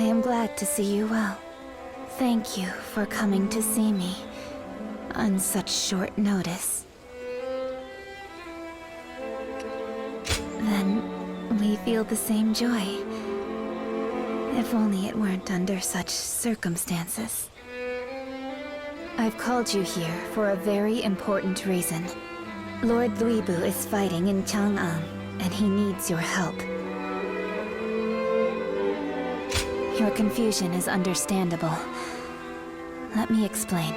I am glad to see you well. Thank you for coming to see me on such short notice. Then we feel the same joy. If only it weren't under such circumstances. I've called you here for a very important reason. Lord Luibu is fighting in Chang'an, and he needs your help. Your confusion is understandable. Let me explain.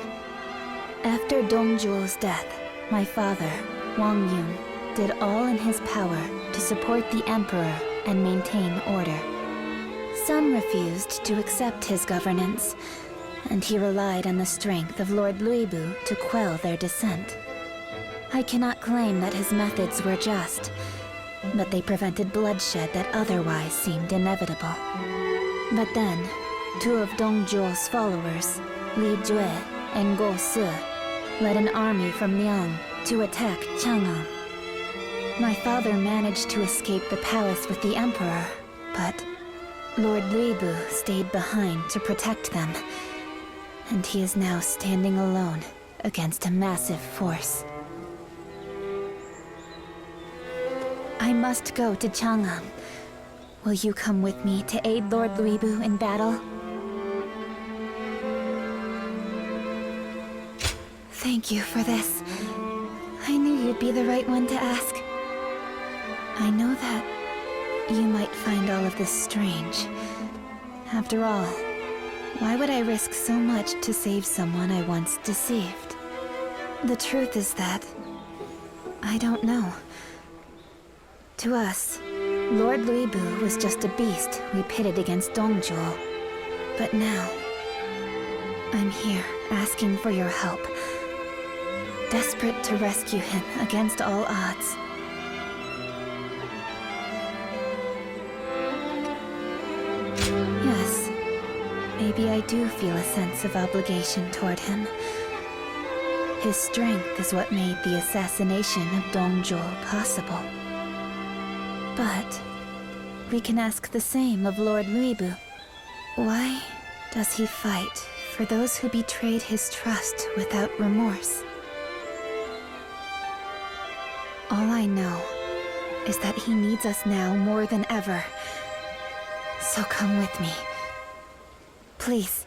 After Dongzhuo's death, my father, Wang Yun, did all in his power to support the Emperor and maintain order. Some refused to accept his governance, and he relied on the strength of Lord Luibu to quell their dissent. I cannot claim that his methods were just, but they prevented bloodshed that otherwise seemed inevitable. But then, two of Dongzhuo's followers, Li Jue and Go Se, led an army from Liang to attack Chang'an. My father managed to escape the palace with the Emperor, but Lord Luibu stayed behind to protect them, and he is now standing alone against a massive force. I must go to Chang'an. Will you come with me to aid Lord Luibu in battle? Thank you for this. I knew you'd be the right one to ask. I know that you might find all of this strange. After all, why would I risk so much to save someone I once deceived? The truth is that I don't know. To us, Lord Luibu was just a beast we pitted against Dongzhuo. But now, I'm here asking for your help. Desperate to rescue him against all odds. Yes, maybe I do feel a sense of obligation toward him. His strength is what made the assassination of Dongzhuo possible. But we can ask the same of Lord Luibu. Why does he fight for those who betrayed his trust without remorse? All I know is that he needs us now more than ever. So come with me. Please.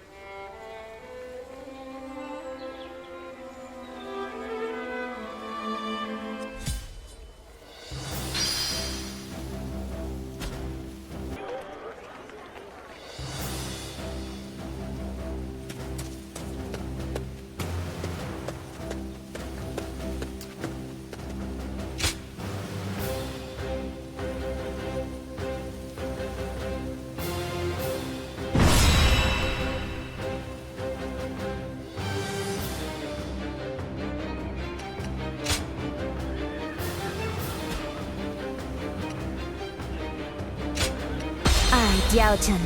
I, Diao Chen,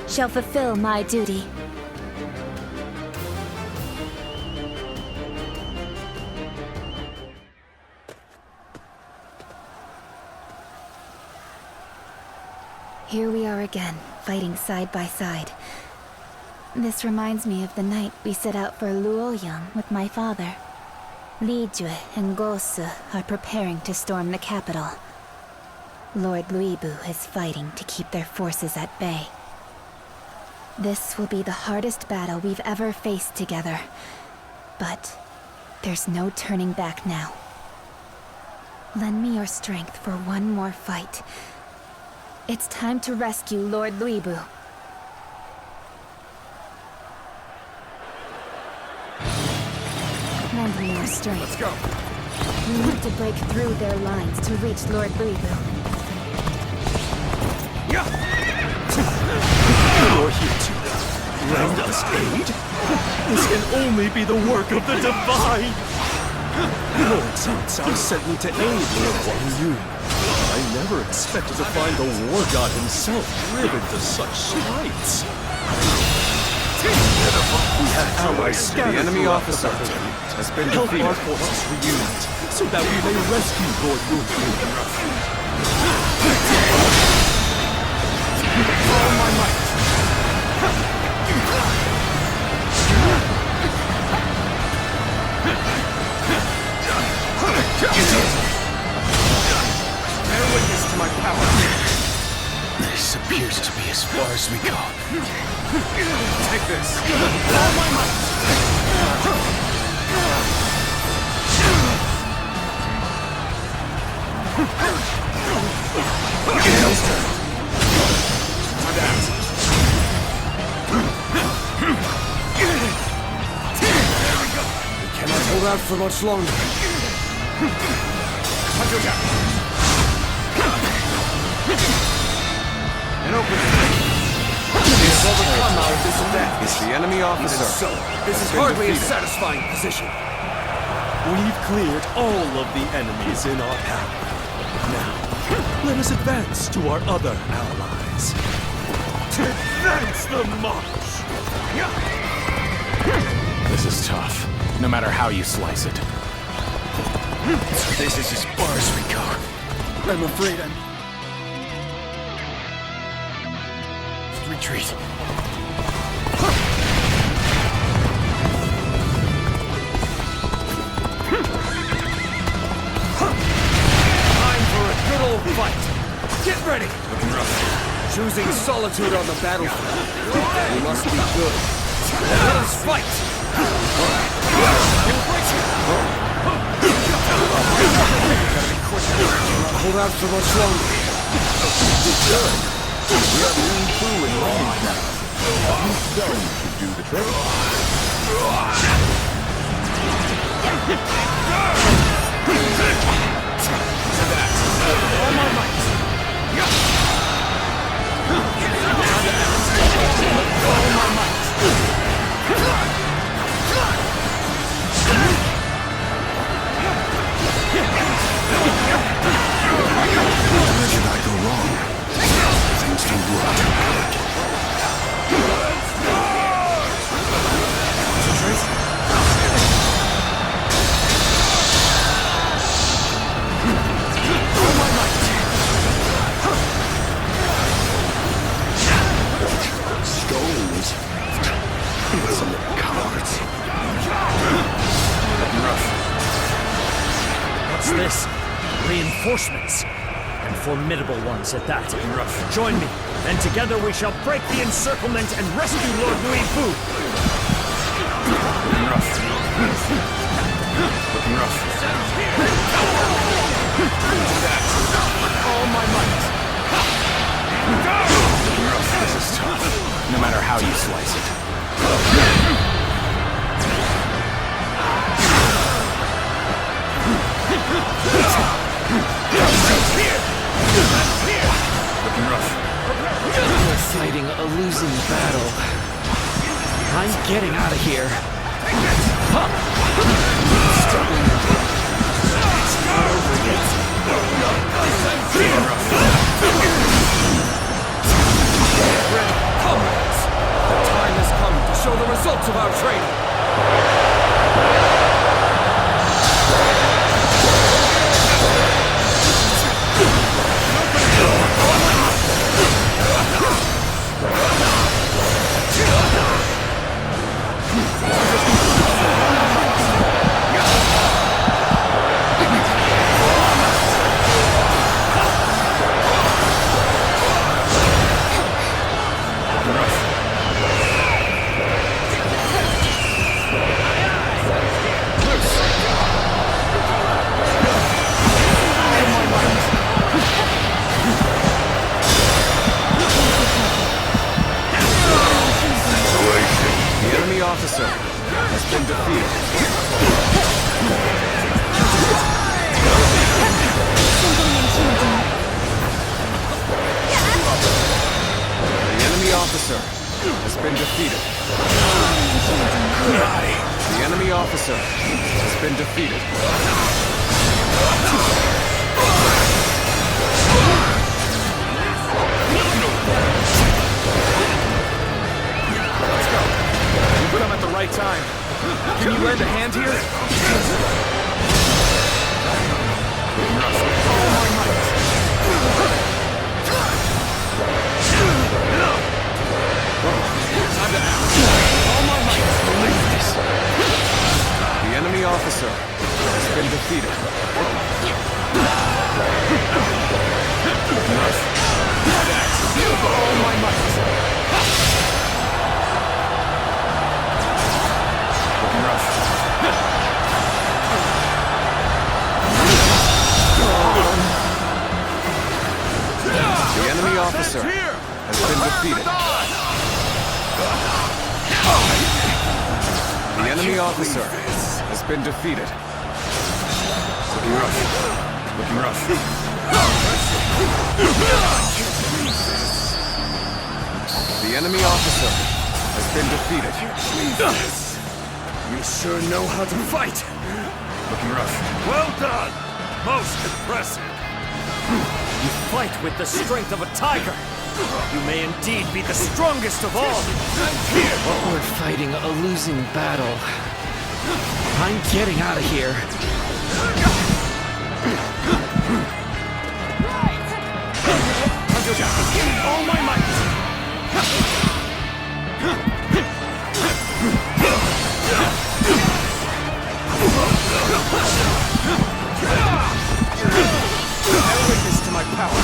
shall fulfill my duty. Here we are again, fighting side by side. This reminds me of the night we set out for Luoyang with my father. Li Jue and Go Se are preparing to storm the capital. Lord Luibu is fighting to keep their forces at bay. This will be the hardest battle we've ever faced together. But there's no turning back now. Lend me your strength for one more fight. It's time to rescue Lord Luibu. Lend me your strength. Let's go. We need to break through their lines to reach Lord Luibu. You're here to lend us aid? This can only be the work of the Divine! Lord Cao sent me to aid Lord Wang Yun. I never expected to find the war god himself driven to such heights. We have allies scattered. The enemy officer has been Help defeated. our forces reunite, so that we may rescue Lord Luibu. All my might! my power. This appears to be as far as we go. Take this. All my might. Time to act. We cannot hold out for much longer. Hunter down. And open it. We have overcome our disadvantage. The enemy officer. So, this is hardly a satisfying position. We've cleared all of the enemies in our path. Now, let us advance to our other allies. Advance the march! This is tough, no matter how you slice it. This is as far as we go. I'm afraid I'm... Retreat. Time for a good old fight. Get ready. Choosing solitude on the battlefield. We must be good. Let us fight. Hold out for much longer. We have Ling Fu in range now. These stones should do the trick. All my might. All my might. Where did I go wrong? Things don't look too good. Stones. Some of the cowards. What's this? Reinforcements. And formidable ones at that. Join me, and together we shall break the encirclement and rescue Lord Louis Fu. Looking rough. All my might. This is tough, no matter how you slice it. Looking rough. We're fighting a losing battle. I'm getting out of here. Comrades, the time has come to show the results of our training. Officer has been defeated. The enemy officer has been defeated. The enemy officer has been defeated. Let's go. You put them at the right time. Can you lend a hand here? The enemy officer has been defeated. The enemy officer has been defeated. The enemy officer has been defeated. Looking rough. Looking rough. The enemy officer has been defeated. You sure know how to fight. Looking rough. Well done. Most impressive. You fight with the strength of a tiger. You may indeed be the strongest of all. We're fighting a losing battle. I'm getting out of here. All my might. Bear witness to my power.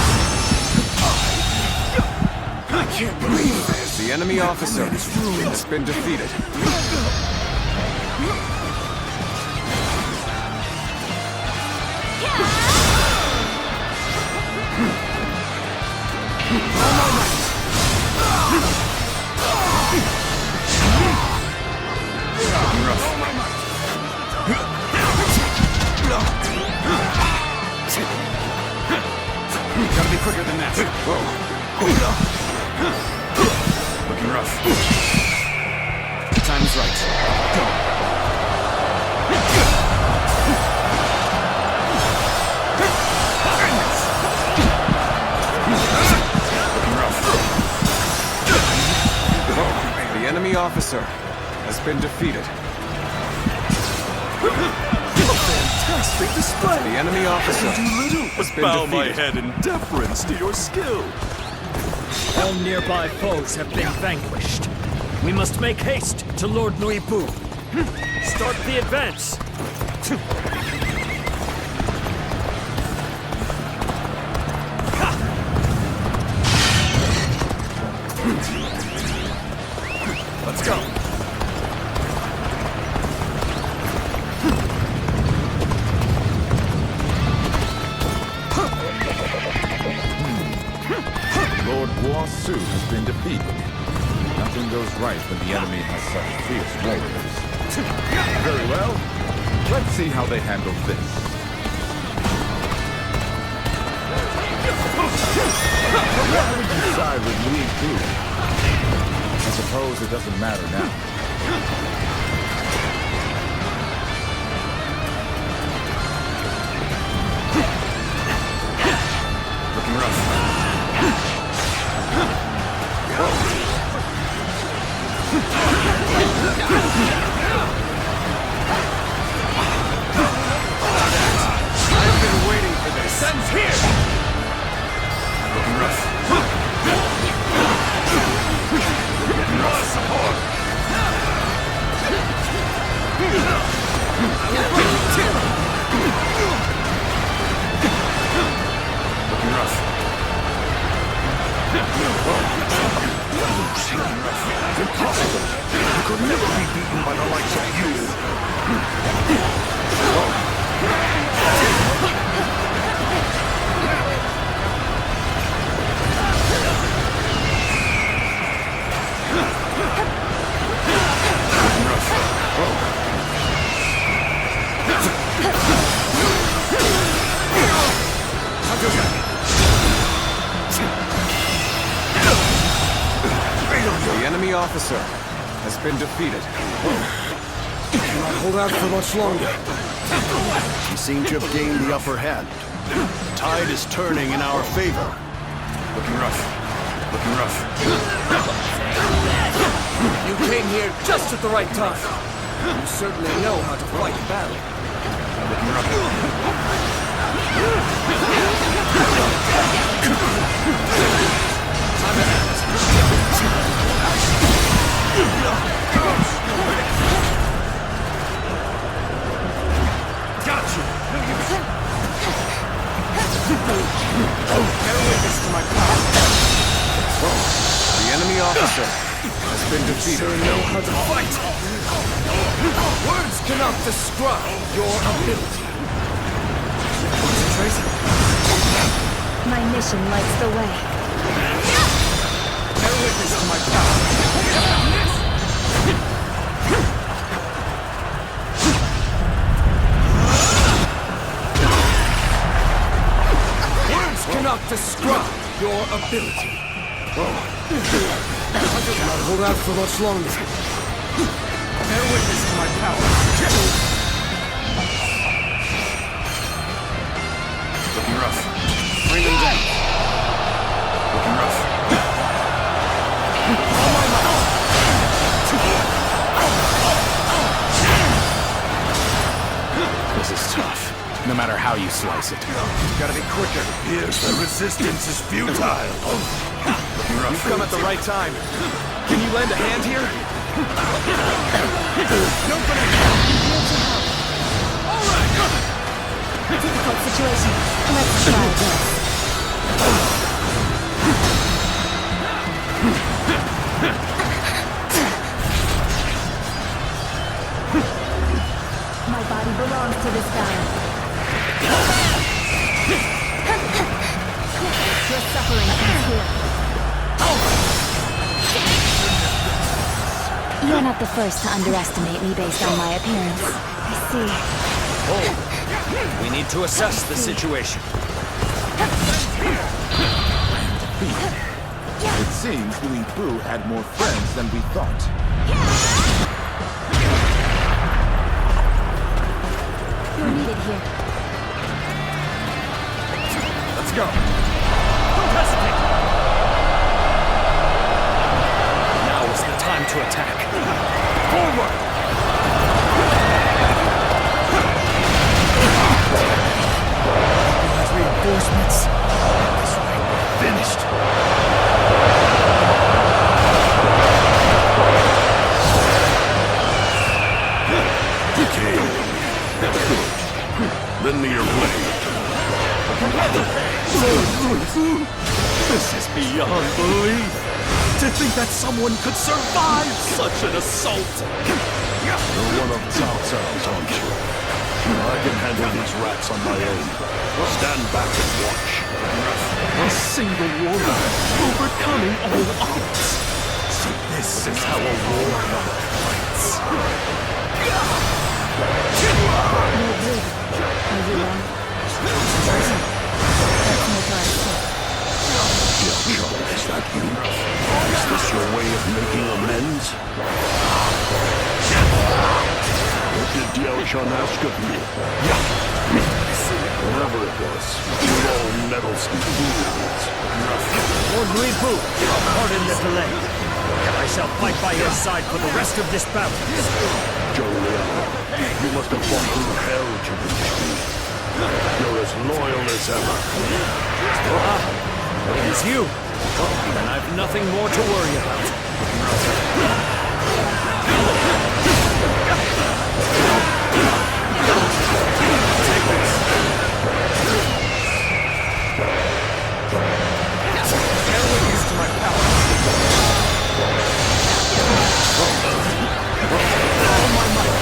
I can't believe this. The enemy officer has been defeated. Gotta be quicker than that. Whoa. Looking rough. Time's right. Go. Looking rough. Whoa. The enemy officer has been defeated. Fantastic display! The enemy officer has been Bow my defeated. head in deference to your skill. All nearby foes have been vanquished. We must make haste to Lord Nui Bu. Start the advance. Let's go. Lord Guasu has been defeated. Nothing goes right when the enemy has such fierce warriors. Very well. Let's see how they handle this. Why would you side with Louis Fu? I suppose it doesn't matter now. Looking rough. I've been waiting for this. Sen's here. Looking rough. Support. Looking rough. Impossible. You could never be beaten by the likes of you. The enemy officer has been defeated. Cannot hold out for much longer. We seem to have gained the upper hand. The tide is turning in our favor. Looking rough. Looking rough. You came here just at the right time. You certainly know how to fight a battle. Looking rough. Got you. Bear witness to my power. The enemy officer has been defeated. Sure know how to fight. Words cannot describe your ability. Concentrate. My mission lights the way. Bear witness to my power. Words cannot describe your ability. Cannot hold out for much longer. Bear witness to my power. Looking rough. Bring them down. Looking rough. This is tough. No matter how you slice it. Gotta be quicker. Here's the resistance is futile. You've come at the right time. Can you lend a hand here? Difficult situation. Let's try this. My body belongs to this battle. Your suffering ends here. You're not the first to underestimate me based on my appearance. I see. We need to assess the situation. It seems Louis Fu had more friends than we thought. You're needed here. Let's go. Don't hesitate! Now is the time to attack. Forward! Reinforcements. This way. Finished. Okay. Good. Lend me your blade. This is beyond belief. To think that someone could survive such an assault. You're one of Cao Cao's, aren't you? I can handle these rats on my own. Stand back and watch. A single warrior overcoming all odds. So this is how a warrior fights. Xiapi, is that you? Is this your way of making amends? What did Diao ask of you? Whatever it was, you're all meddlesome fools. Lord Louis Fu, pardon the delay. I shall fight by your side for the rest of this battle. Zhou Liang, you must have fought through hell to reach me. You're as loyal as ever. It is you. Then I've nothing more to worry about. Take this. Bear witness to my power. All my might.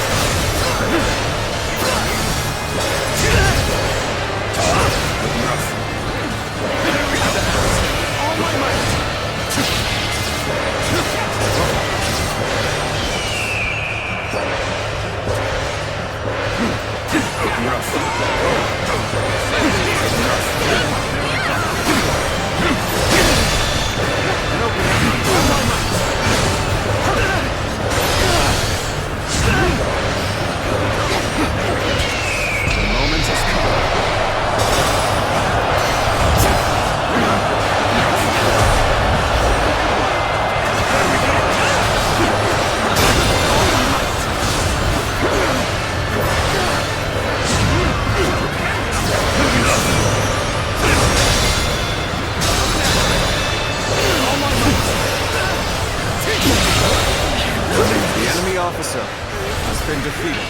Officer has been defeated.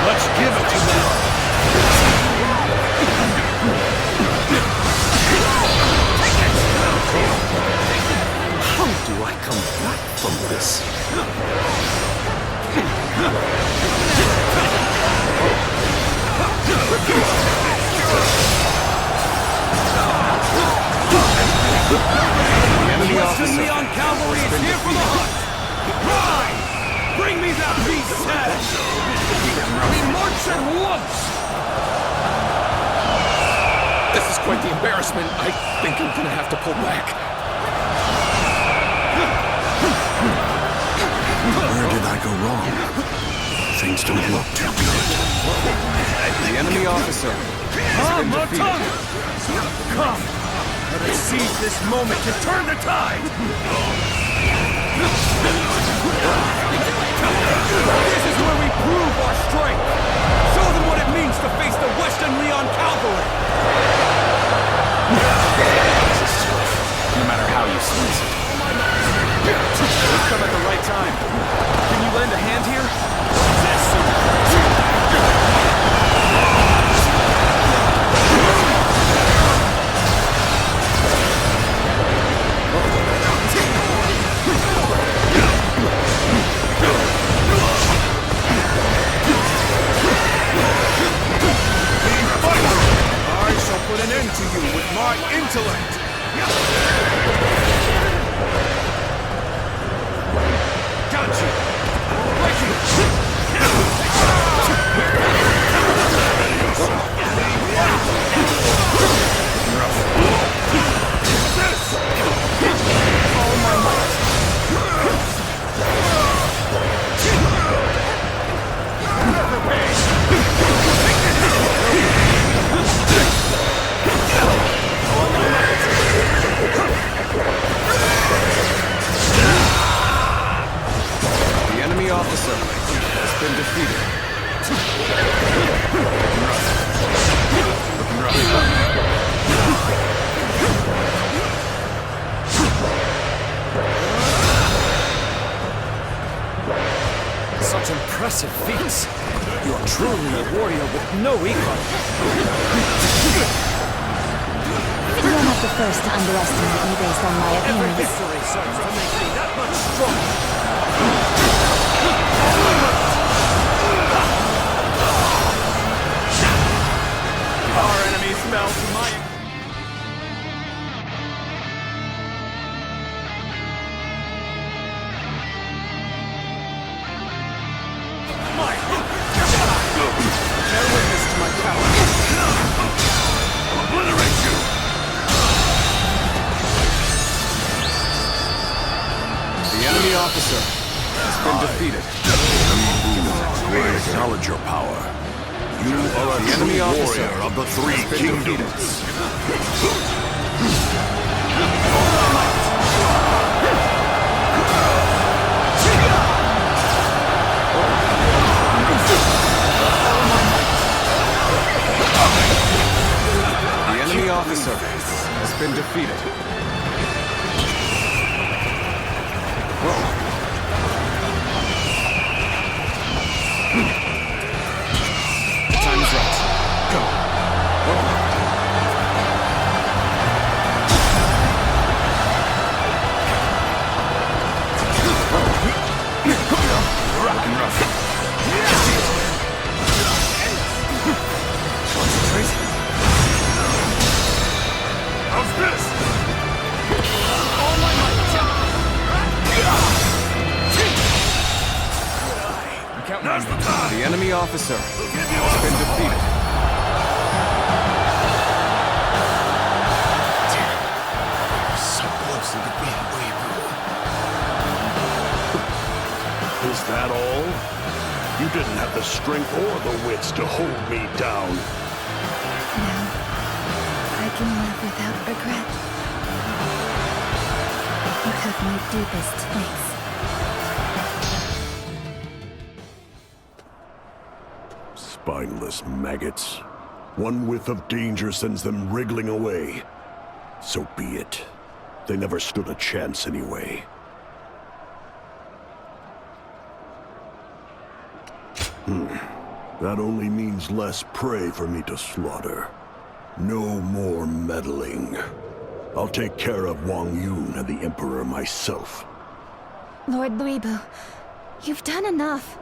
Let's give it to them. from this. Western Leon Cavalry is here for the hunt! Ride! Bring me that beast's head! We march at once! This is quite the embarrassment. I think I'm gonna have to pull back. Where did I go wrong? Things don't look too good. The enemy officer has been defeated. Come! Let us seize this moment to turn the tide! This is where we prove our strength! Show them what it means to face the Western Leon Cavalry! No matter how you slice it. We've come at the right time. Can you lend a hand here? I shall put an end to you with my intellect! Got you! Right all my might! Never pay! The enemy officer has been defeated. Such impressive feats. You are truly a warrior with no equal. You're not the first to underestimate me based on my Every opinions. victory serves to make me that much stronger. Our enemies fell to my... Bear witness to my power. Obliterate you! The enemy officer has been defeated. We acknowledge your power. You are The enemy officer warrior of the three has been kingdoms. The enemy officer has been defeated. Time is right. Go. Rock and rough. Concentrate. How's this? Now's the time! The enemy officer has been defeated. So close to being way through. Is that all? You didn't have the strength or the wits to hold me down. Now, I can live without regret. You have my deepest thanks. Spineless maggots. One whiff of danger sends them wriggling away. So be it. They never stood a chance anyway. That only means less prey for me to slaughter. No more meddling. I'll take care of Wang Yun and the Emperor myself. Lord Luibu, you've done enough.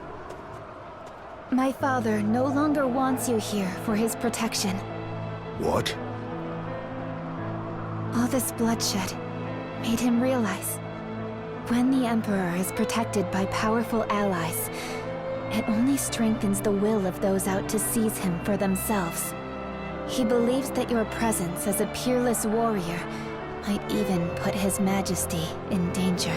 My father no longer wants you here for his protection. What? All this bloodshed made him realize when the Emperor is protected by powerful allies, it only strengthens the will of those out to seize him for themselves. He believes that your presence as a peerless warrior might even put His Majesty in danger.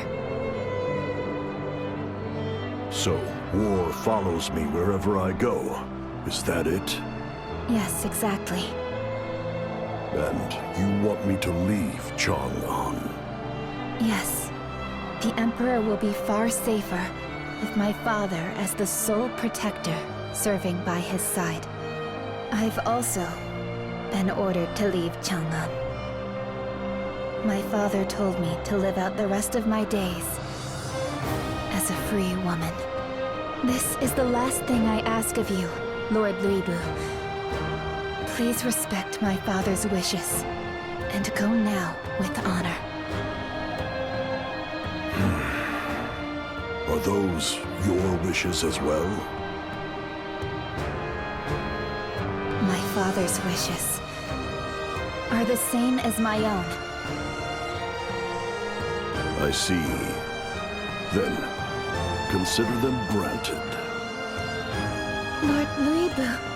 So, war follows me wherever I go. Is that it? Yes, exactly. And you want me to leave Chang'an? Yes. The Emperor will be far safer with my father as the sole protector serving by his side. I've also been ordered to leave Chang'an. My father told me to live out the rest of my days as a free woman. This is the last thing I ask of you, Lord Luibu. Please respect my father's wishes, and go now with honor. Are those your wishes as well? My father's wishes are the same as my own. I see. Then, consider them granted. Lord Luibu.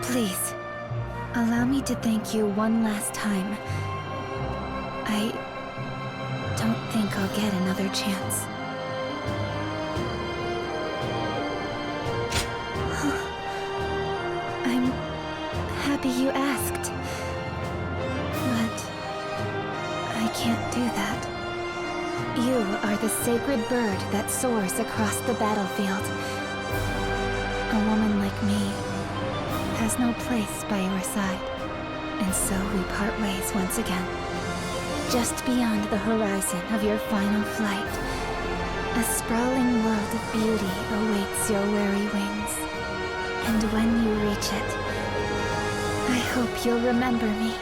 Please, allow me to thank you one last time. I don't think I'll get another chance. I'm happy you asked. But I can't do that. You are the sacred bird that soars across the battlefield. A woman like me has no place by your side, and so we part ways once again. Just beyond the horizon of your final flight, a sprawling world of beauty awaits your weary wings. And when you reach it, I hope you'll remember me.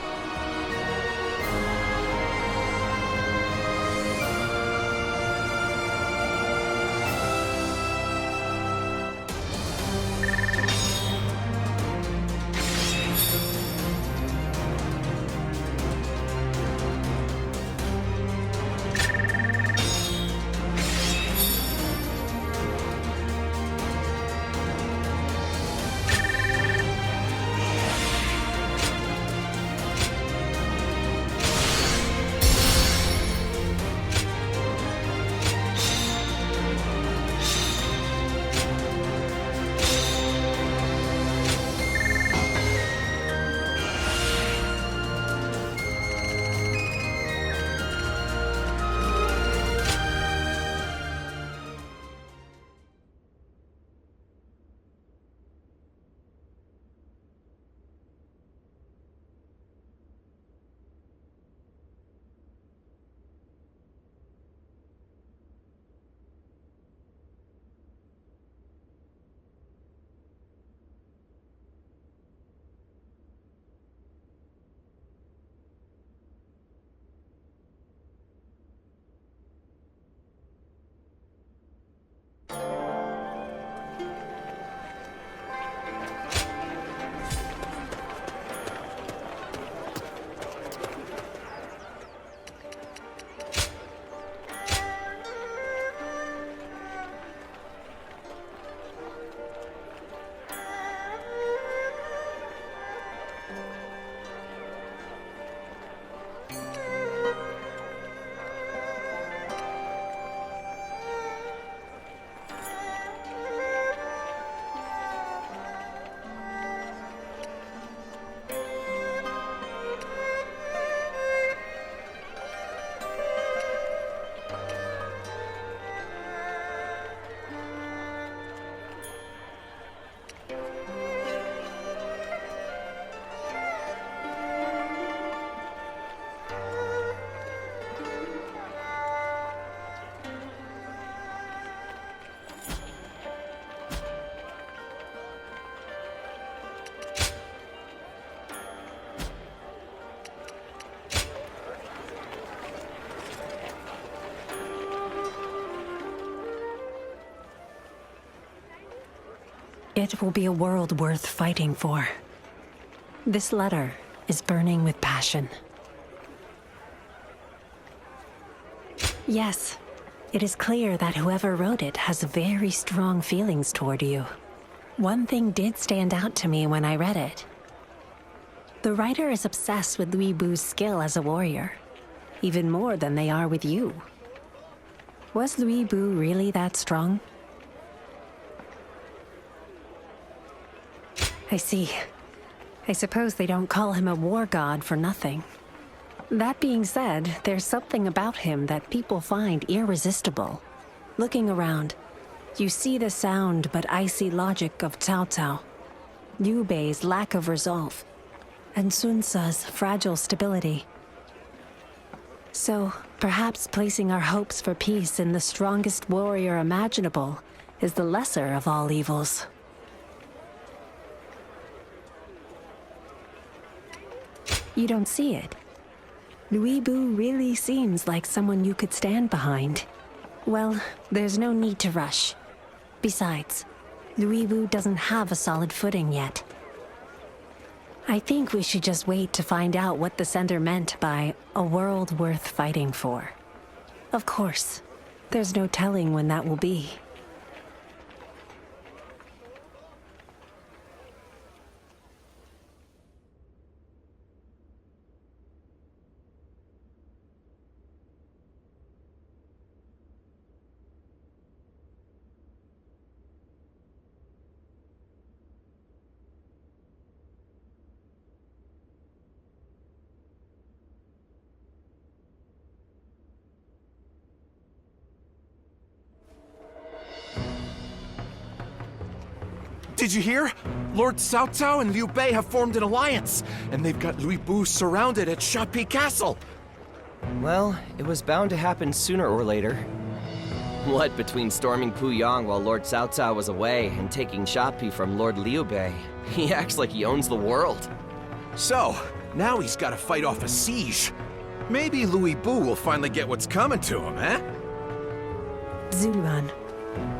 It will be a world worth fighting for. This letter is burning with passion. Yes, it is clear that whoever wrote it has very strong feelings toward you. One thing did stand out to me when I read it. The writer is obsessed with Lui Bu's skill as a warrior, even more than they are with you. Was Lui Bu really that strong? I see. I suppose they don't call him a war god for nothing. That being said, there's something about him that people find irresistible. Looking around, you see the sound but icy logic of Cao Cao, Liu Bei's lack of resolve, and Sun Ce's fragile stability. So, perhaps placing our hopes for peace in the strongest warrior imaginable is the lesser of all evils. You don't see it. Lui Bu really seems like someone you could stand behind. Well, there's no need to rush. Besides, Lui Bu doesn't have a solid footing yet. I think we should just wait to find out what the sender meant by a world worth fighting for. Of course, there's no telling when that will be. Did you hear? Lord Cao Cao and Liu Bei have formed an alliance, and they've got Lui Bu surrounded at Xiapi Castle. Well, it was bound to happen sooner or later. What between storming Puyang while Lord Cao Cao was away and taking Xiapi from Lord Liu Bei, he acts like he owns the world. So, now he's got to fight off a siege. Maybe Lui Bu will finally get what's coming to him, eh? Zuluan,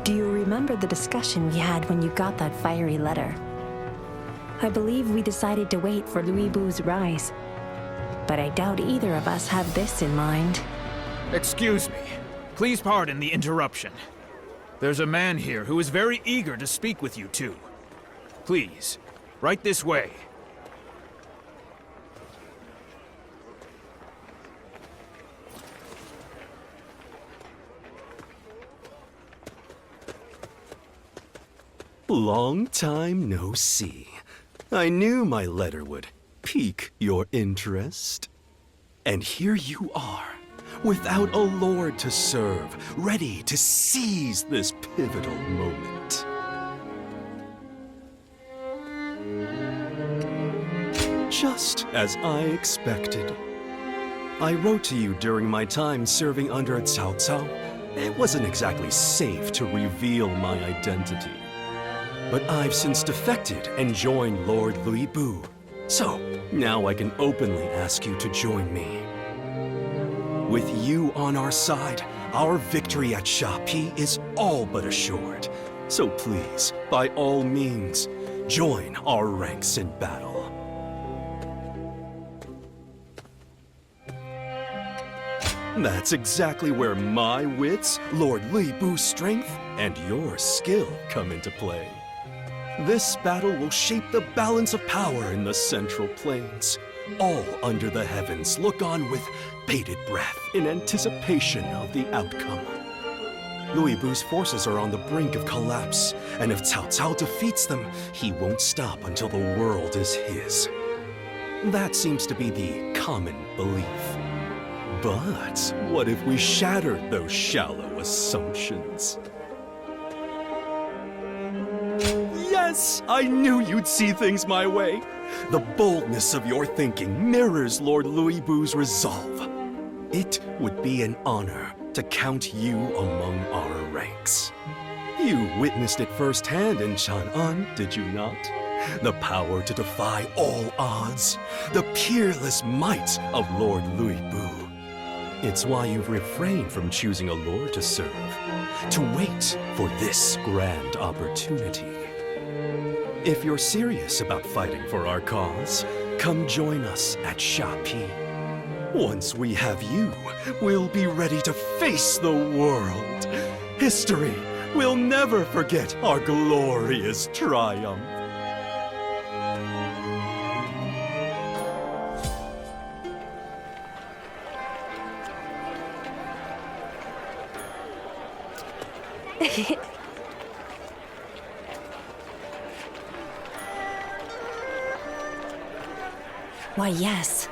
do you remember the discussion we had when you got that fiery letter? I believe we decided to wait for Lui Bu's rise, but I doubt either of us have this in mind. Excuse me. Please pardon the interruption. There's a man here who is very eager to speak with you two. Please, right this way. Long time no see. I knew my letter would pique your interest. And here you are, without a lord to serve, ready to seize this pivotal moment. Just as I expected. I wrote to you during my time serving under Cao Cao. It wasn't exactly safe to reveal my identity. But I've since defected and joined Lord Lui Bu. So, now I can openly ask you to join me. With you on our side, our victory at Xiapi is all but assured. So please, by all means, join our ranks in battle. That's exactly where my wits, Lord Lui Bu's strength, and your skill come into play. This battle will shape the balance of power in the Central Plains. All under the heavens look on with bated breath in anticipation of the outcome. Lui Bu's forces are on the brink of collapse, and if Cao Cao defeats them, he won't stop until the world is his. That seems to be the common belief. But what if we shattered those shallow assumptions? Yes, I knew you'd see things my way. The boldness of your thinking mirrors Lord Lui Bu's resolve. It would be an honor to count you among our ranks. You witnessed it firsthand in Chang'an, did you not? The power to defy all odds, the peerless might of Lord Lui Bu. It's why you've refrained from choosing a lord to serve, to wait for this grand opportunity. If you're serious about fighting for our cause, come join us at Xiapi. Once we have you, we'll be ready to face the world. History will never forget our glorious triumph. Why, yes.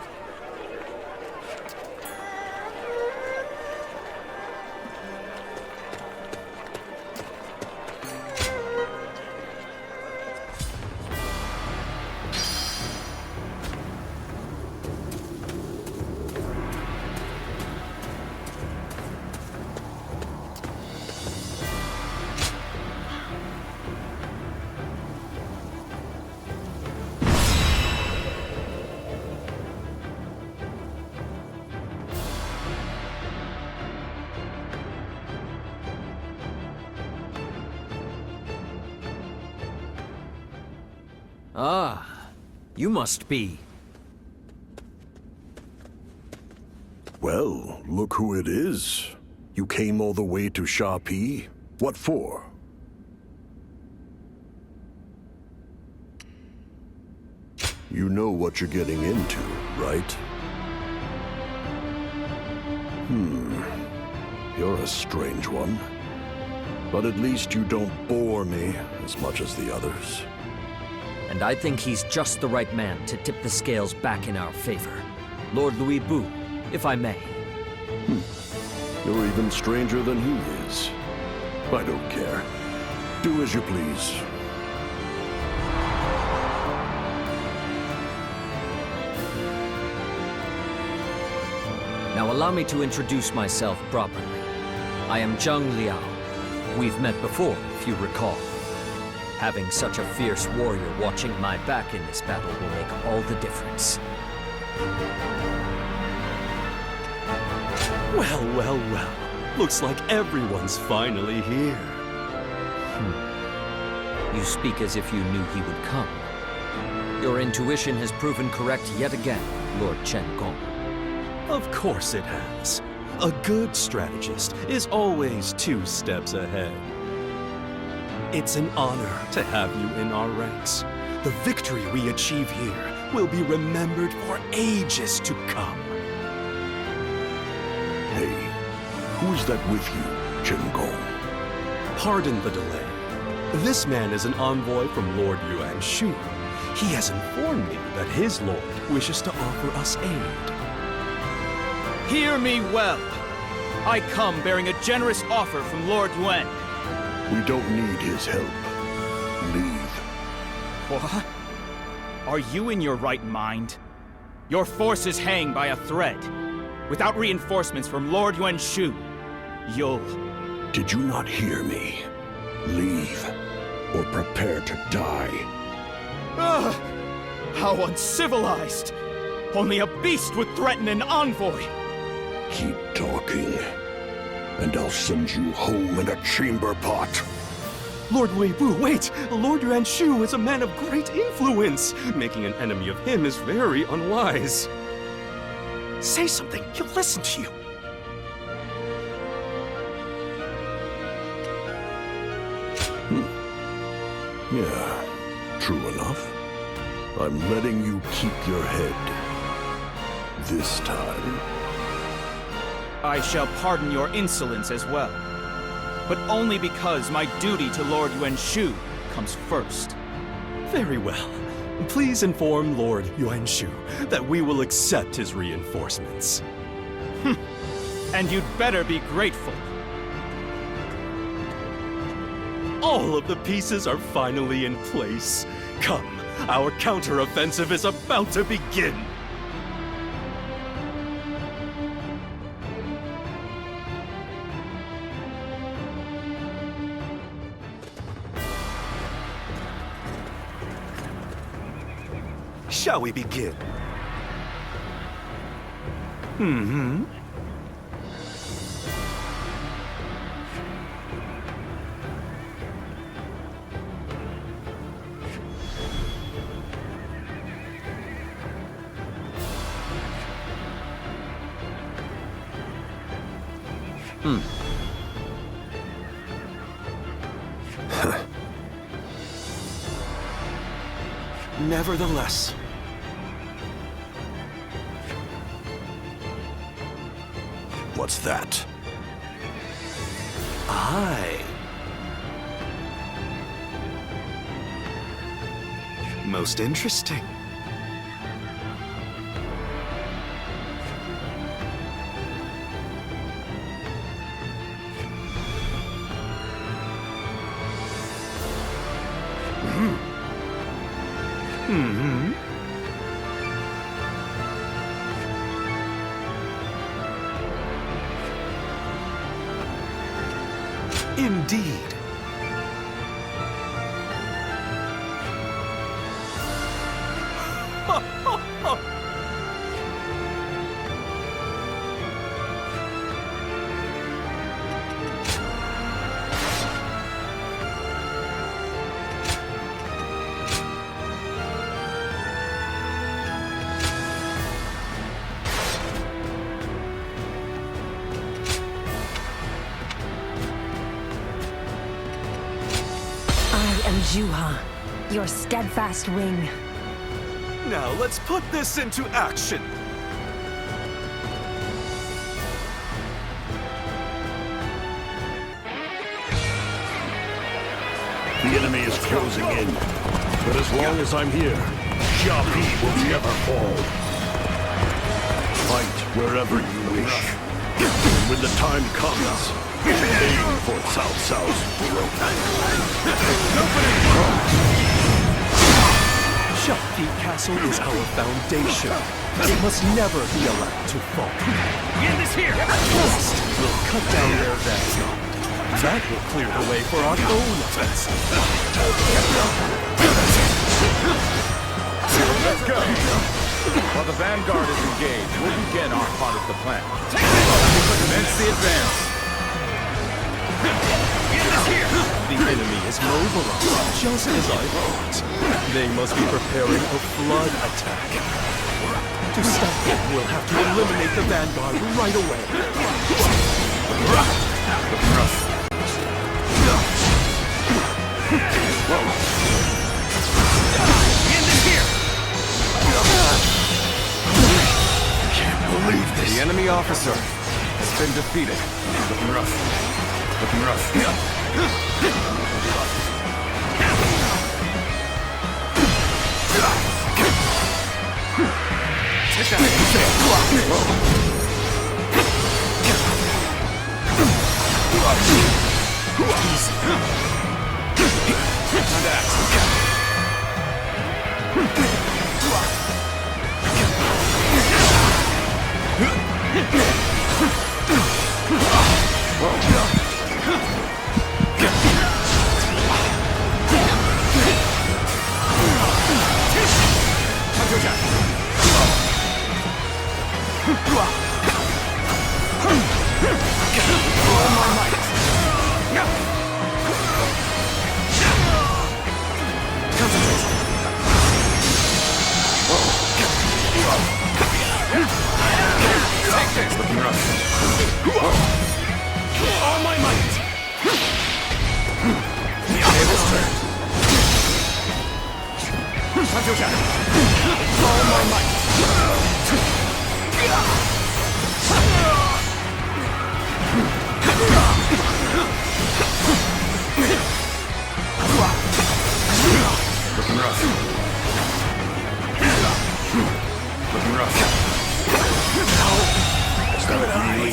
Ah, you must be. Well, look who it is. You came all the way to Xiapi? What for? You know what you're getting into, right? You're a strange one. But at least you don't bore me as much as the others. And I think he's just the right man to tip the scales back in our favor. Lord Louis Bu, if I may. You're even stranger than he is. I don't care. Do as you please. Now allow me to introduce myself properly. I am Zheng Liao. We've met before, if you recall. Having such a fierce warrior watching my back in this battle will make all the difference. Well, well, well. Looks like everyone's finally here. You speak as if you knew he would come. Your intuition has proven correct yet again, Lord Chen Gong. Of course it has. A good strategist is always 2 steps ahead. It's an honor to have you in our ranks. The victory we achieve here will be remembered for ages to come. Hey, who's that with you, Chen Gong? Pardon the delay. This man is an envoy from Lord Yuan Shu. He has informed me that his lord wishes to offer us aid. Hear me well. I come bearing a generous offer from Lord Yuan. We don't need his help. Leave. What? Are you in your right mind? Your forces hang by a thread. Without reinforcements from Lord Yuan Shu, you'll... Did you not hear me? Leave, or prepare to die. Ugh! How uncivilized! Only a beast would threaten an envoy! Keep talking, and I'll send you home in a chamber pot. Lord Louis Bu, wait! Lord Yuan Shu is a man of great influence. Making an enemy of him is very unwise. Say something, he'll listen to you. Yeah, true enough. I'm letting you keep your head. This time. I shall pardon your insolence as well. But only because my duty to Lord Yuan Shu comes first. Very well. Please inform Lord Yuan Shu that we will accept his reinforcements. And you'd better be grateful. All of the pieces are finally in place. Come, our counter-offensive is about to begin. Shall we begin? Nevertheless, What's that? aye. Most interesting. Indeed. I am Juha, your steadfast wing. Now let's put this into action. The enemy is closing in. But as long as I'm here, Xiapi will never fall. Fight wherever you wish. And when the time comes, aim for Cao Cao's throat. Xiapi Castle is our foundation. It must never be allowed to fall. End is here! First, we'll cut down their vanguard. That will clear the way for our own offensive. Let's go! While the vanguard is engaged, we'll begin our part of the plan. Commence the advance. The enemy is mobilized, just as I thought. They must be preparing a flood attack. To stop them, we'll have to eliminate the vanguard right away. Believe this. The enemy officer has been defeated. Looking rough. Looking rough. All my might! Tables turned. All my might! Looking rough. Looking rough.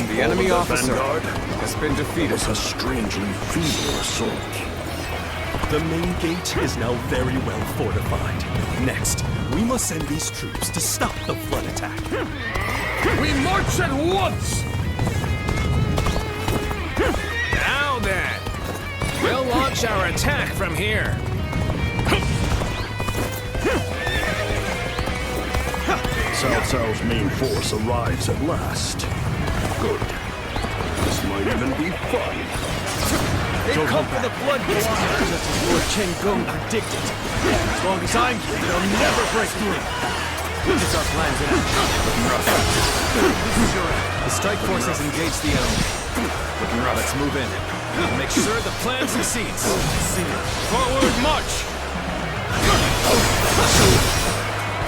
The enemy officer has been defeated. It's a strangely feeble assault. The main gate is now very well fortified. Next, we must send these troops to stop the flood attack. We march at once! Now then, we'll launch our attack from here. Cao Cao's main force arrives at last. Good. This might even be fun. They come for the flood gates, just as Lord Chen Gong predicted. As long as I'm here, they'll never break through. This is our plans in action. This is your end. The strike force has engaged the enemy. Looking rough. Let's move in. Make sure the plan succeeds. Forward march!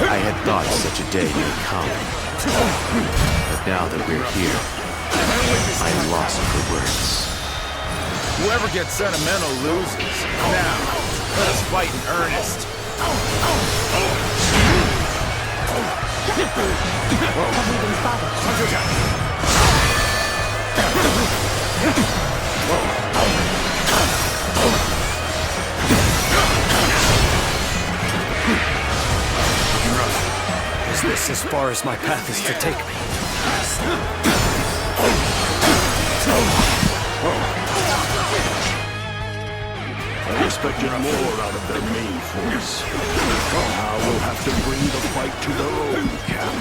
I had thought such a day may come. But now that we're here, I'm lost for words. Whoever gets sentimental loses. Now, let us fight in earnest. Is this as far as my path is to take me? I expected more out of their main force. Now we'll have to bring the fight to their own camp.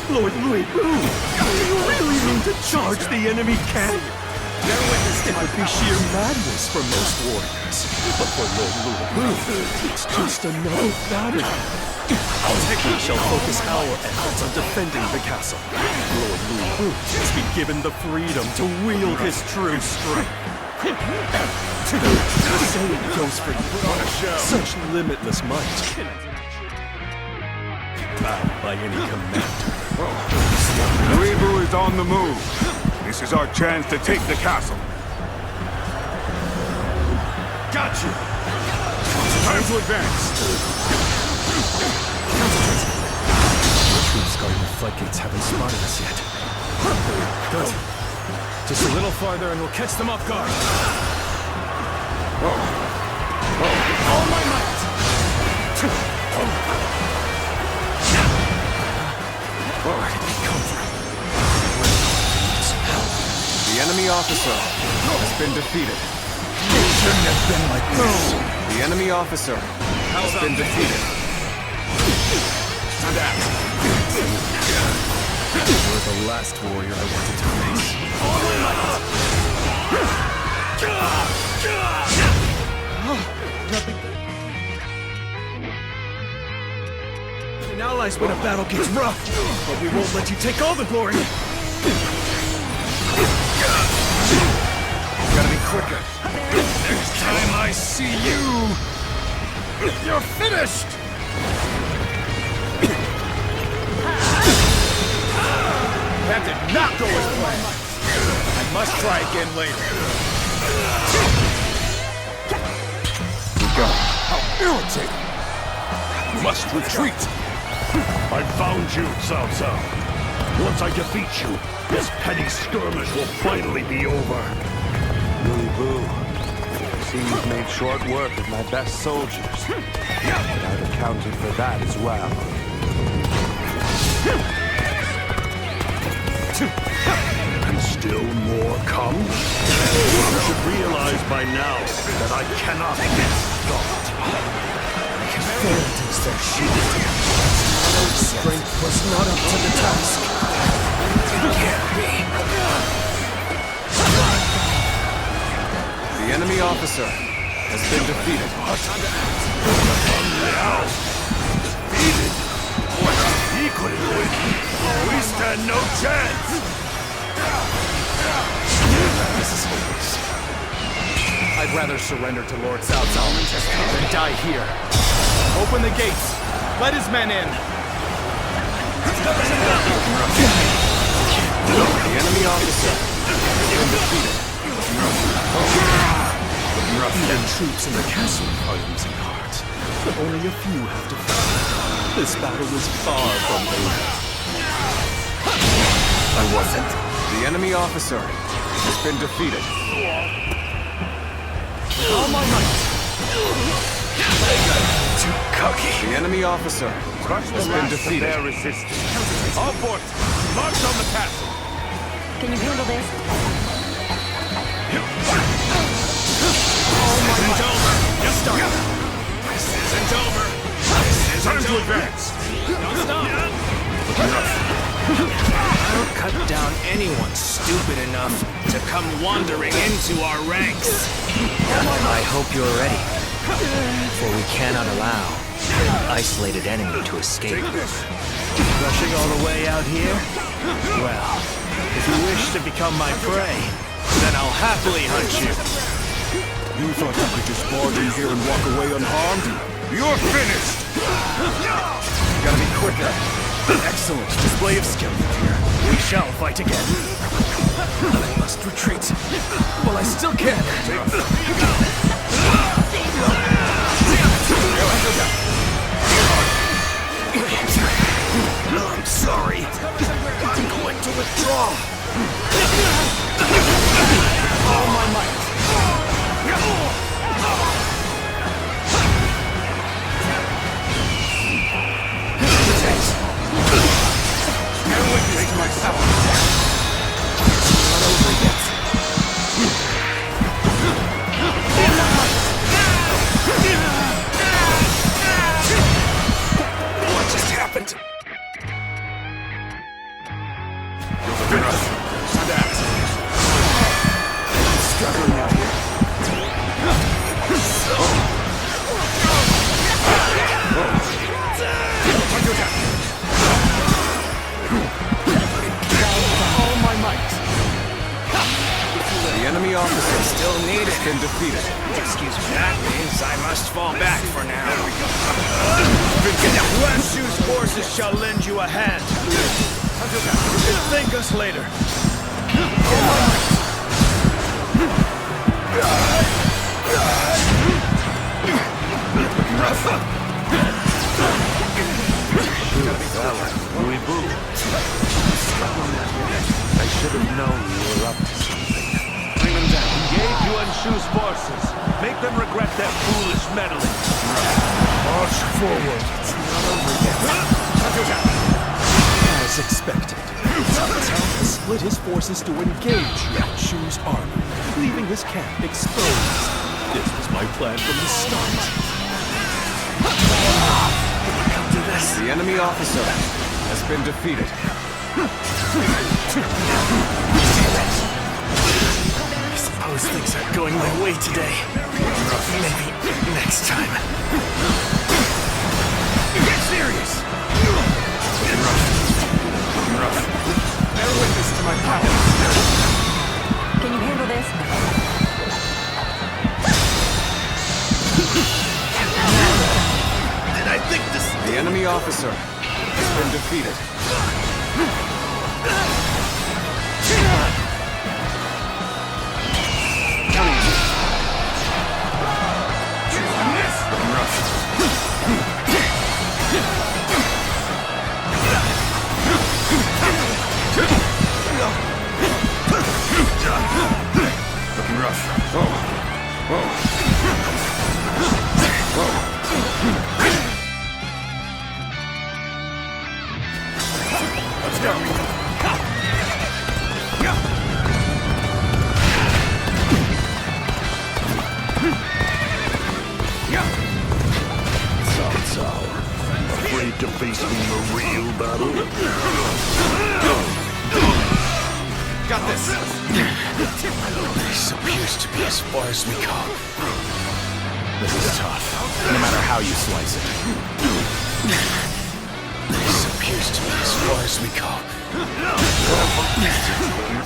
Lord Louis Boo! Do you really mean to charge the enemy camp? It would be sheer madness for most warriors. But for Lord Louis Boo, it's just another battle. We shall focus our efforts on defending the castle. Lord Louis Boo must be given the freedom to wield his true strength. The same goes for you. Such limitless might. Bound by any commander. Louis Boo is on the move. This is our chance to take the castle. Got you! Time to advance! The troops guarding the floodgates haven't spotted us yet. Good. Just a little farther and we'll catch them off guard. All my might! Where did we come from? The enemy officer has been defeated. It shouldn't have been like this. The enemy officer has been defeated. Time to act. You're the last warrior I wanted to face. Allies when a battle gets rough, but we won't let you take all the glory. Gotta be quicker. Next time I see you, you're finished! That did not go as planned. I must try again later. We go. How irritating! Must retreat. I found you, Cao Cao. Once I defeat you, this petty skirmish will finally be over. Louis Boo, I see you've made short work of my best soldiers. But I've accounted for that as well. And still more come? You should realize by now that I cannot be stopped. Failed is their shield. Strength was not up to the task. It can't be. The enemy officer has been defeated. Defeated? He couldn't win. We stand no chance. This is hopeless. I'd rather surrender to Lord Cao Cao than die here. Open the gates. Let his men in. The enemy officer has been defeated. Even troops in the castle are losing heart. But only a few have to fight. This battle is far from over. I wasn't. The enemy officer has been defeated. All my might. Too cocky. The enemy officer has been defeated. Their resistance. All forces, march on the castle. Can you handle this? Isn't over. Just start. This isn't over. This isn't Time to over. advance. Don't stop. I'll cut down anyone stupid enough to come wandering into our ranks. I hope you're ready, for we cannot allow an isolated enemy to escape. Rushing all the way out here? Well, if you wish to become my prey, then I'll happily hunt you. You thought you could just barge in here and walk away unharmed? You're finished! Gotta be quicker. Excellent display of skill here. We shall fight again. I must retreat. Well, I still can. I'm sorry. I'm going to withdraw. All my might. Bear witness to my power. Not over yet. What just happened? Struggling out here. All my might. The enemy officer Still need it. has been defeated. Excuse me. That means I must fall back for now. Yuan Shu's forces shall lend you a hand. Thank us later. Louis Boo. I should have known you were up to something. Bring them down. Engage Yuan Shu's forces. Make them regret their foolish meddling. March forward. It's not over yet. As expected, Cao Cao split his forces to engage Yuan Shu's army, leaving his camp exposed. This was my plan from the start. The enemy officer has been defeated. I suppose things aren't going my way today. Maybe next time. Get serious! Bear witness to my power. Can you handle this? Did I think this... The enemy officer has been defeated. Looking rough. Whoa. Let's go. Cao Cao, afraid to face me in a real battle? Got this. This appears to be as far as we go. This is tough, no matter how you slice it. This appears to be as far as we go.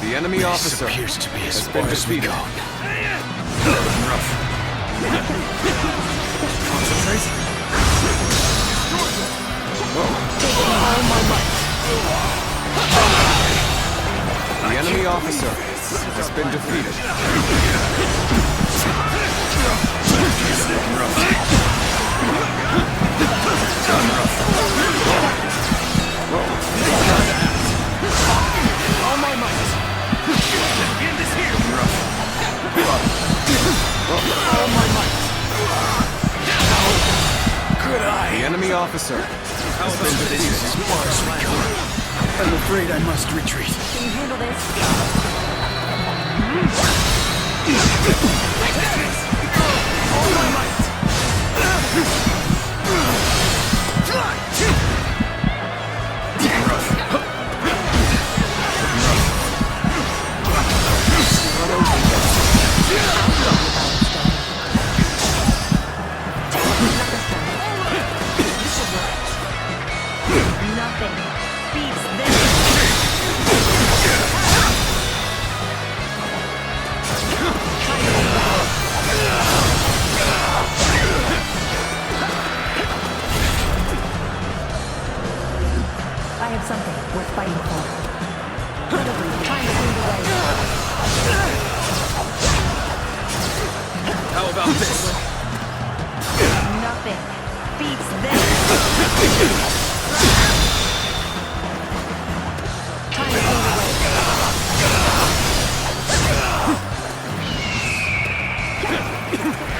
The enemy officer appears to be as has far been as we defeated. go. Concentrate. All my might. The enemy officer has been defeated. All my might. End is here. All my might. How could I? The enemy officer has been defeated. As far as we go. I'm afraid I must retreat. Can you handle this? All my might. Nothing. about this! Nothing beats this! Time to move away.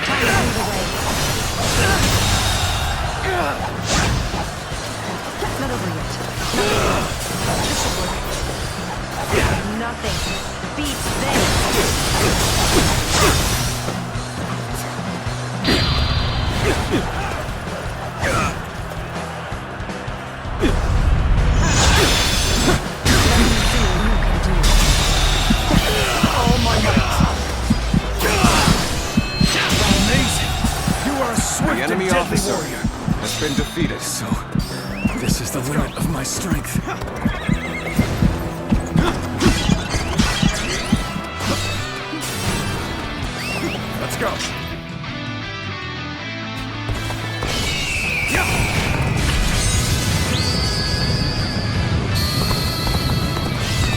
Time to move away. Not over yet. This should work. Nothing beats this! The enemy officer has been defeated. So, this is the limit of my strength. Let's go.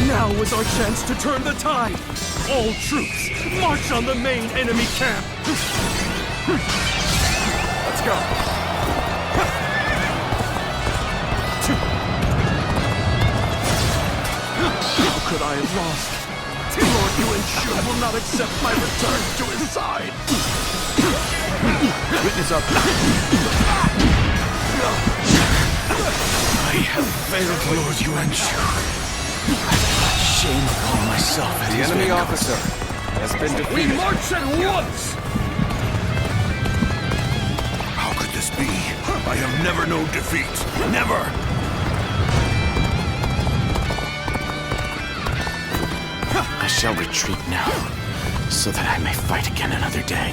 Now is our chance to turn the tide! All troops, march on the main enemy camp! Let's go. How could I have lost? Lord Yuan Shu will not accept my return to his side! Witness up. I have failed Lord Yuan Shu. Shame upon myself. The enemy officer has been defeated. We march at once! How could this be? I have never known defeat. Never! I shall retreat now, so that I may fight again another day.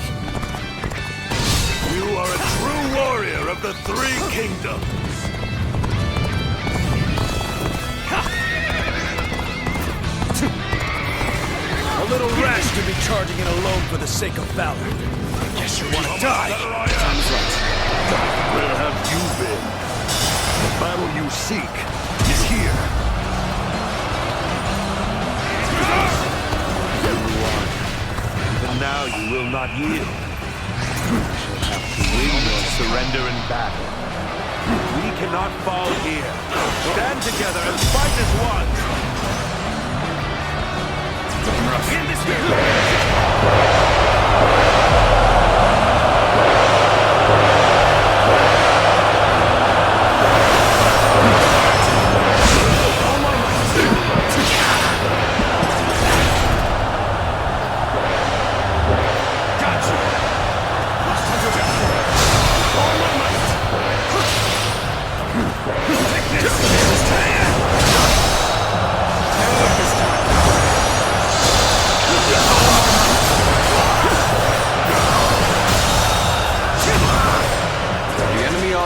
You are a true warrior of the Three Kingdoms! A little rash to be charging in alone for the sake of valor. Guess you want to die. Time's right. Where have you been? The battle you seek is here. Even now you will not yield. You shall have to win or surrender in battle. We cannot fall here. Stand together and fight as one. In this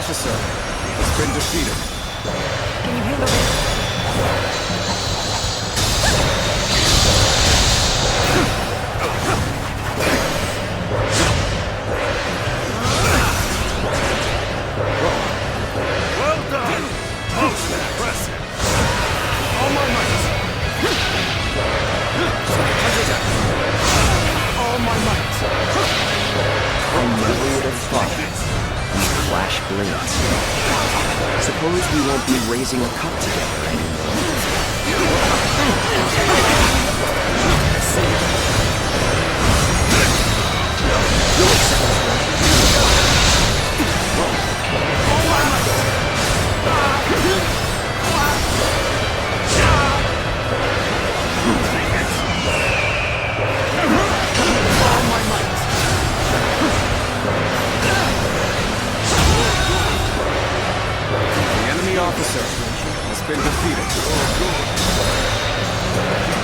officer has been defeated. Can you handle this? well done! Most impressive! All my might! All my might! I never would have thought these flash blades. Suppose we won't be raising a cup together anymore. Officer has been defeated.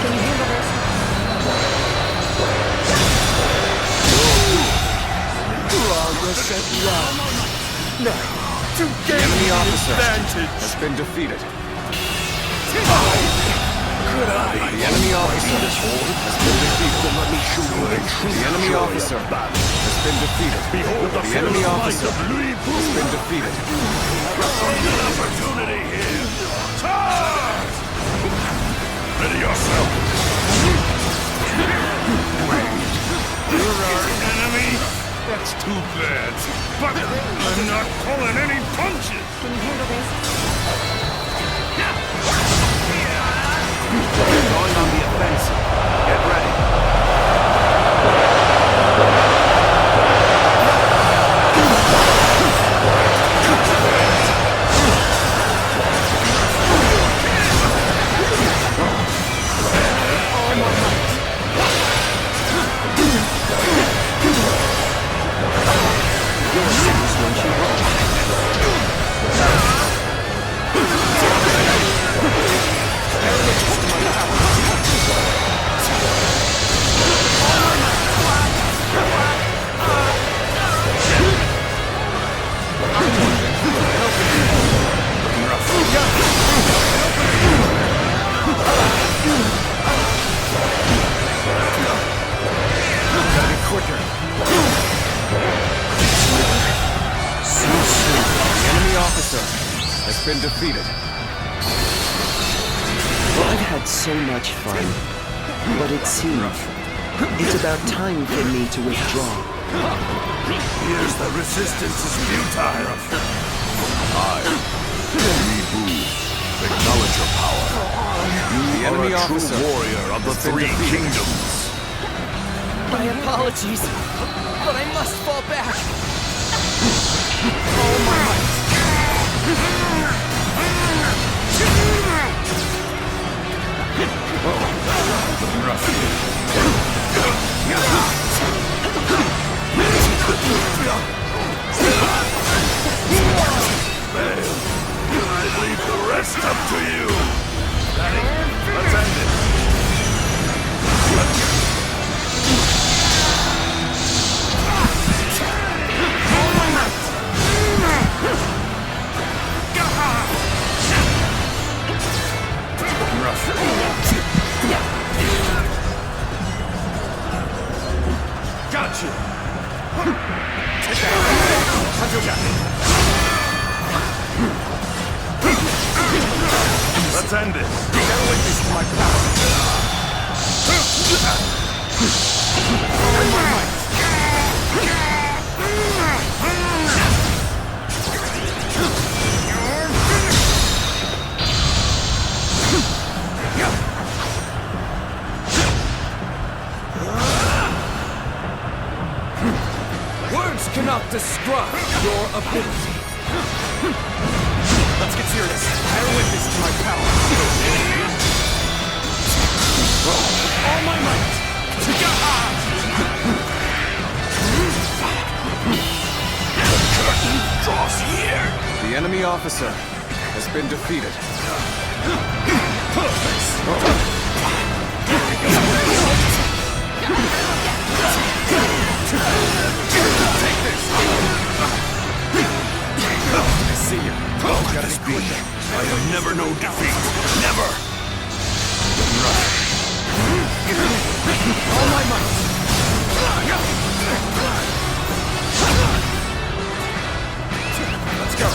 Can you handle this? Progress at last. Now, to gain enemy officer advantage. has been defeated. Could I? The enemy officer has been defeated. Let me show you the true The enemy joy of officer battle. has been defeated. Behold the enemy fierce officer might of Louis has been defeated. An opportunity here. Charge! Ready yourself. You're our enemy. I'm not pulling any punches! Can you handle this? Going on the offensive. Get ready. Been defeated. Well, I've had so much fun, but it seems it's about time for me to withdraw. Here's the resistance is futile. Revolt, acknowledge your power. The You enemy are a officer true warrior of the has been three defeated. kingdoms. My apologies, but I must fall back. I leave the rest up to you. Ready? Let's end it. Got you! Take that! Let's end it. Bear witness to my power. All my might. Words cannot describe your ability. Let's get serious. Bear witness to my power. All my might. Curtain draws here. The enemy officer has been defeated. Take this. I see you. Gotta be quicker. I have never known defeat. Never. All my might. Let's go.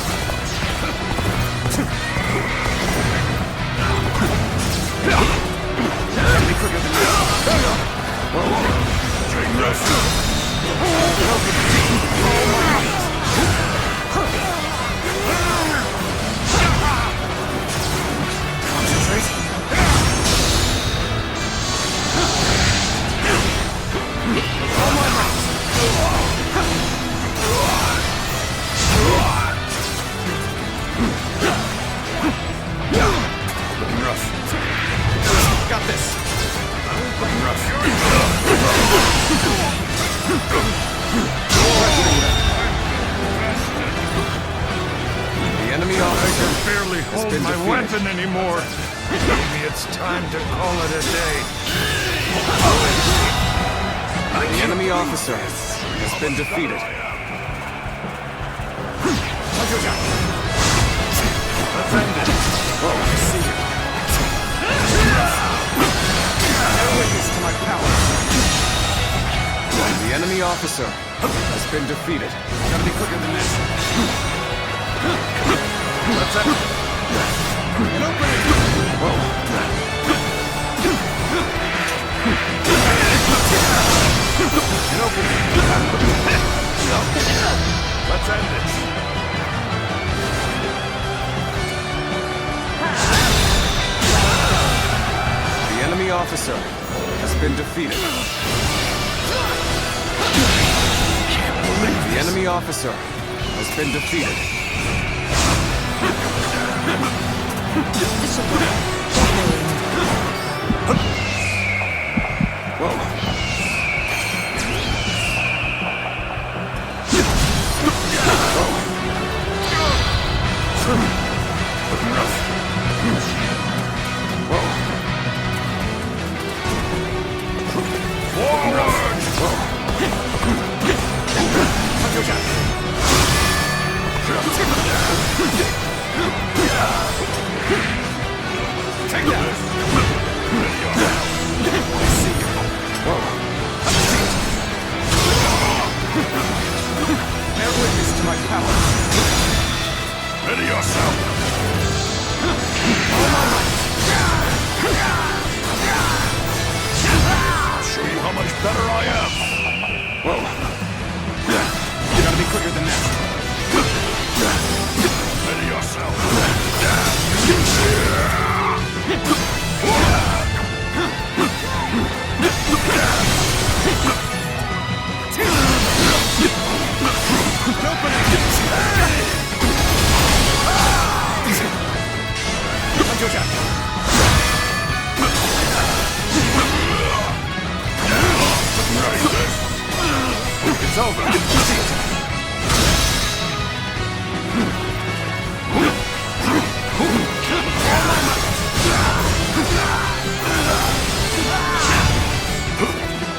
Gotta be quicker than this. Train rest. Got this. The enemy officer I barely has hold been my defeated. weapon anymore. Maybe it's time to call it a day. The enemy officer has been defeated. Let's end it. Oh, I see you. Bear witness to my power. The enemy officer has been defeated. Gotta be quicker than this. Let's end it. An opening. An opening. Let's defend this. The enemy officer has been defeated. The enemy officer has been defeated. Take that! Bear witness to my power. Ready yourself! I'll show you how much better I am! You gotta be quicker than that. Ready yourself! It's over.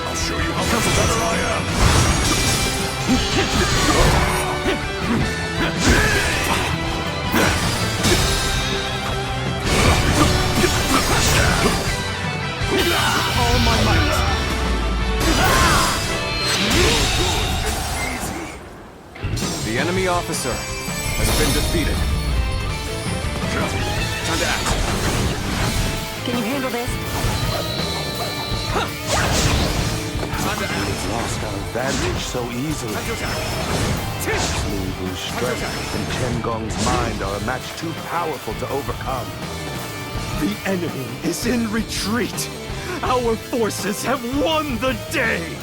I'll show you how much better I am! All my might. The enemy officer has been defeated. Time to act. Can you handle this? Time to act. We've lost our advantage so easily. Li Bu's strength and Chen Gong's mind are a match too powerful to overcome. The enemy is in retreat. Our forces have won the day.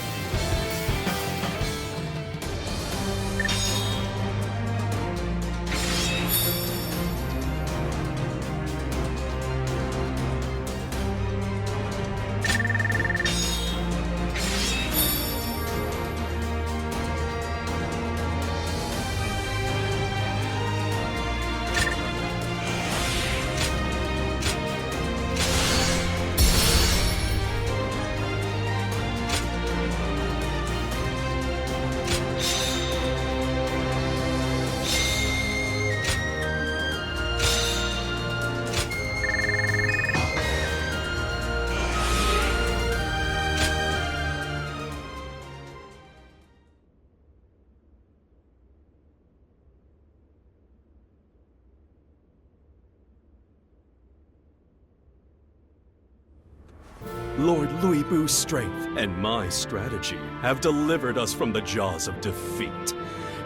Lord Li Bu's strength and my strategy have delivered us from the jaws of defeat.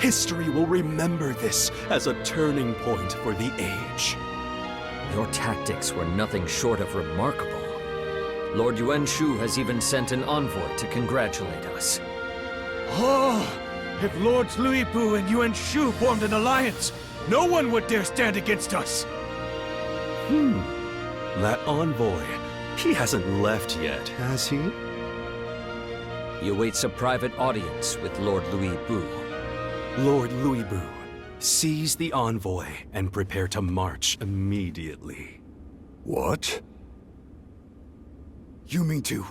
History will remember this as a turning point for the age. Your tactics were nothing short of remarkable. Lord Yuan Shu has even sent an envoy to congratulate us. Oh, if Lords Li Bu and Yuan Shu formed an alliance, no one would dare stand against us. That envoy, he hasn't left yet, has he? He awaits a private audience with Lord Li Bu. Lord Li Bu, seize the envoy and prepare to march immediately. What? You mean to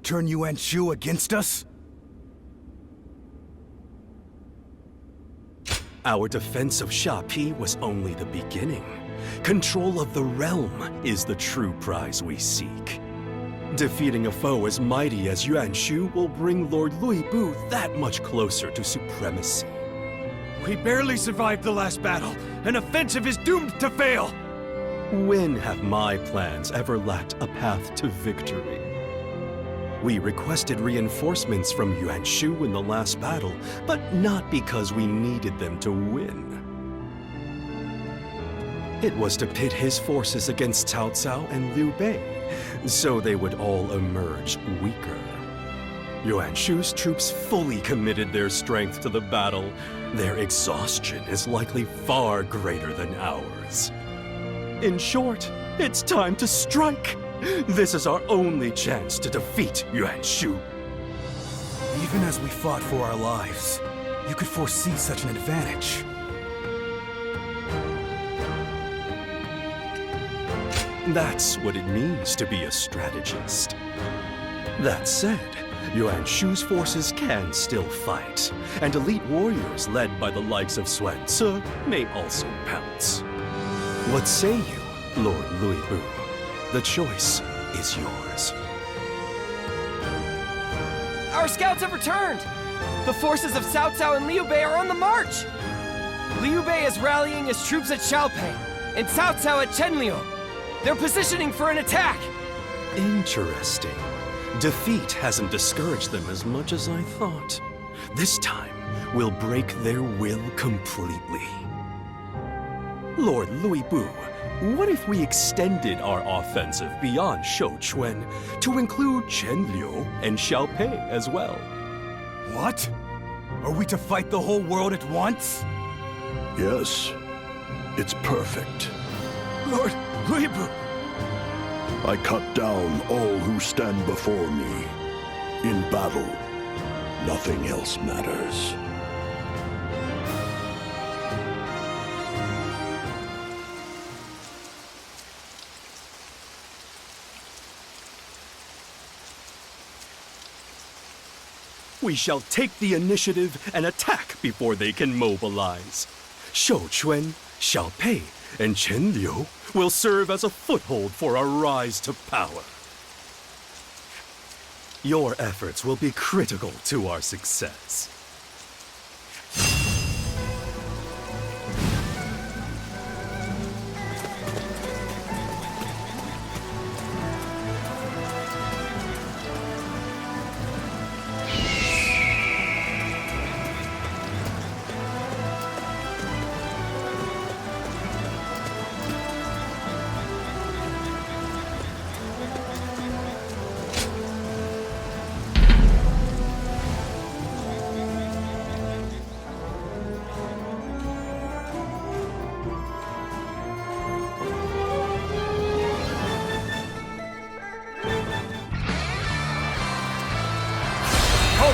turn Yuan Shu against us? Our defense of Xiapi was only the beginning. Control of the realm is the true prize we seek. Defeating a foe as mighty as Yuan Shu will bring Lord Li Bu that much closer to supremacy. We barely survived the last battle. An offensive is doomed to fail. When have my plans ever lacked a path to victory? We requested reinforcements from Yuan Shu in the last battle, but not because we needed them to win. It was to pit his forces against Cao Cao and Liu Bei, so they would all emerge weaker. Yuan Shu's troops fully committed their strength to the battle. Their exhaustion is likely far greater than ours. In short, it's time to strike! This is our only chance to defeat Yuan Shu. Even as we fought for our lives, you could foresee such an advantage. That's what it means to be a strategist. That said, Yuan Shu's forces can still fight, and elite warriors led by the likes of Sun Ce may also pounce. What say you, Lord Louis Bu? The choice is yours. Our scouts have returned! The forces of Cao Cao and Liu Bei are on the march! Liu Bei is rallying his troops at Xiapi, and Cao Cao at Chenliu. They're positioning for an attack! Interesting. Defeat hasn't discouraged them as much as I thought. This time, we'll break their will completely. Lord Louis Bu, what if we extended our offensive beyond Shouchuan to include Chenliu and Xiaopei as well? What? Are we to fight the whole world at once? Yes. It's perfect. Lord Louis Bu! I cut down all who stand before me. In battle, nothing else matters. We shall take the initiative and attack before they can mobilize. Shouchuan, Xiaopei, and Chenliu will serve as a foothold for our rise to power. Your efforts will be critical to our success.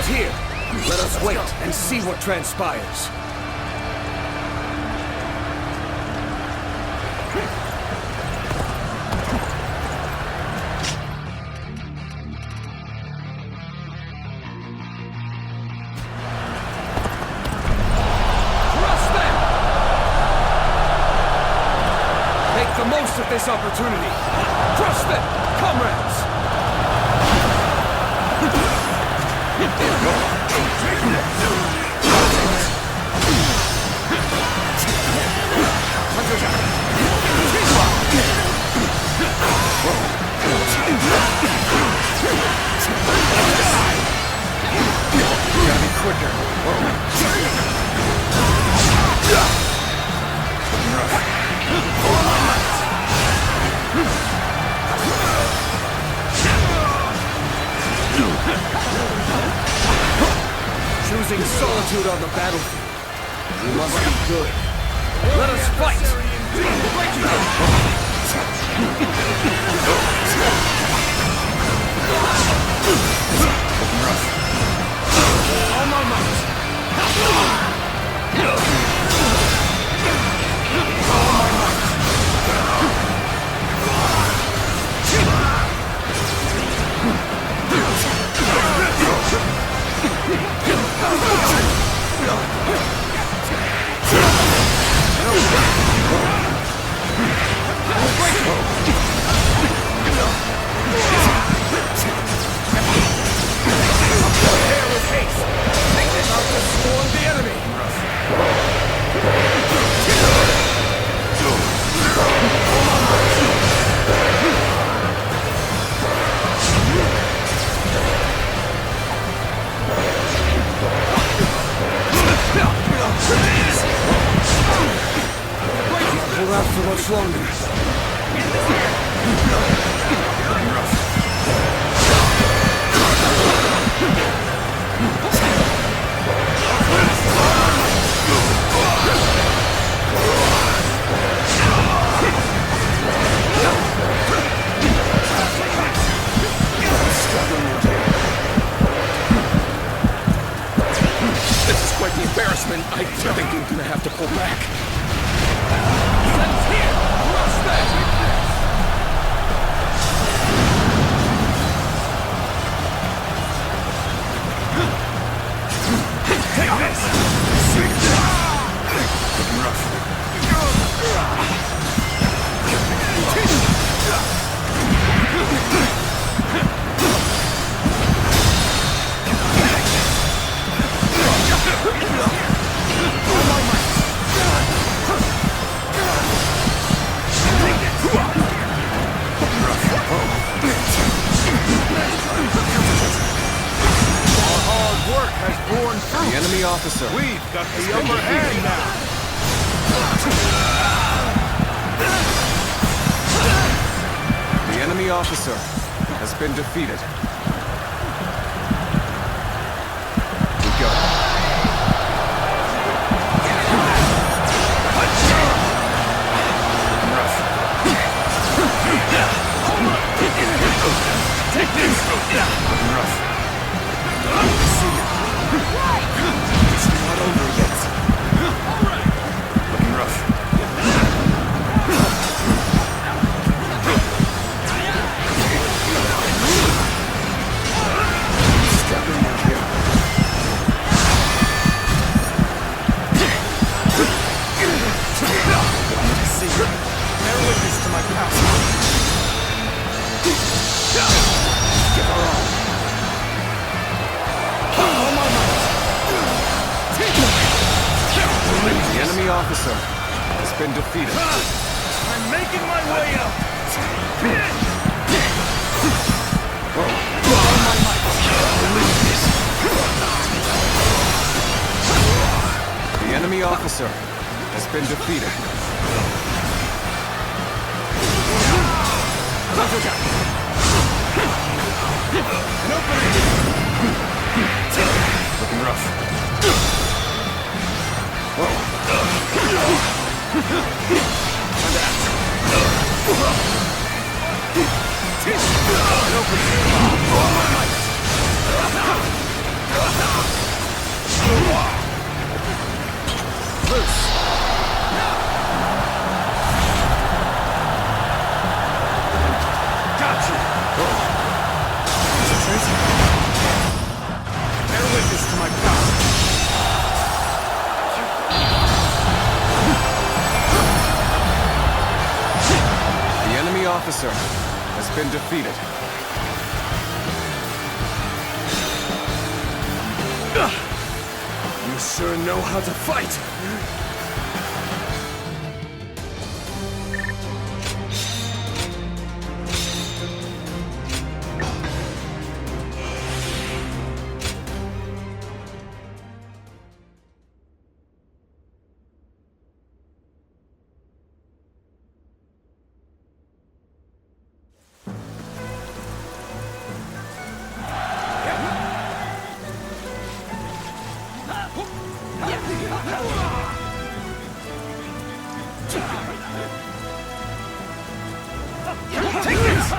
Here! Let us wait and see what transpires. Thrust them! Make the most of this opportunity. Thrust them, comrades! Gotta be quicker. Choosing solitude on the battlefield. We must be good. Let us fight! All my might! much longer. This is quite the embarrassment. I think I'm gonna have to pull back. Take this! Looking rough. The enemy officer. We've got the upper hand now. The enemy officer has been defeated. We go. Take this! Looking rough. It's not over yet. Looking rough. Stepping in here. See, bear witness to my power. Give her all. The enemy officer has been defeated. I'm making my way up. The enemy officer has been defeated. Looking rough. Bear witness to my power. The enemy officer has been defeated. You sure know how to fight. Take this!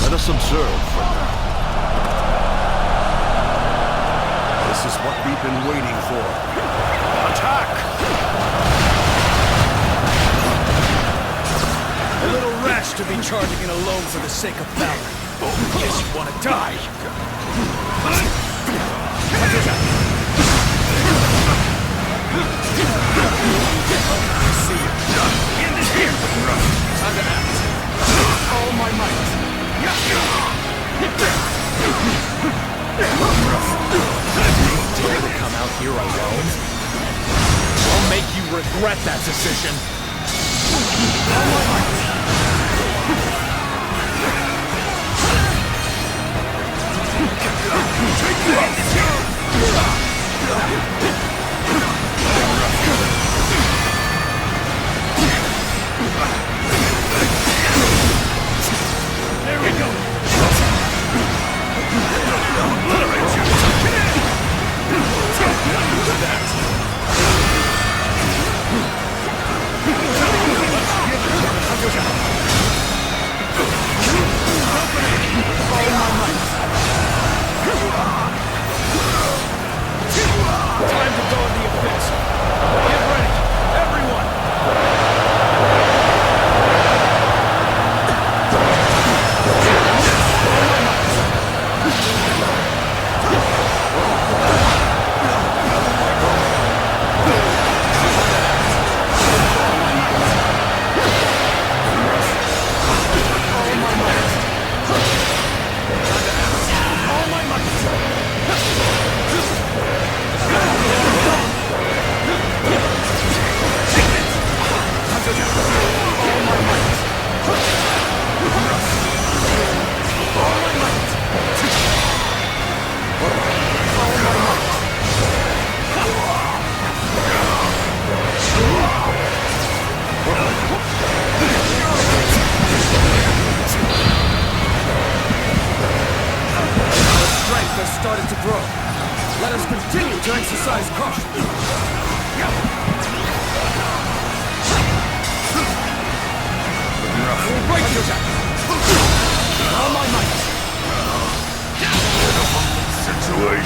Let us observe for now. This is what we've been waiting for. Attack! A little rash to be charging in alone for the sake of valor. Guess you want to die. See you. regret that decision. There we go! Time to go in the offensive. Get ready, everyone! Started to grow. Let us continue to exercise caution. We'll break your attack. All my might.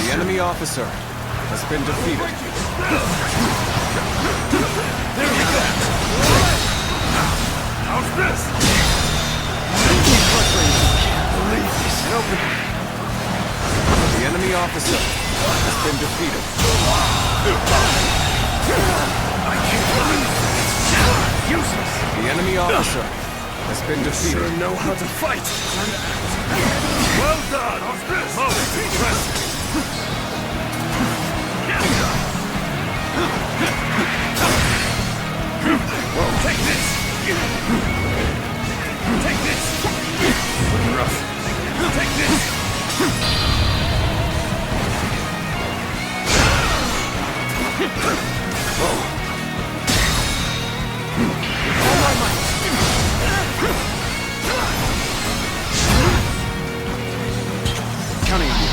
The enemy officer has been defeated. There we go! How's this? Can't believe this. The enemy officer has been defeated. I can't believe this. Useless. The enemy officer has been defeated. Sure know how to fight. Well done. How's this? Most impressive. Take this. Take this. Looking rough. Take this. Counting on you.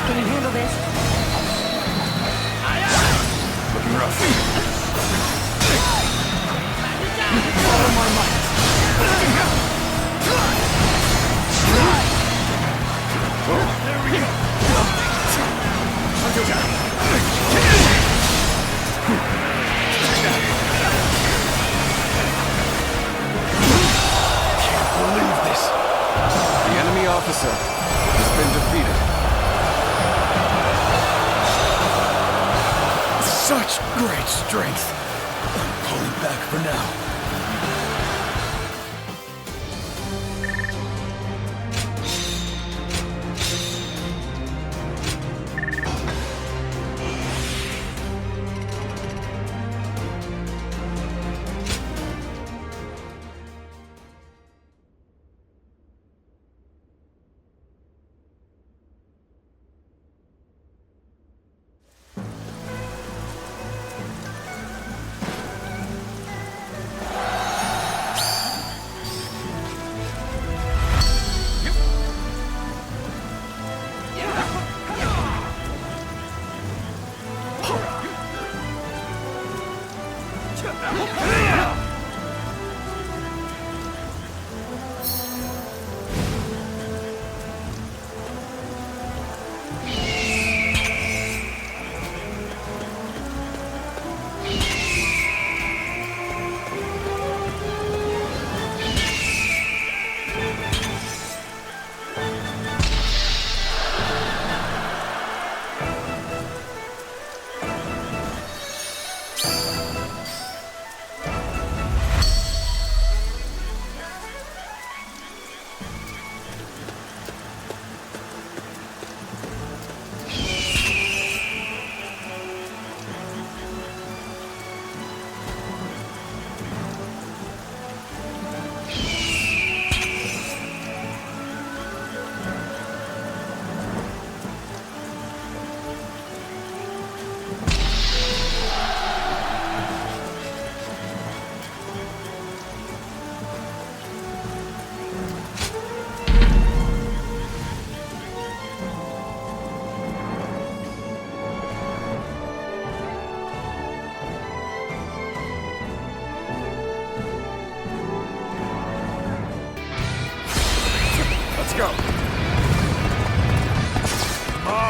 Can you handle this? Looking rough. Follow my might. There we go. Can't believe this. The enemy officer has been defeated. Such great strength. I'm pulling back for now.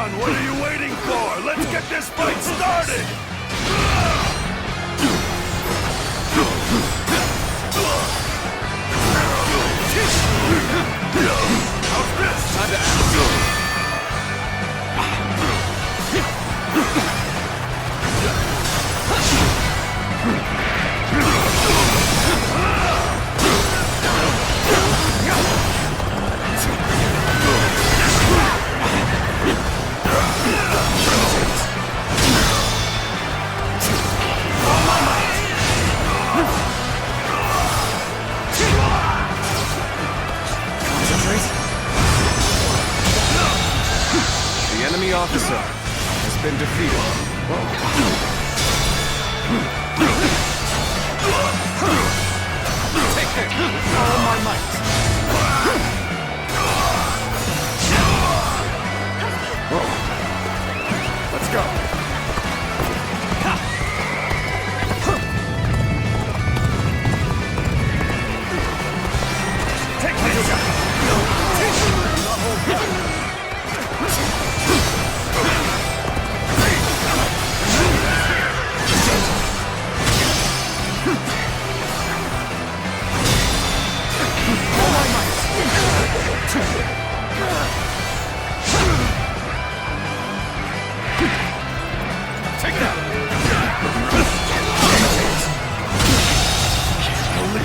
on! What are you waiting for? Let's get this fight started! How's this? Time to act. The enemy officer has been defeated. Take him! All my might! Let's go! Take this!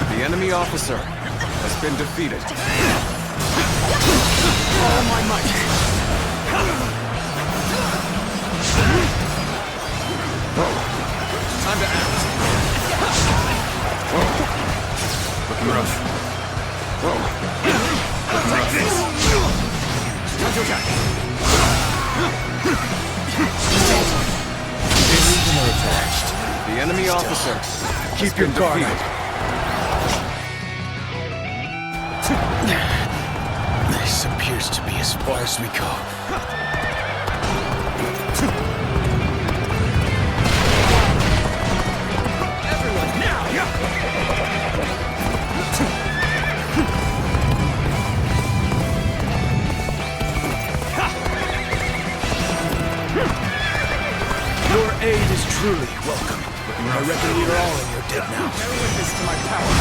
The enemy officer has been defeated. All my might! Time to act. Looking rough. Take this! Time to attack. Attached. The enemy officer. Keep your guard up. This appears to be as far as we go. Everyone, now! Your aid is truly welcome. I reckon we're all in your debt now. Bear witness to my power.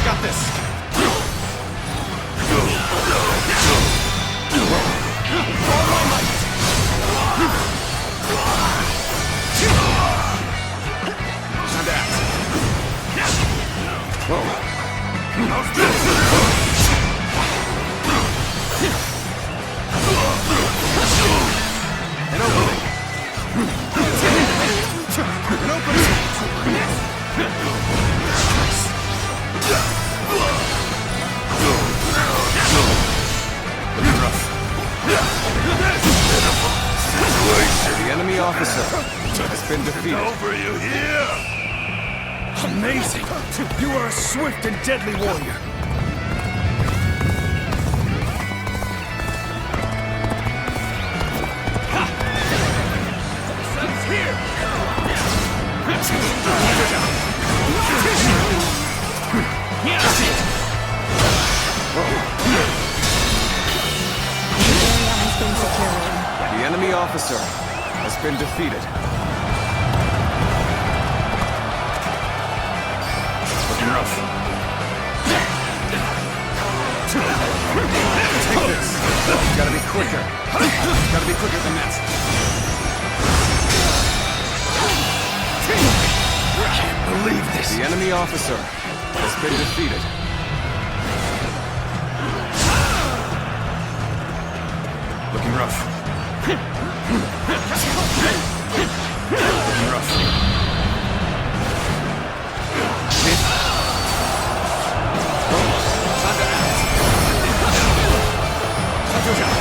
Got this. All my might. Time to act. How's this? An opening. An opening. The enemy officer has been defeated. Over you here! Amazing! You are a swift and deadly warrior. Sun's here! The enemy officer has been defeated. Looking rough. Take this. Gotta be quicker. Gotta be quicker than that. I can't believe this. The enemy officer has been defeated. Looking rough. Looking rough. Time to act. Time to attack.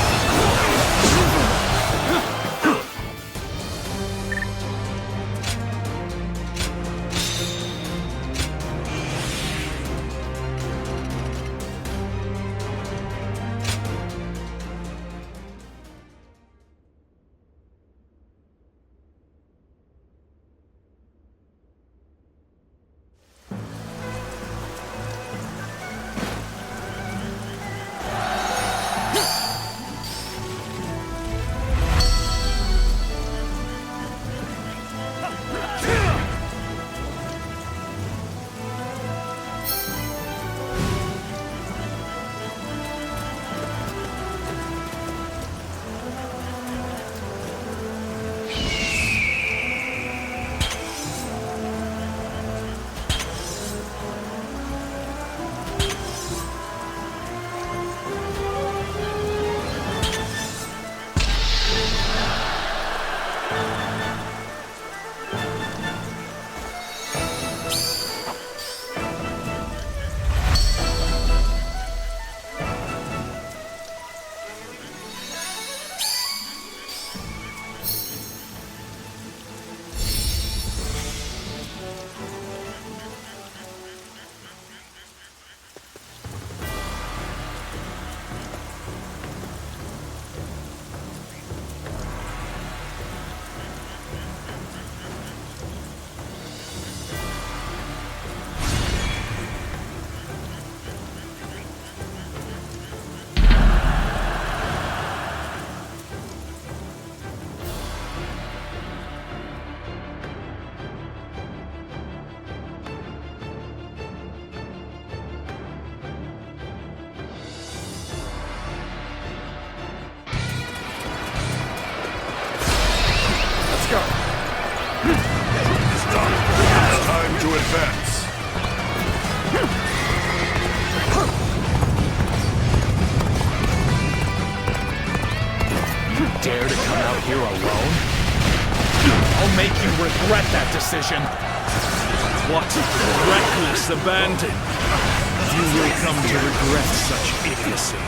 to advance. You dare to come out here alone? I'll make you regret that decision. What reckless abandon! You will come to regret such idiocy.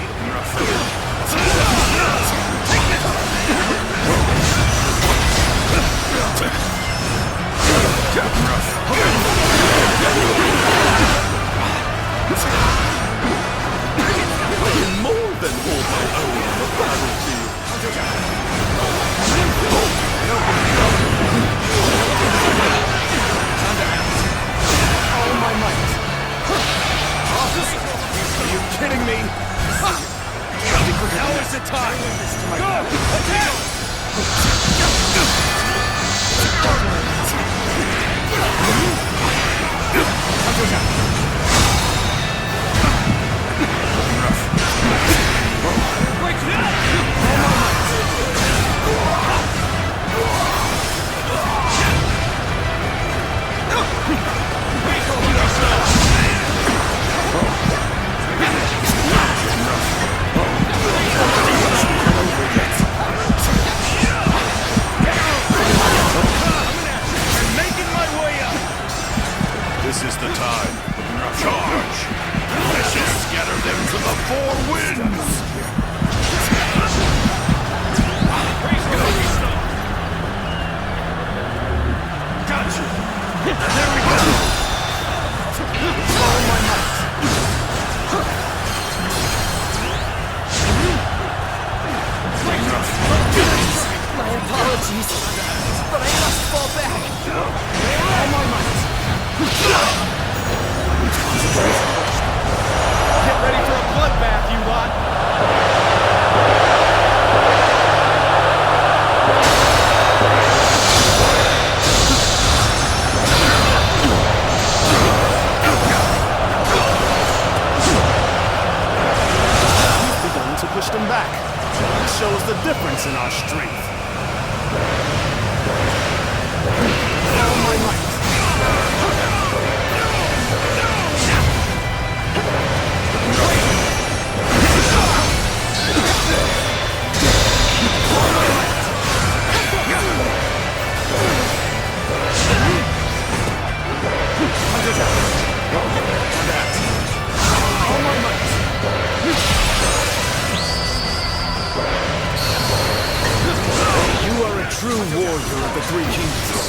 I can more than hold my own on the battlefield. All my might. Are you kidding me? Now is the time! Go! Attack! This is the time. Charge! I shall scatter them to the four winds! Gotcha! There we go! All my might! My apologies, but I must fall back. All my might. Get ready for a bloodbath, you lot! We've begun to push them back. It shows the difference in our strength. All my might. You are a true warrior of the Three Kingdoms.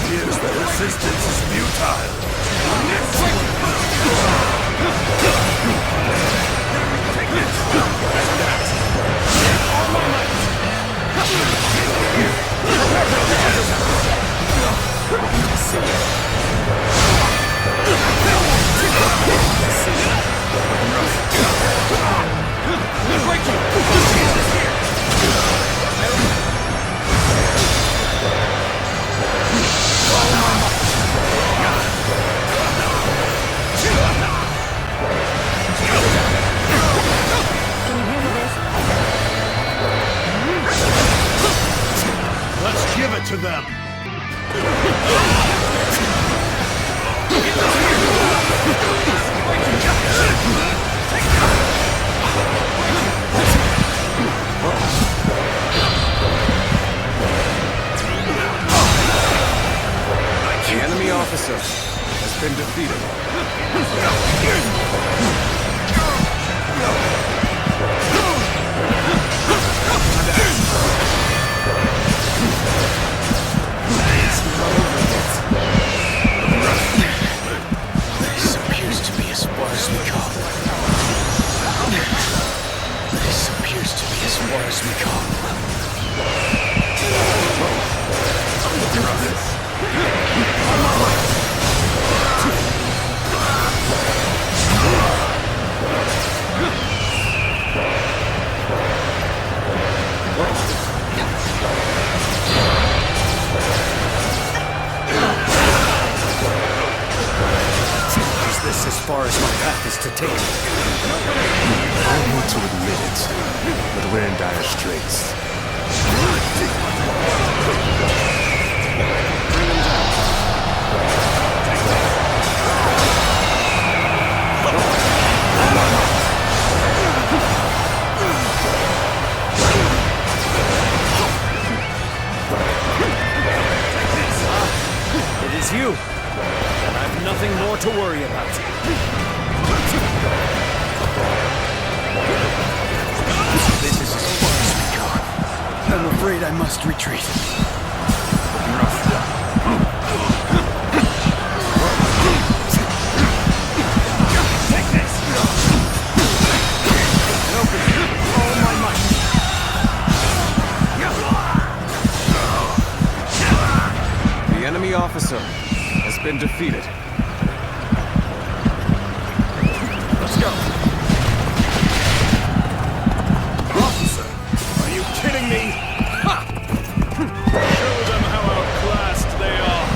Here's the resistance is futile. Let's give it to them! The enemy officer has been defeated. This appears to be as far as we go. This appears to be as far as we go. Is this as far as my path is to take? I hate to admit it, but we're in dire straits. It is you, and I've nothing more to worry about. This is as far as we go. I'm afraid I must retreat. Take this! And open all my might. The enemy officer has been defeated. Let's go. Officer, are you kidding me? Ha! Show them how outclassed they are.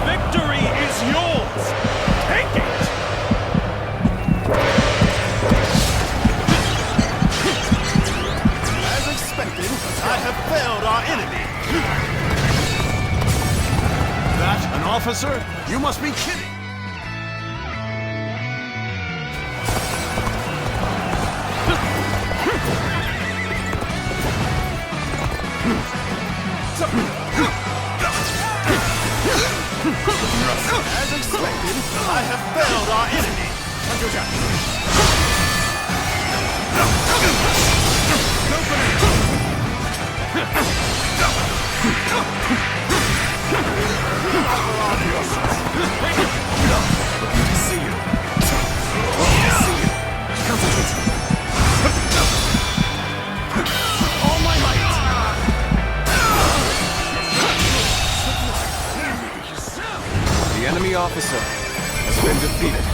Victory is yours. Take it! As expected, I have failed our enemy. That an officer? You must be kidding! As expected, I have failed our enemy. See you. Concentrate. All my might! The enemy officer has been defeated.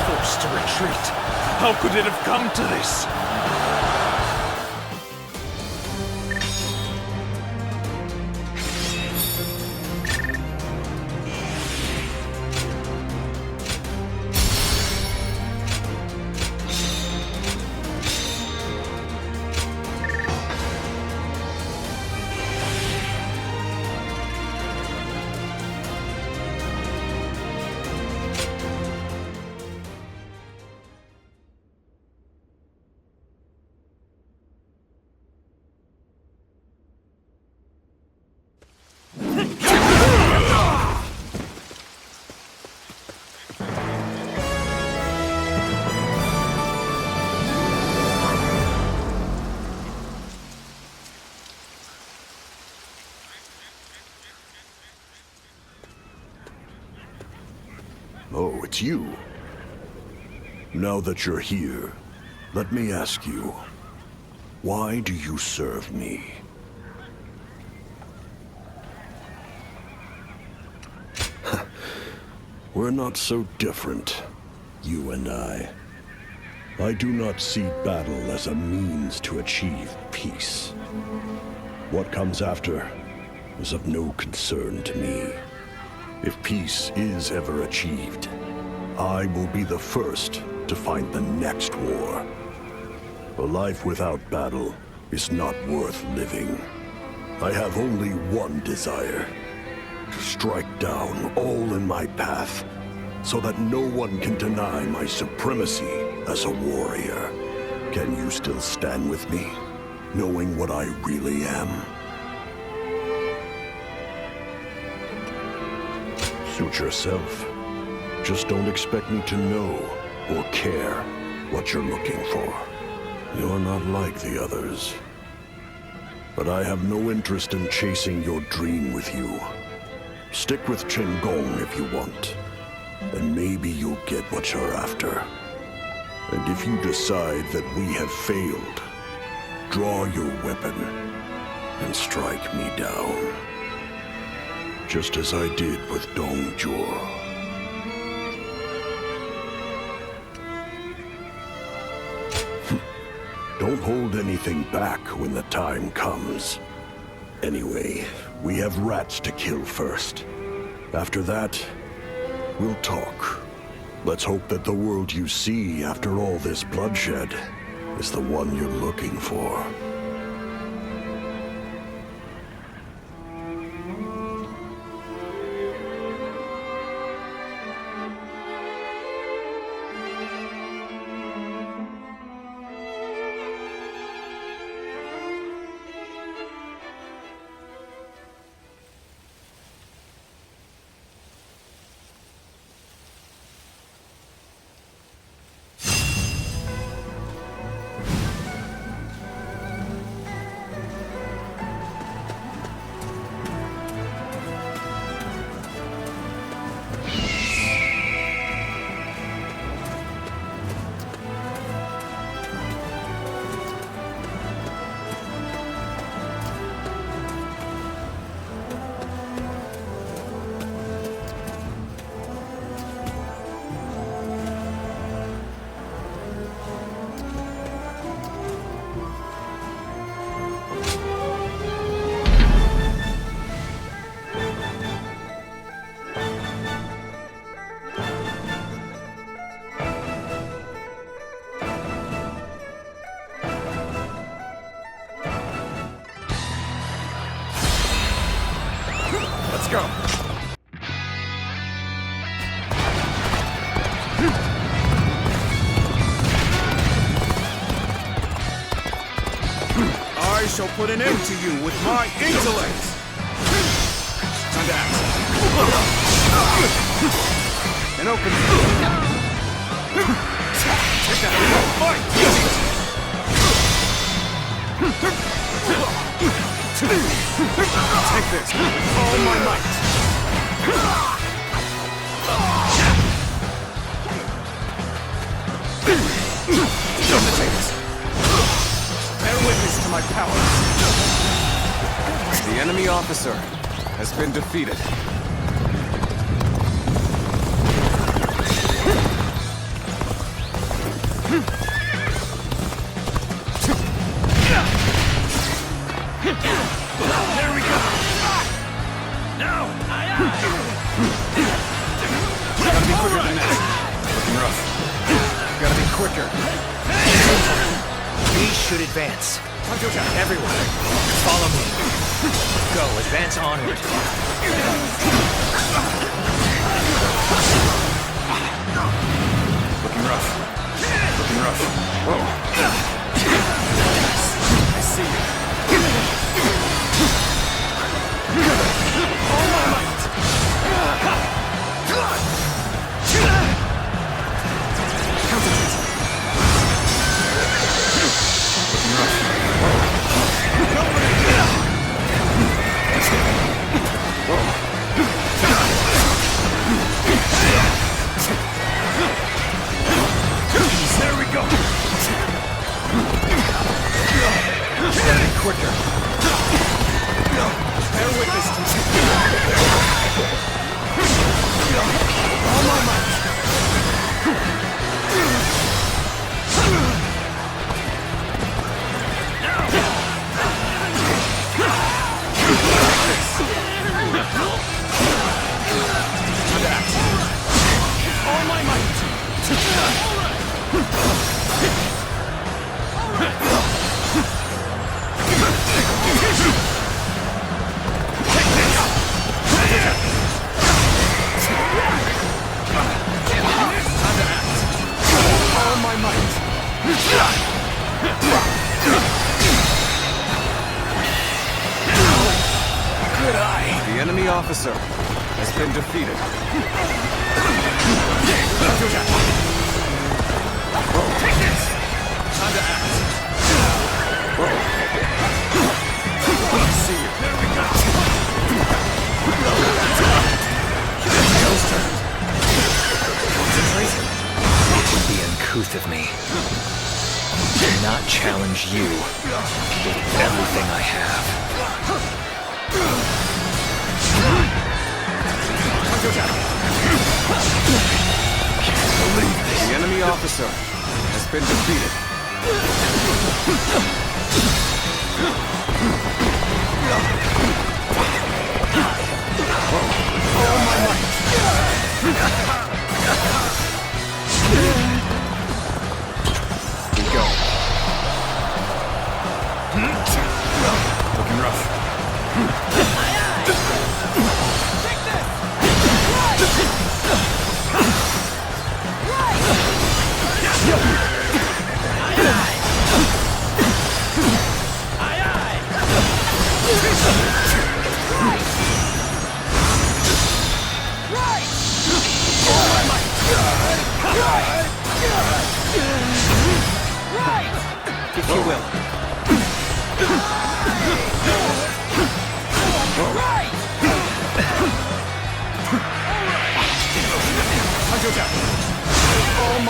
Forced to retreat. How could it have come to this? Oh, it's you. Now that you're here, let me ask you, why do you serve me? We're not so different, you and I. I do not see battle as a means to achieve peace. What comes after is of no concern to me. If peace is ever achieved, I will be the first to find the next war. A life without battle is not worth living. I have only one desire: to strike down all in my path, so that no one can deny my supremacy as a warrior. Can you still stand with me, knowing what I really am? Suit yourself. Just don't expect me to know or care what you're looking for. You're not like the others. But I have no interest in chasing your dream with you. Stick with Chen Gong if you want, and maybe you'll get what you're after. And if you decide that we have failed, draw your weapon and strike me down. Just as I did with Dong Zhuo. Don't hold anything back when the time comes. Anyway, we have rats to kill first. After that, we'll talk. Let's hope that the world you see after all this bloodshed is the one you're looking for. Let's go. I shall put an end to you with my intellect! Time to act. And open it. Take that. Fight! Take this with all my might. Bear witness to my power. The enemy officer has been defeated. There we go! Now! Gotta be quicker than that. Looking rough. Gotta be quicker. We should advance. Everyone, follow me. Go, advance onward. Looking rough. Looking rough. Whoa. I see you. All my might. Counterfeit. Looking rough. Whoa. There we go. Gotta be quicker. Bear witness to me. All my might. All my might. All my might. Good eye. The enemy officer has been defeated. Take this. Time to act. I see you. There we go. Joe's turn. Concentrate. It would be uncouth of me to not challenge you with everything I have. Can't believe this. The enemy officer has been defeated. All my might.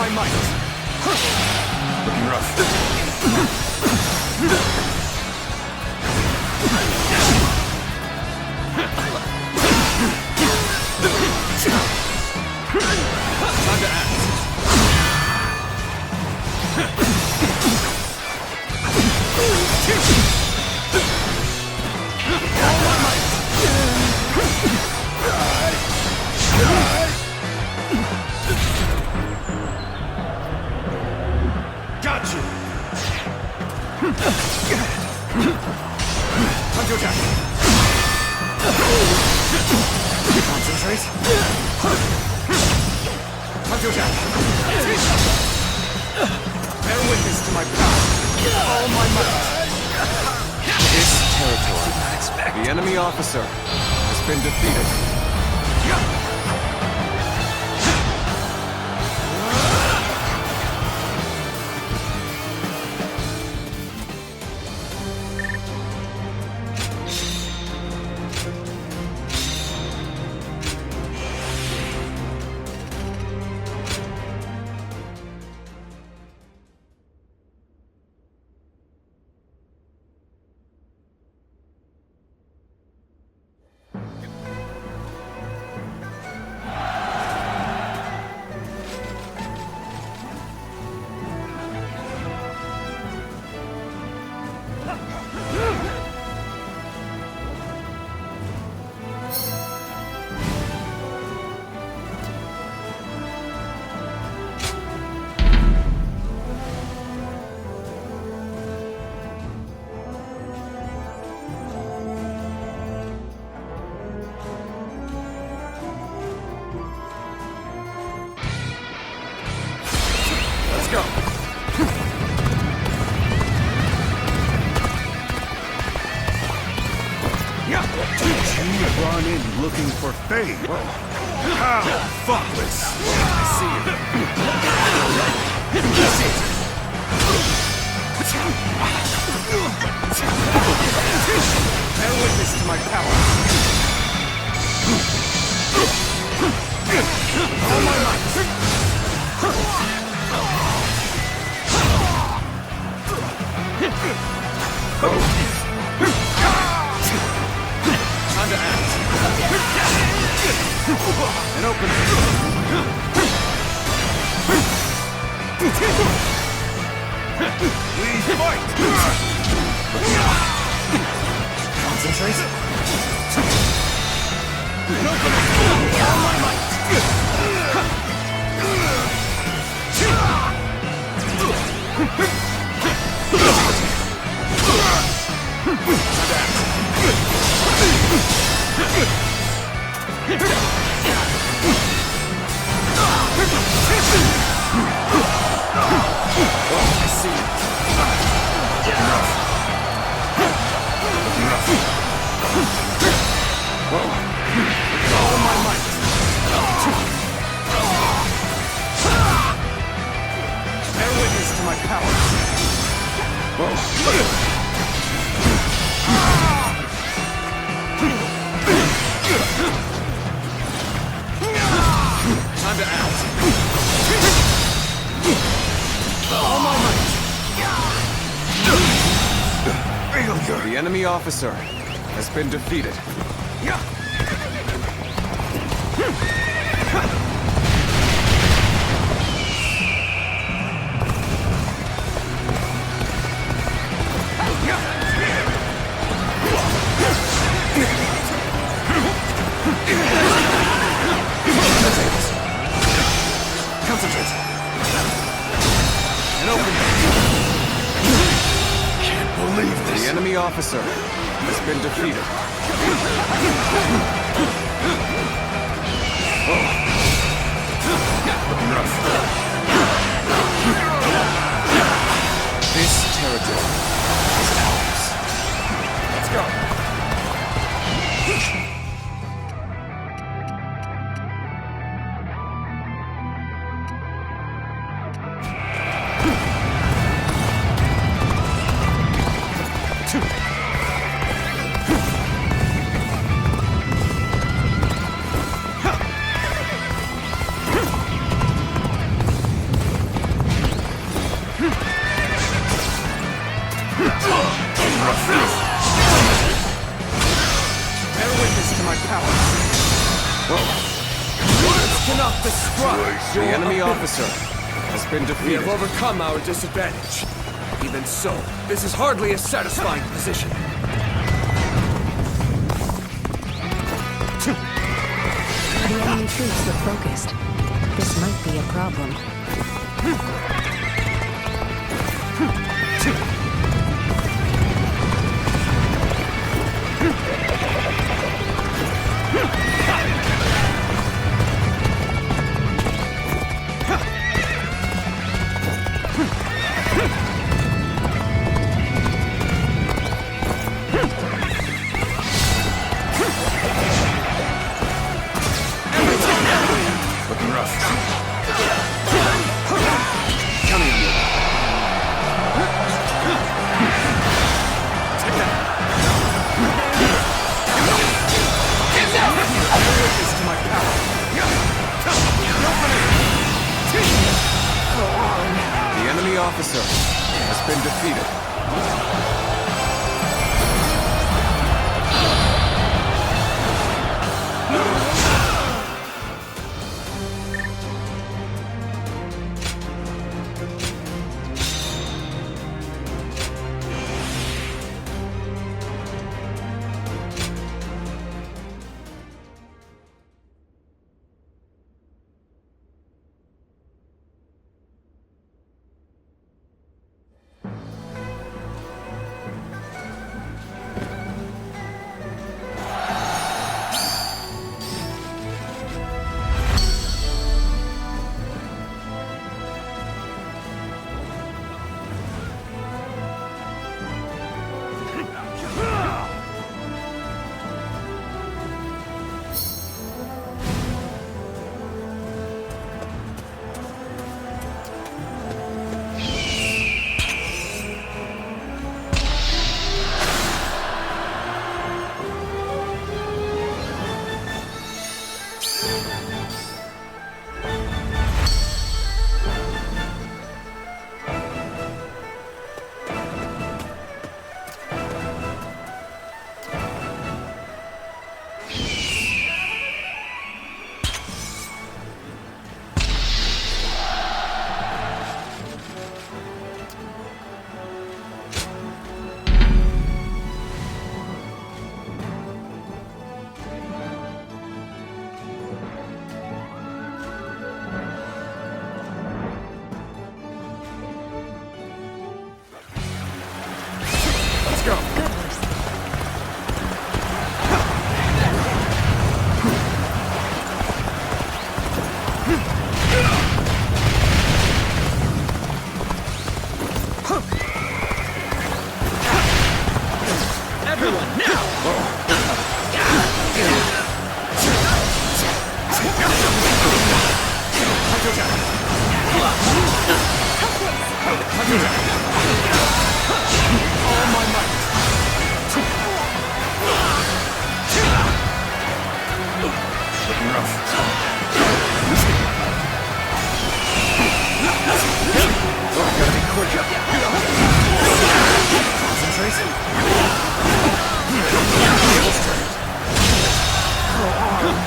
my might! Looking rough. Time to act. All my might! Got you! Time to attack. Concentrate. Time to attack. Bear witness to my power. All my might. This territory. The enemy officer has been defeated. Let's go. Did you run in looking for fame? How thoughtless! I see you. That's it. Bear witness to my power. All my might. Time to act. And open it. Please fight! Concentrate. And open it. All my might. I see it. All my might. Bear witness to my power. Time to act. All my might. The enemy officer has been defeated. Concentrate. And open. Can't believe this. The enemy officer has been defeated. Looking rough. This territory is ours. Let's go. Words cannot describe The enemy officer has been We defeated. have overcome our disadvantage. Even so, this is hardly a satisfying position. The enemy troops look focused. This might be a problem. Looking rough. The enemy officer has been defeated.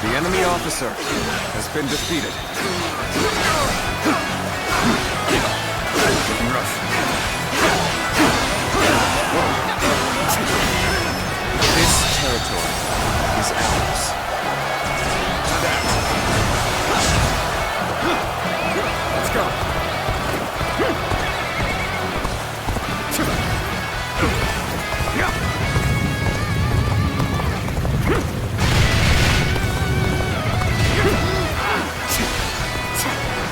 The enemy officer has been defeated. Looking rough. This territory is ours. Let's go.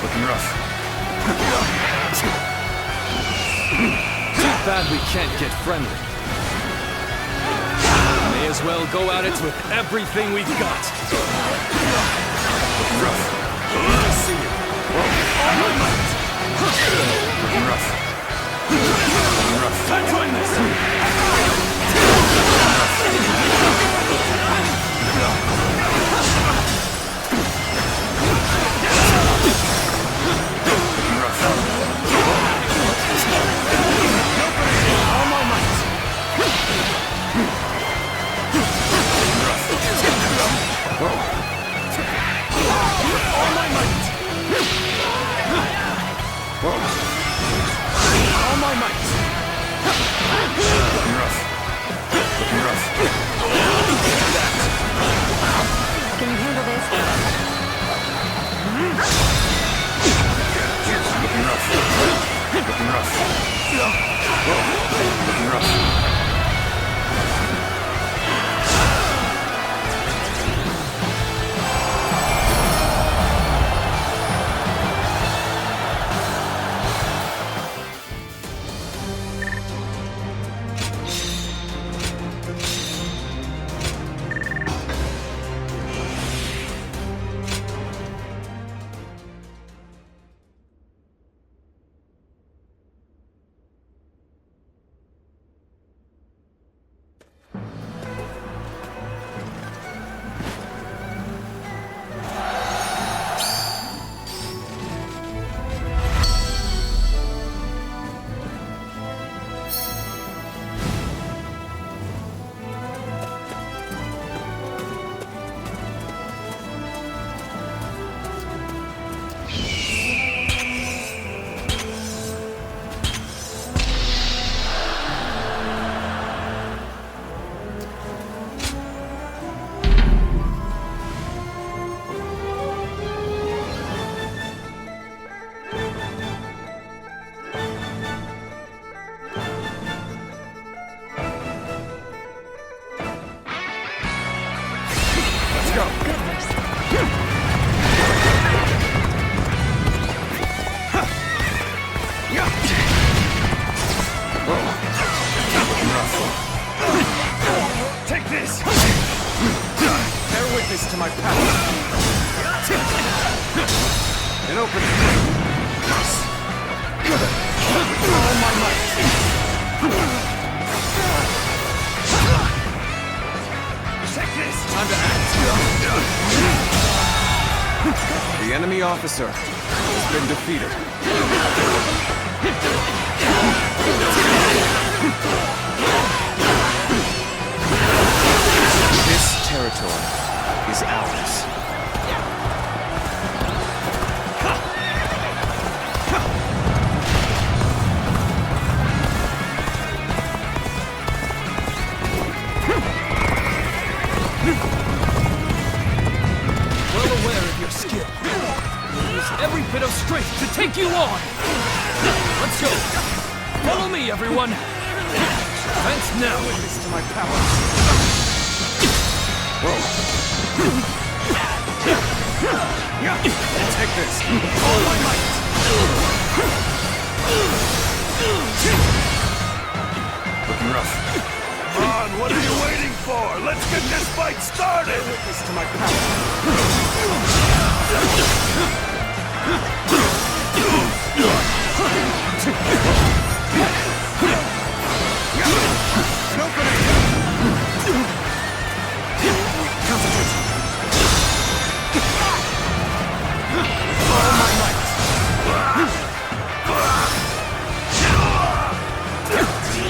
Looking rough. Too bad we can't get friendly. May as well go at it with everything we've got. Looking rough. I see you. All my might. Looking rough. Looking rough. I'm doing this. All my might. Whoa. Looking rough. Looking rough. Can you handle this? Looking rough. Looking rough. Looking rough. Take this! Bear witness to my power. An opening. With all my might. Take this! Time to act. The enemy officer has been defeated. This territory is ours. Well aware of your skill. You'll use every bit of strength to take you on. Let's go. Follow me, everyone. Advance now. Witness to my power. Take this. All my might. Looking rough. Come on, what are you waiting for? Let's get this fight started! Witness to my power. An opening. Concentrate. All my might.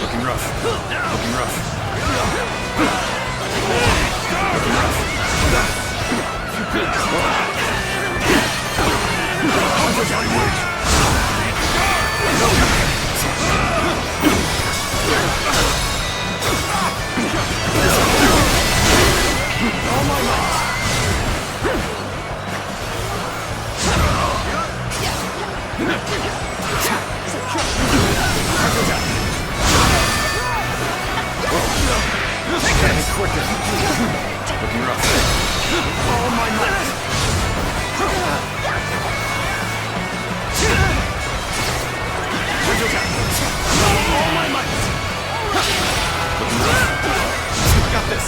Looking rough. Looking rough. Looking rough. All my might. Quicker. Looking rough. All my might. All my might. Looking rough. Got this.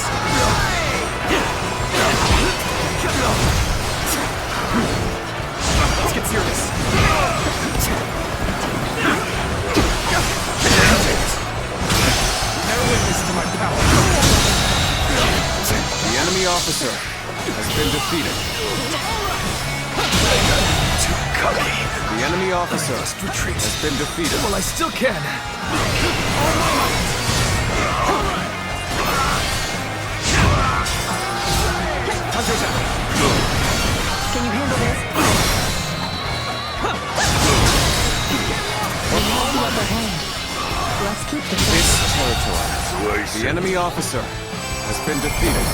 Let's get serious. Bear witness to my power. The enemy officer has been defeated. The enemy officer has been defeated. Well, I still can. Can you handle this? We need the upper hand. Let's keep the This territory The enemy officer has been defeated.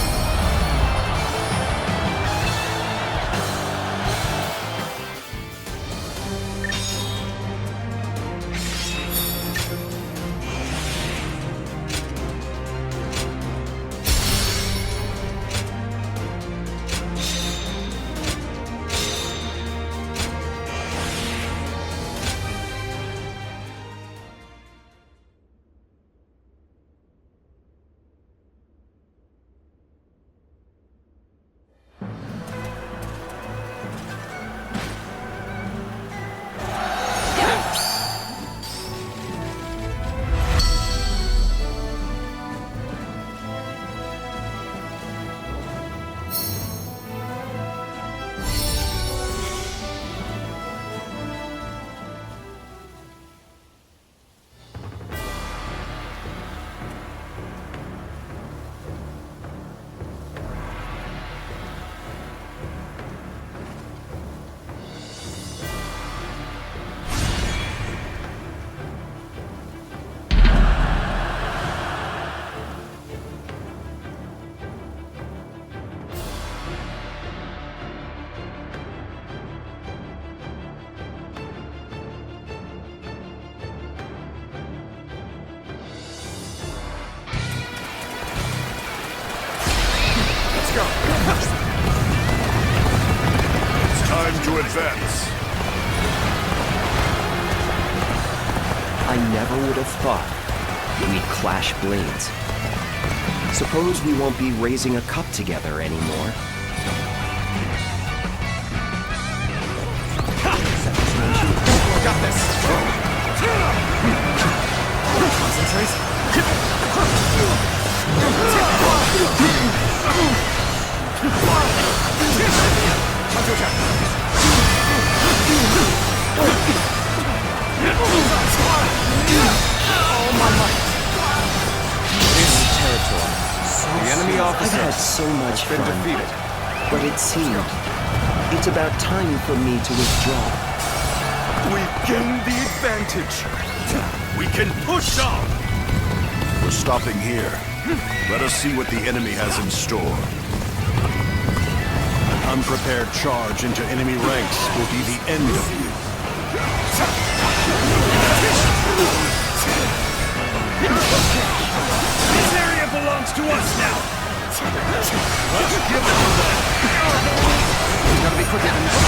It's time to advance. I never would have thought we'd clash blades. Suppose we won't be raising a cup together anymore. Got this. Concentrate. The enemy officer I've had so much has been fun, defeated. but it seemed it's about time for me to withdraw. We've gained the advantage. We can push on. We're stopping here. Let us see what the enemy has in store. An unprepared charge into enemy ranks will be the end of you. This area belongs to us now. Let's give it to them. Gotta be quicker than this.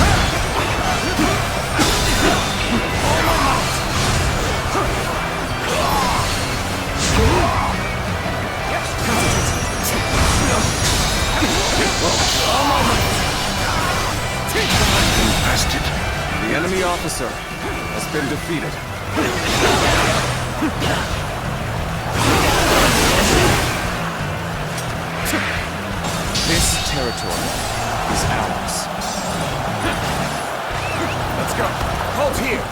The enemy officer has been defeated. This territory is ours. Let's go. Halt here.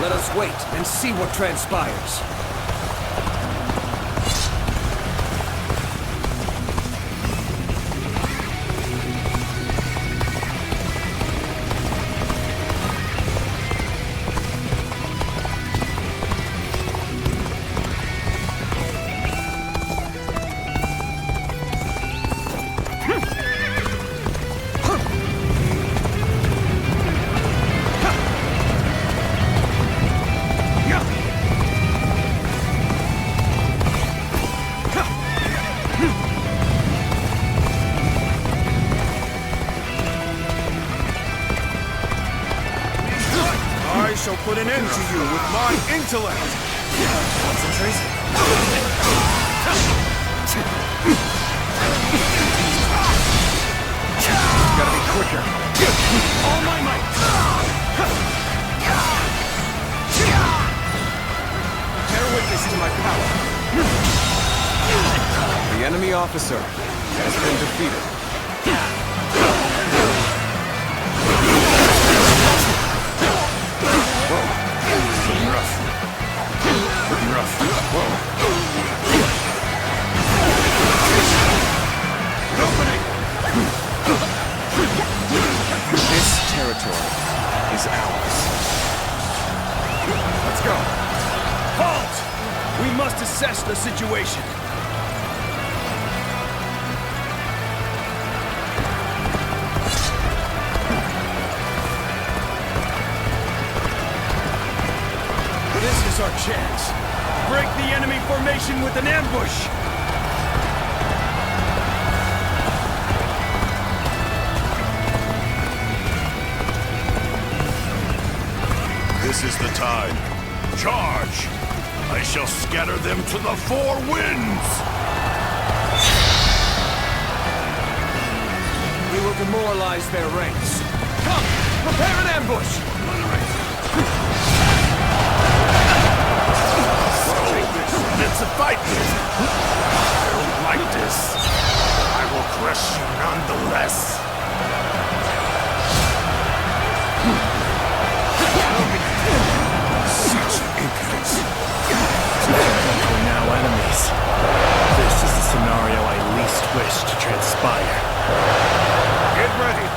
Let us wait and see what transpires. I shall put an end to you with my intellect. Concentrate. Gotta be quicker. All my might. Bear witness to my power. The enemy officer has been defeated. This territory is ours. Let's go. Halt! We must assess the situation. our chance. Break the enemy formation with an ambush! This is the time. Charge! I shall scatter them to the four winds! We will demoralize their ranks. Come, prepare an ambush! It's a fight! I don't like this. I will crush you nonetheless. Such impudence. We're now enemies. This is the scenario I least wish to transpire. Get ready.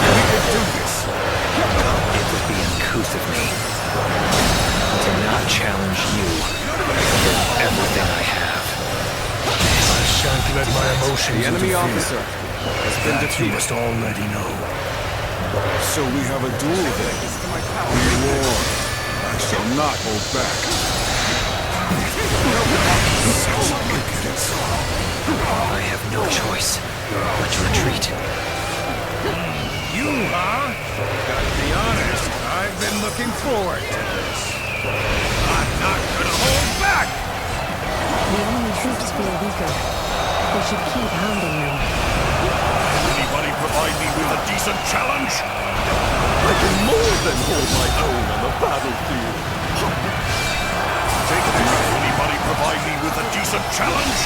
We can do this. It would be uncouth of me to not challenge you with everything I have. I shan't let my emotions The enemy interfere. officer has been That you defeated. must already know. So we have a duel then. We war. I shall not hold back. Such impudence. I have no choice but to retreat. You, huh? Gotta be honest, I've been looking forward to this. I'm not gonna hold back! The enemy troops feel weaker. We should keep hounding them. Anybody provide me with a decent challenge? I can more than hold my own on the battlefield. Take this. Anybody provide me with a decent challenge?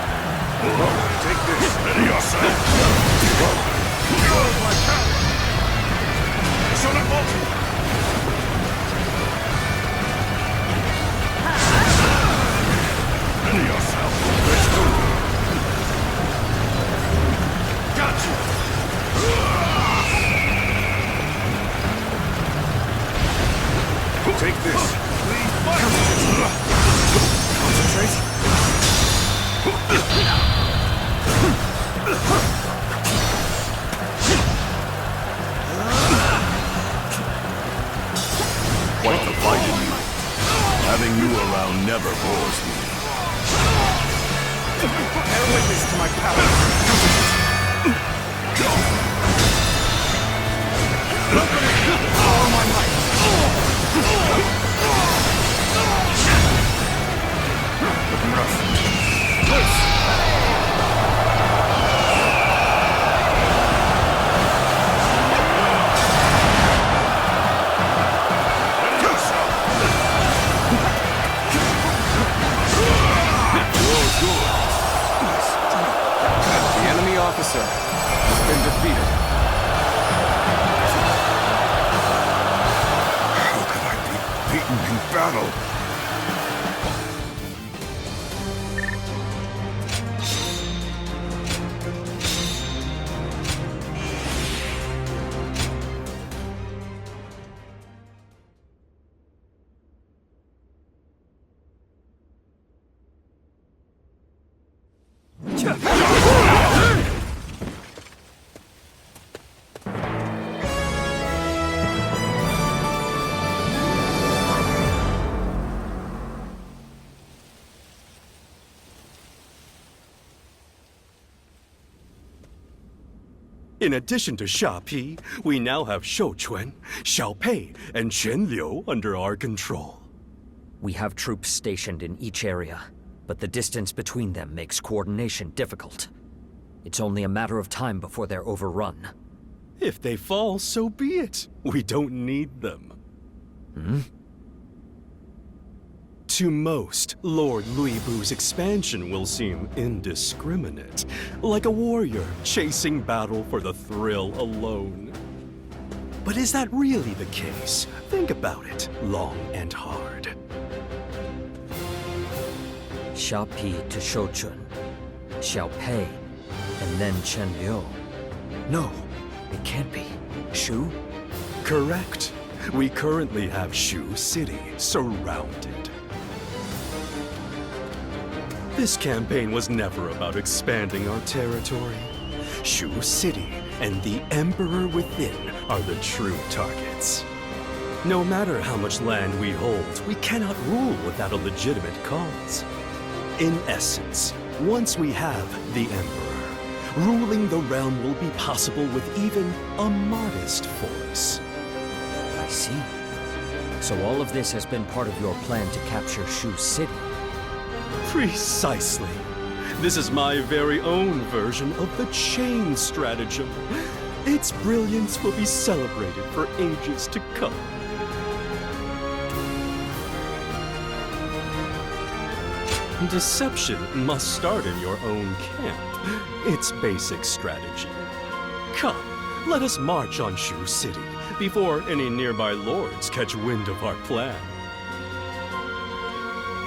Take this. Ready yourself. My power. Son of Bolton. Ready yourself. Let's do it. Gotcha. Take this. Concentrate. Quite the fight in you. Having you around never bores me. Bear witness to my power. All my might. Looking rough. Loose. The enemy officer has been defeated. How could I be beaten in battle? In addition to Xiapi, we now have Shouchuan, Xiaopei, and Qianliu under our control. We have troops stationed in each area, but the distance between them makes coordination difficult. It's only a matter of time before they're overrun. If they fall, so be it. We don't need them. To most, Lord Luibu's expansion will seem indiscriminate, like a warrior chasing battle for the thrill alone. But is that really the case? Think about it long and hard. Xiapi to Shouchuan, Xiaopei, and then Qianliu. No, it can't be. Shu? Correct. We currently have Shu City surrounded. This campaign was never about expanding our territory. Shu City and the Emperor within are the true targets. No matter how much land we hold, we cannot rule without a legitimate cause. In essence, once we have the Emperor, ruling the realm will be possible with even a modest force. I see. So all of this has been part of your plan to capture Shu City? Precisely. This is my very own version of the chain stratagem. Its brilliance will be celebrated for ages to come. Deception must start in your own camp. It's basic strategy. Come, let us march on Shu City before any nearby lords catch wind of our plan.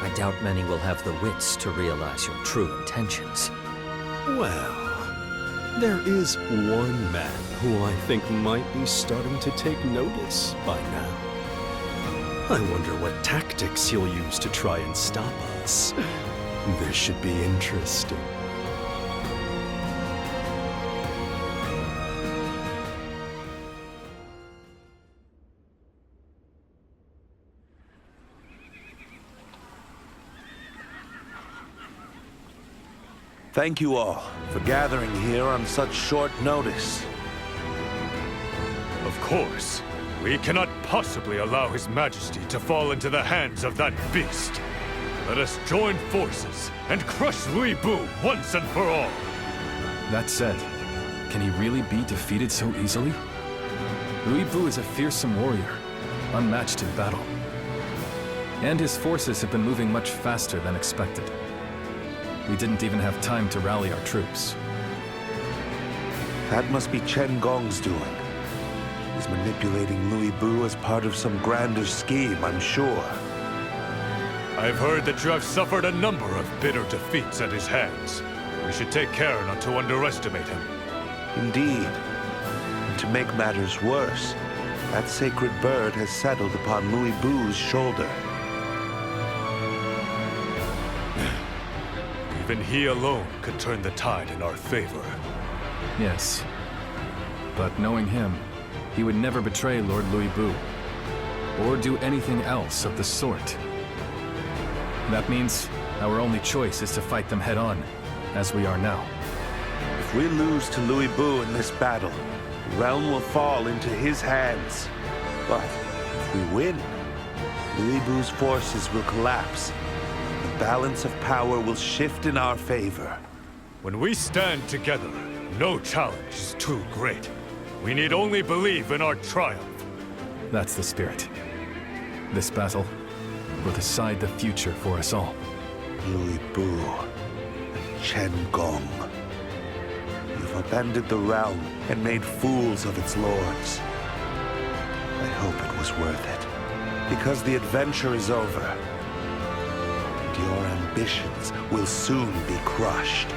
I doubt many will have the wits to realize your true intentions. Well, there is one man who I think might be starting to take notice by now. I wonder what tactics he'll use to try and stop us. This should be interesting. Thank you all for gathering here on such short notice. Of course. We cannot possibly allow His Majesty to fall into the hands of that beast. Let us join forces and crush Louis Bu once and for all. That said, can he really be defeated so easily? Louis Bu is a fearsome warrior, unmatched in battle. And his forces have been moving much faster than expected. We didn't even have time to rally our troops. That must be Chen Gong's doing. He's manipulating Louis Bu as part of some grander scheme, I'm sure. I've heard that you have suffered a number of bitter defeats at his hands. We should take care not to underestimate him. Indeed. And to make matters worse, that sacred bird has settled upon Louis Bu's shoulder. Even he alone could turn the tide in our favor. Yes. But knowing him, he would never betray Lord Louis Bu, or do anything else of the sort. That means our only choice is to fight them head-on, as we are now. If we lose to Louis Bu in this battle, the realm will fall into his hands. But if we win, Louis Bu's forces will collapse. The balance of power will shift in our favor. When we stand together, no challenge is too great. We need only believe in our triumph. That's the spirit. This battle will decide the future for us all. Louis Bu and Chen Gong. You've upended the realm and made fools of its lords. I hope it was worth it, because the adventure is over. And your ambitions will soon be crushed.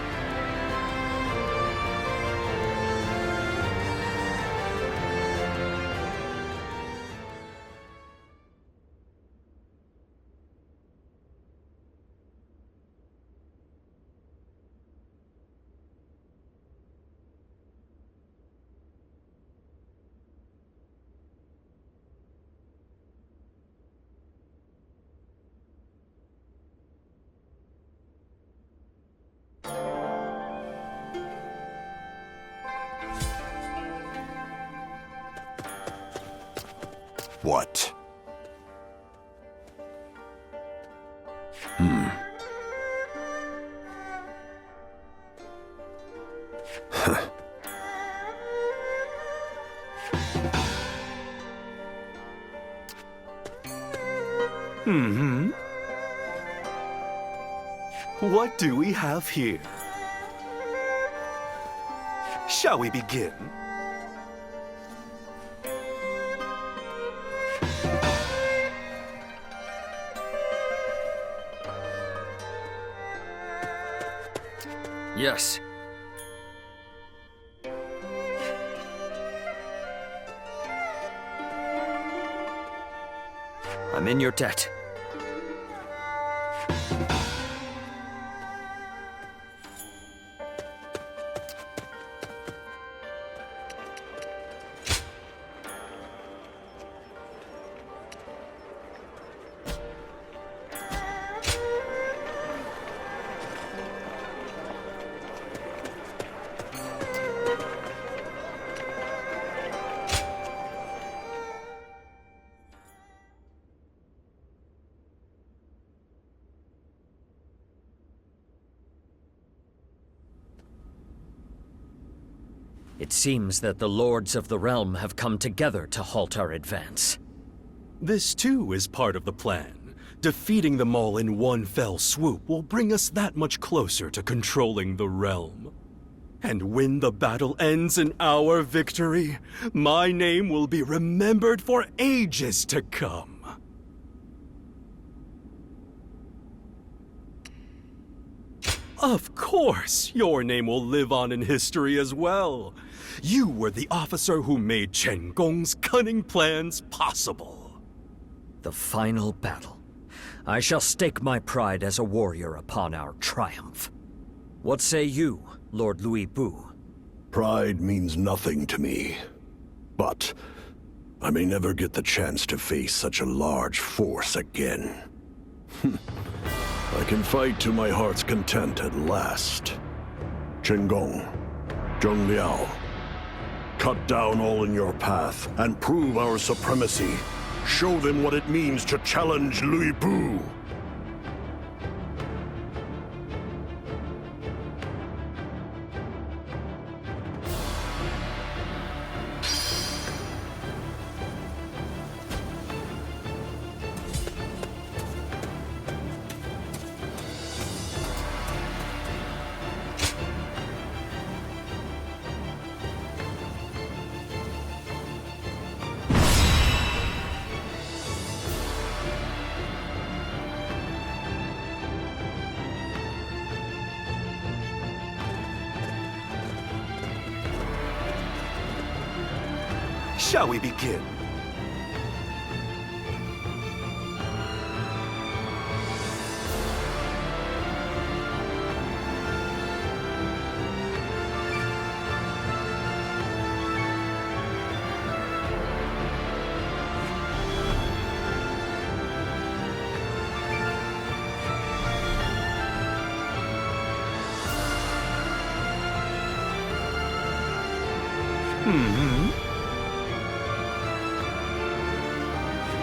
What? What do we have here? Shall we begin? Yes. in your debt. It seems that the Lords of the Realm have come together to halt our advance. This too is part of the plan. Defeating them all in one fell swoop will bring us that much closer to controlling the realm. And when the battle ends in our victory, my name will be remembered for ages to come. Of course, your name will live on in history as well. You were the officer who made Chen Gong's cunning plans possible. The final battle. I shall stake my pride as a warrior upon our triumph. What say you, Lord Louis Bu? Pride means nothing to me. But I may never get the chance to face such a large force again. I can fight to my heart's content at last. Chen Gong, Zheng Liao, cut down all in your path and prove our supremacy. Show them what it means to challenge Louis Bu. Shall we begin?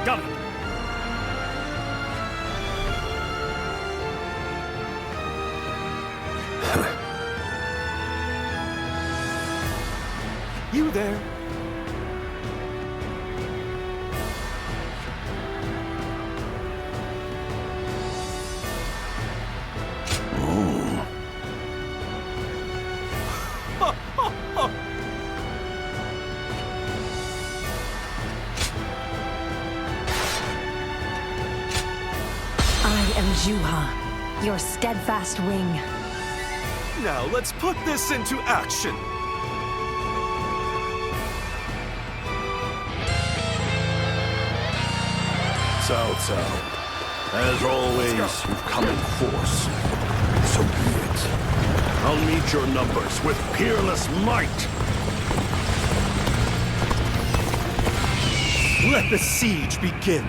Got it. You there? Juha, your steadfast wing. Now let's put this into action. Cao Cao, as always, you've come in force. So be it. I'll meet your numbers with peerless might. Let the siege begin.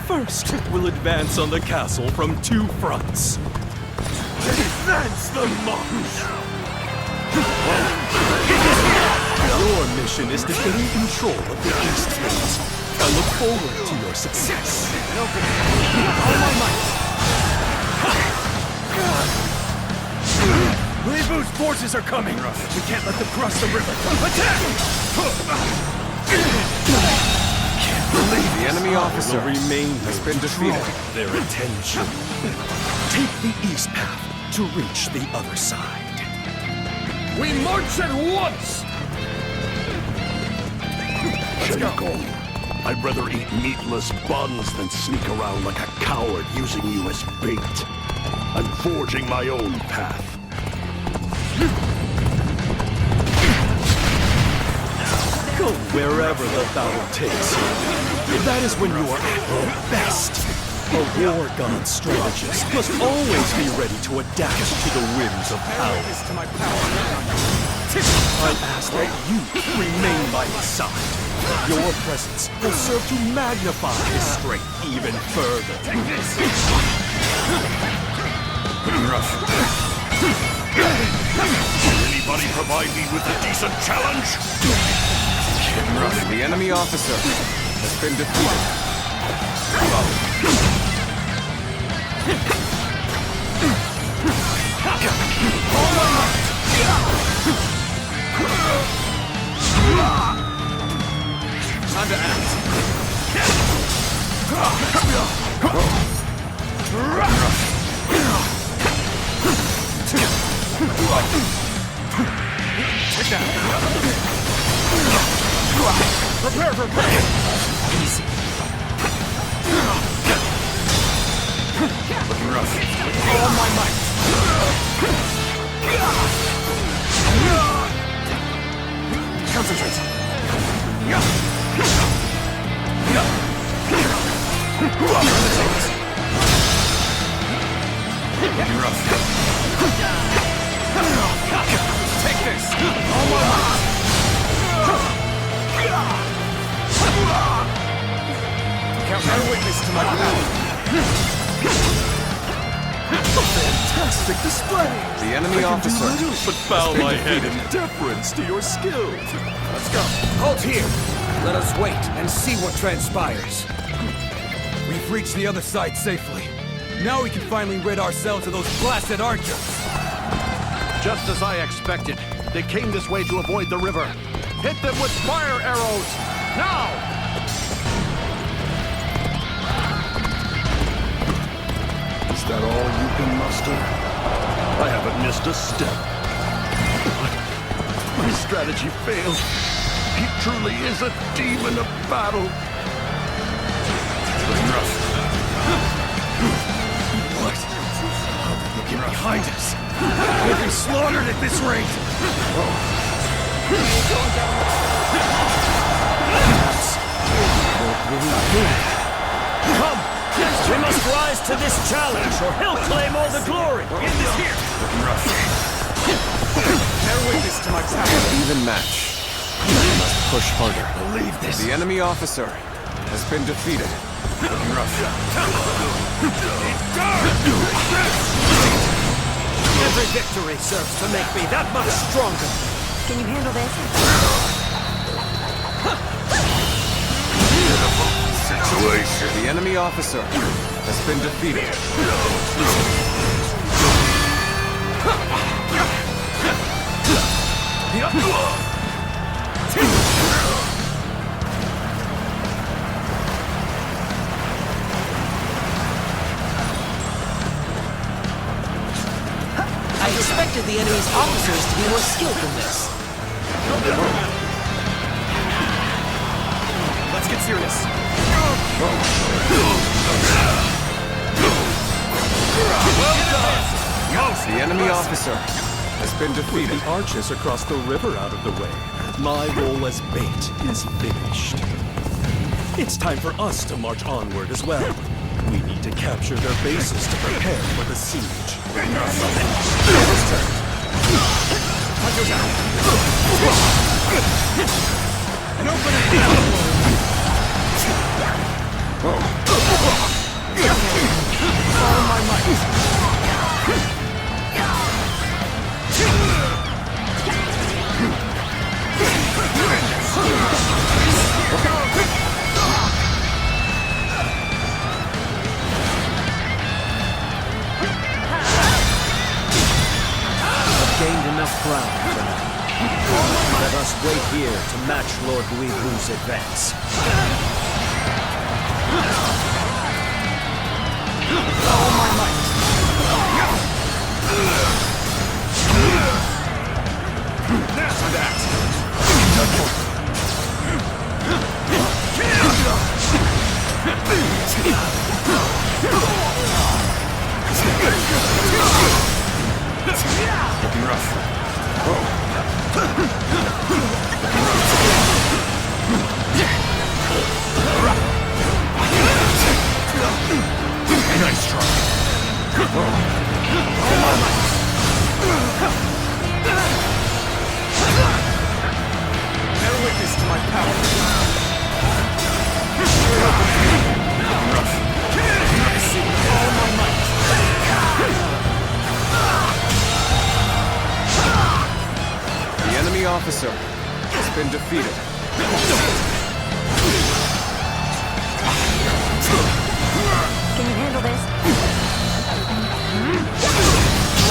First, we'll advance on the castle from two fronts. Advance the march! Your mission is to gain control of the East Gate. I look forward to your success. All my might! Louis Bu's forces are coming! We can't let them cross the river. Attack! Believe the enemy officer has been defeated. Their attention. Take the east path to reach the other side. We march at once! Chen Gong, I'd rather eat meatless buns than sneak around like a coward using you as bait. I'm forging my own path. Go wherever the battle takes you. That is when you are at your best. A war god strategist must always be ready to adapt to the whims of power. I ask that you remain by his side. Your presence will serve to magnify his strength even further. Rough. Can anybody provide me with a decent challenge? The enemy officer has been defeated. Time to act. Take that. Prepare for play. Easy. Looking rough. All my might. Concentrate. Looking rough. Take this. All my might. Bear witness to my power. Fantastic display! The enemy officer but bow my head in deference to your skill. Let's go. Halt here! Let us wait and see what transpires. We've reached the other side safely. Now we can finally rid ourselves of those blasted archers. Just as I expected, they came this way to avoid the river. Hit them with fire arrows! Now! Is that all you can muster? I haven't missed a step. But my strategy failed. He truly is a demon of battle. Looking rough. What? Looking behind us. We'll be slaughtered at this rate. Come! We must rise to this challenge, or he'll claim all the glory! End is here! Looking rough. Bear witness to my power. Even match. We must push harder. Believe this. The enemy officer has been defeated. Looking rough. Every victory serves to make me that much stronger! Can you handle this? Situation. The enemy officer has been defeated. I expected the enemy's officers to be more skilled than this. Let's get serious. The enemy officer has been defeated. The archers across the river out of the way. My role as bait is finished. It's time for us to march onward as well. We need to capture their bases to prepare for the siege. An opening! All my might! I've gained enough ground for now. Let us wait here to match Lord Louis Wu's advance. All my might! That's that! Looking rough. officer has been defeated. Can you handle this?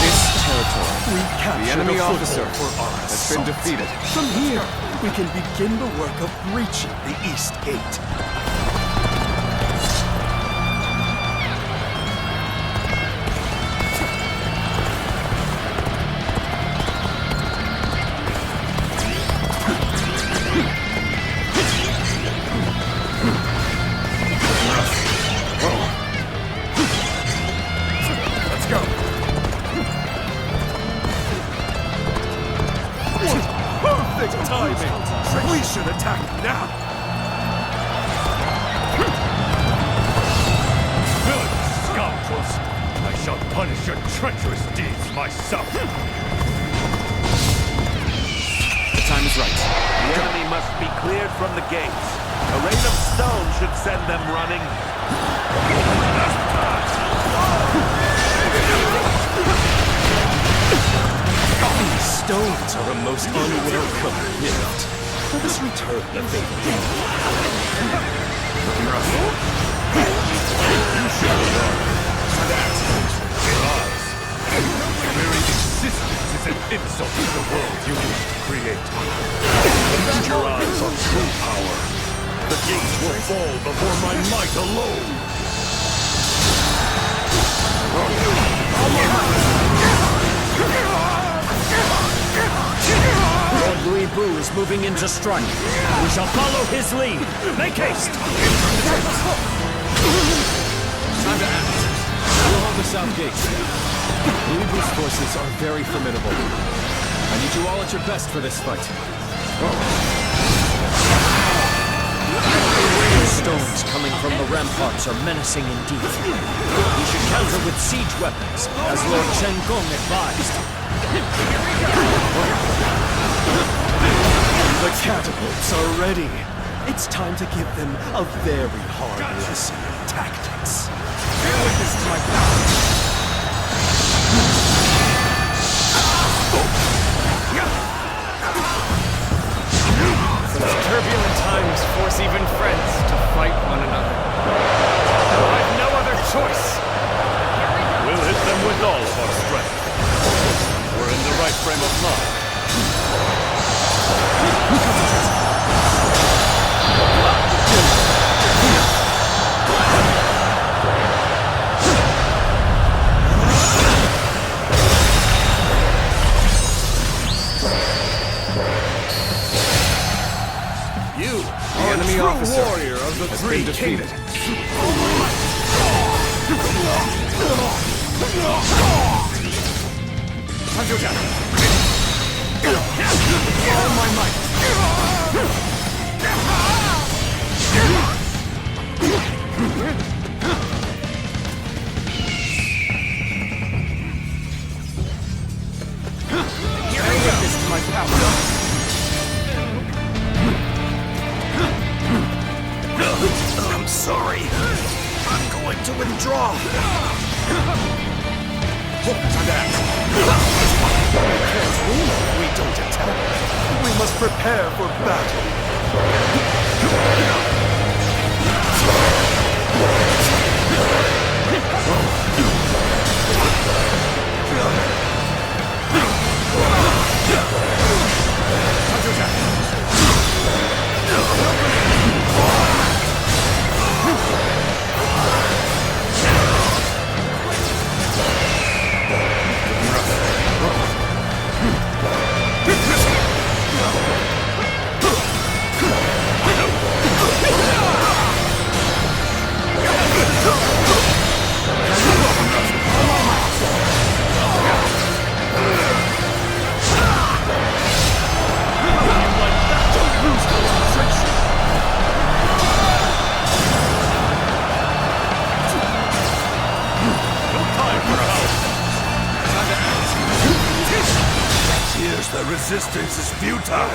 This territory, We've captured the enemy a officer foothold for our has been assault. defeated. From here, we can begin the work of breaching the East Gate. Let's go. Perfect timing! We should attack now! Villainous scoundrels! I shall punish your treacherous deeds myself! The time is right. The enemy must be cleared from the gates. A rain of stone should send them running. These stones are a most unwelcome gift. Let us return the favor. Your very existence is an insult to the world you wish to create. Feast your eyes on true power. The gates will fall before my might alone. Lord Louis Bu is moving in to strike. We shall follow his lead. Make haste! Time to act. We'll hold the south gate. Louis Bu's forces are very formidable. I need you all at your best for this fight. The stones coming from the ramparts are menacing indeed. We should counter with siege weapons, as Lord Chen Gong advised. The catapults are ready. It's time to give them a very hard lesson in tactics. Bear witness to my power. Such turbulent times force even friends to fight one another. I've no other choice. We'll hit them with all of our strength. We're in the right frame of mind. You, the enemy officer, warrior of the has been defeated. Time to attack. All my might. Bear witness to my power. I'm sorry. I'm going to withdraw. Time to act. We can't win if we don't attack. We must prepare for battle. Time to attack. The resistance is futile.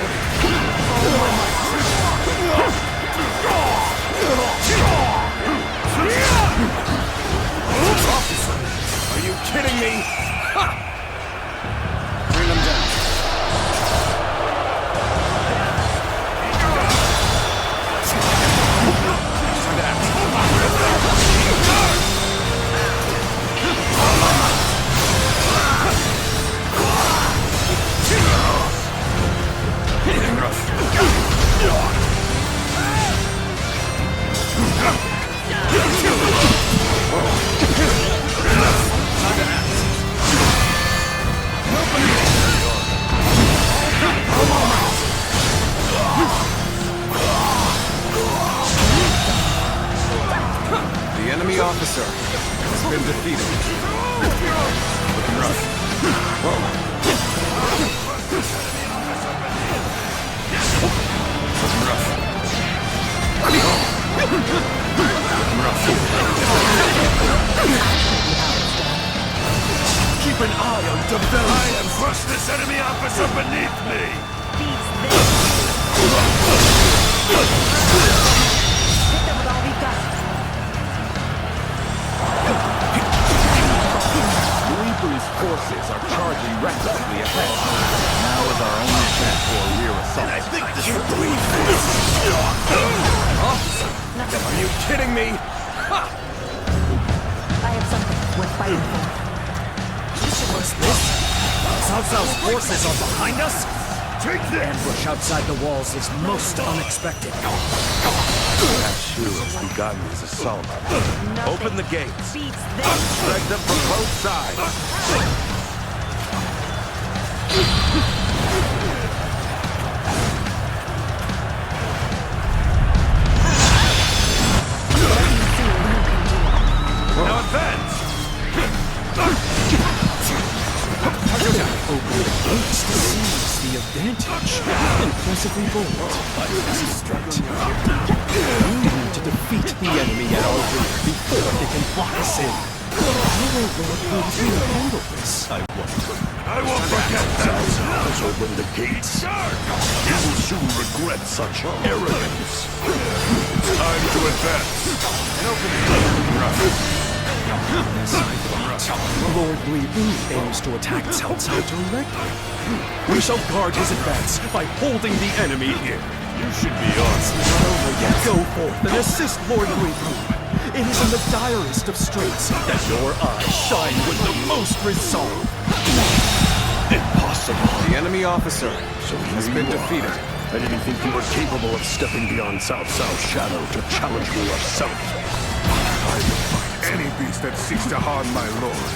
Officer, are you kidding me? Ha! Bring them down. defeated. Looking rough. Looking rough. Keep an eye on Development. I have crushed this enemy officer beneath me. Luibu's forces are charging recklessly ahead. Now is our only chance for a rear assault. I can't believe this. Are you kidding me? Ha! I have something worth fighting for. What's this? Cao Cao's forces are behind us? Take this! Ambush outside the walls is most unexpected. That Shu has begun his assault. Open the gates. Strike them from both sides. Now advance! Open the gates to seize the advantage. Impressively bold by this strut. We need to defeat the enemy at our rear before they can block us in. How will Lord Wu handle this, I wonder? I won't forget that! Let's open the gates. You will soon regret such arrogance. Time to advance. As I thought, Lord Wu aims to attack Cao Cao directly. We shall guard his advance by holding the enemy here. You should be on. Not over yet. Go forth and assist Lord Wu. It is in the direst of straits that your eyes shine with the most resolve. Impossible. The enemy officer has been defeated. I didn't think you were capable of stepping beyond Cao Cao's shadow to challenge me yourself. I will fight any beast that seeks to harm my lord.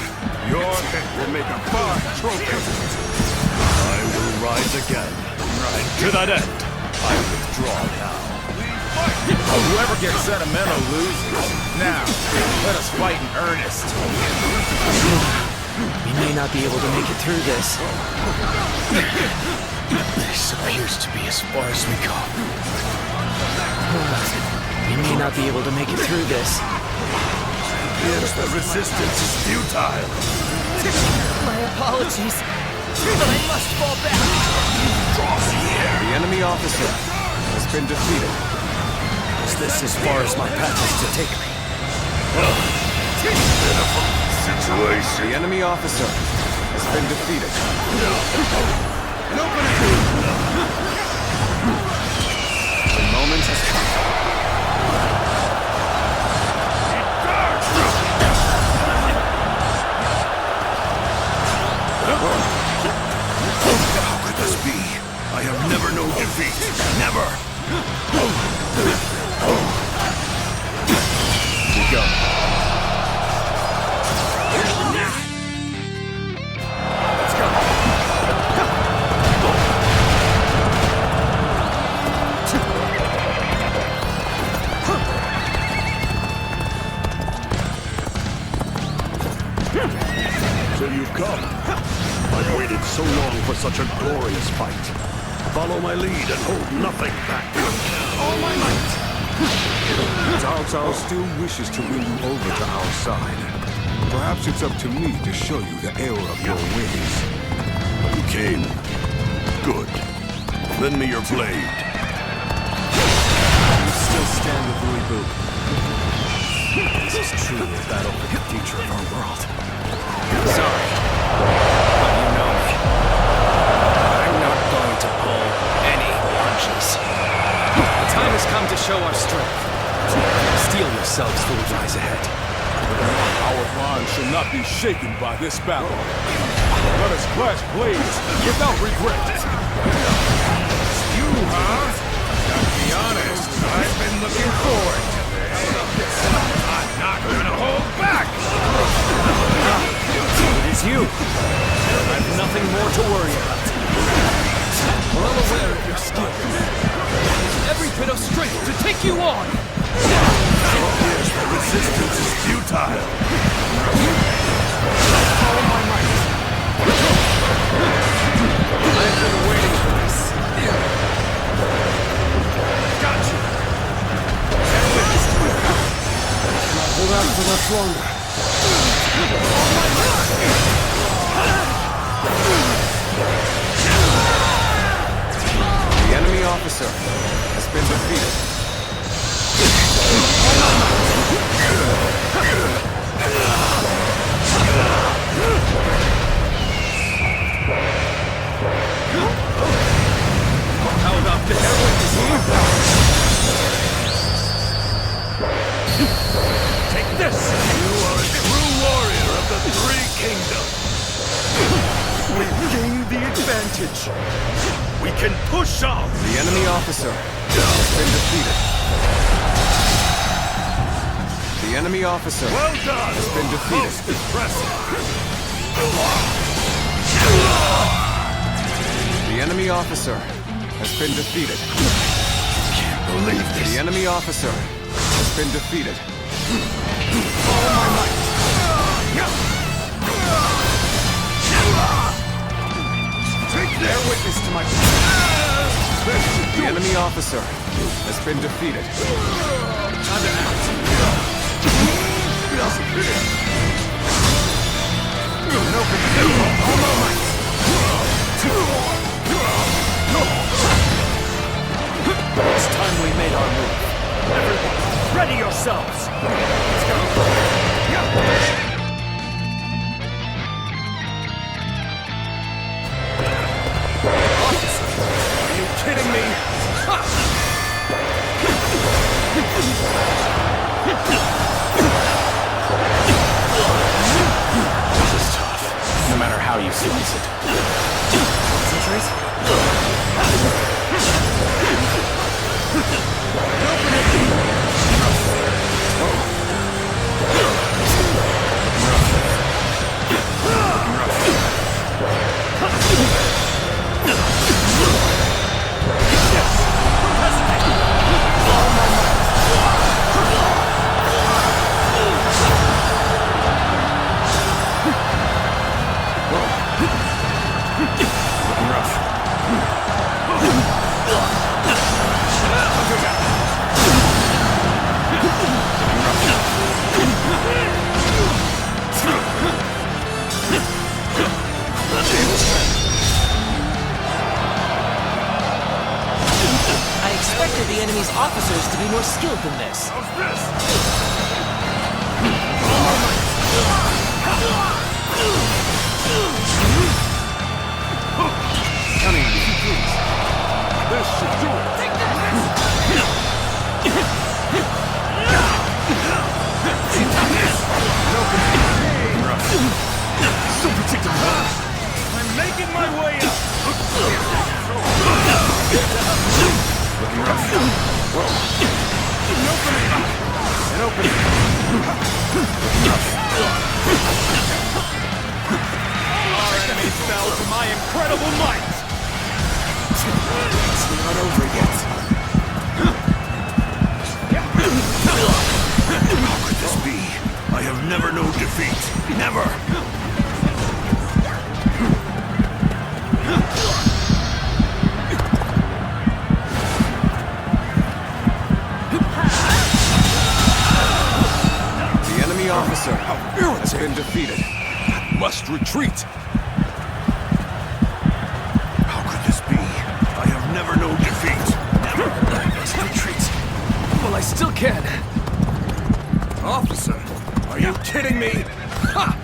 Your head will make a fine trophy. I will rise again. And to that end, I withdraw now. Whoever gets sentimental loses. Now, let us fight in earnest. We may not be able to make it through this. This appears to be as far as we go. We may not be able to make it through this. Yes, the resistance is futile. My apologies, but I must fall back. The enemy officer has been defeated. Is this as far as my path is to take me? Situation. The enemy officer has been defeated. The moment has come. How could this be? I have never known defeat. Never. We go. Let's go. So you've come. I've waited so long for such a glorious fight. Follow my lead and hold nothing back. All my might. Cao Cao still wishes to win you over to our side. Perhaps it's up to me to show you the error of your ways. You came. Good. Lend me your blade. You still stand with Louis Boo. This is truly a battle for the future of our world. Sorry, but you know me. I'm not going to pull any punches. The time has come to show our strength. Steel yourselves for the rise ahead. Our bond should not be shaken by this battle. Let us clash blades without regret. You, huh? Gotta be honest, I've been looking forward to this. I'm not gonna hold back! It is you. I've nothing more to worry about. Well aware of your skills. Every bit of strength to take you on! Here's the Resistance is futile. Follow my might. I've been waiting for this. Got you. Hold out for much longer. The enemy officer has been defeated. How about this? Take this! You are a true warrior of the Three Kingdoms. We've gained the advantage. We can push on. The enemy officer has been defeated. The enemy officer Well done! has been defeated. Most impressive. The enemy officer has been defeated. Can't believe this. The enemy officer has been defeated. Follow my might. Bear witness to my... The enemy officer has been defeated. Time to act. It's time we made our move. Everyone, ready yourselves! Let's go. Are you kidding me? This is tough, no matter how you slice it. I expected the enemy's officers to be more skilled than this. Coming, please. This should do it. Take this! I'm making my way up. An opening. Our enemies fell to my incredible might! It's not over yet. How could this be? I have never known defeat. Never. The enemy officer has been defeated. Must retreat. How could this be? I have never known defeat. Never. I must retreat. Well, I still can. Officer, are you kidding me? Ha!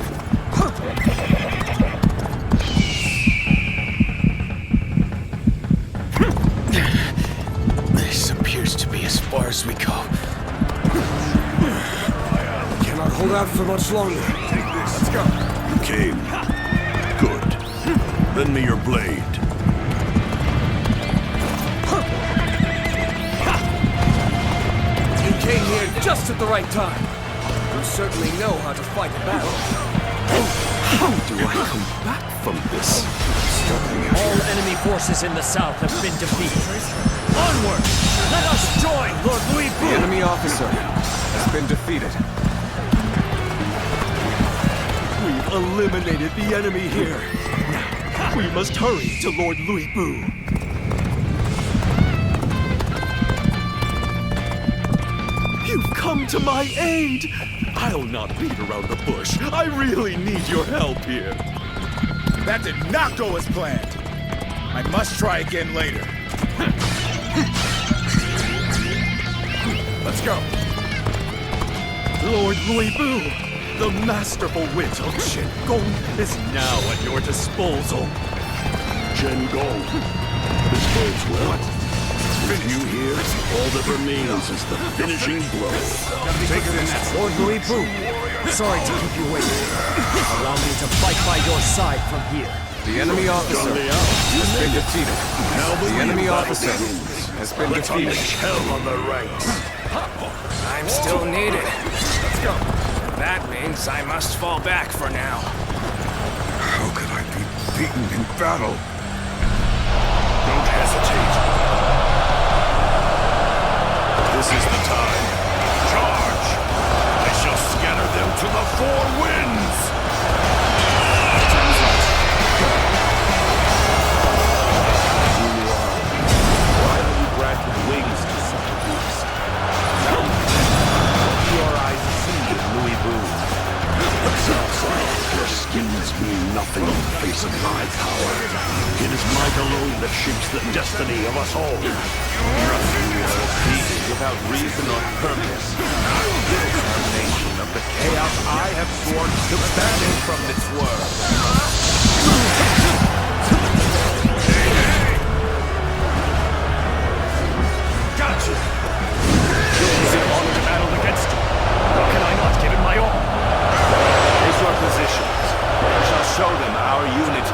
This appears to be as far as we go. Cannot hold out for much longer. Take this. Let's go. You came. Good. Lend me your blade. You came here just at the right time. You certainly know how to fight a battle. How do I come back from this? All enemy forces in the south have been defeated. Onward! Let us join Lord Louis The enemy officer has been defeated. We've eliminated the enemy here. Now, we must hurry to Lord Louis Bu. You've come to my aid! I'll not beat around the bush. I really need your help here. That did not go as planned. I must try again later. Let's go. Lord Louis Bu, the masterful wit of Shen Gong is now at your disposal. Shen Gong, this bodes well. With you here, all that remains is the finishing blow. Take it in that. Lord Louis Bu, sorry to keep you waiting. Allow me to fight by your side from here. The enemy officer has been defeated. The enemy officer has been defeated. Hell on the ranks. I'm still needed. Let's go. That means I must fall back for now. How could I be beaten in battle? Don't hesitate. This is the time. Charge! I shall scatter them to the four winds! Why are you granted wings to such a beast? Tell me, what do your eyes see in Louis Bu? Your skins mean nothing in the face of my power. It is might alone that shapes the destiny of us all. You are defeated without reason or purpose. Little combination of the chaos I have sworn to banish from this world. Gotcha! Is it honor to battle against you? How can I not give it my all? Take your positions. I shall show them our unity.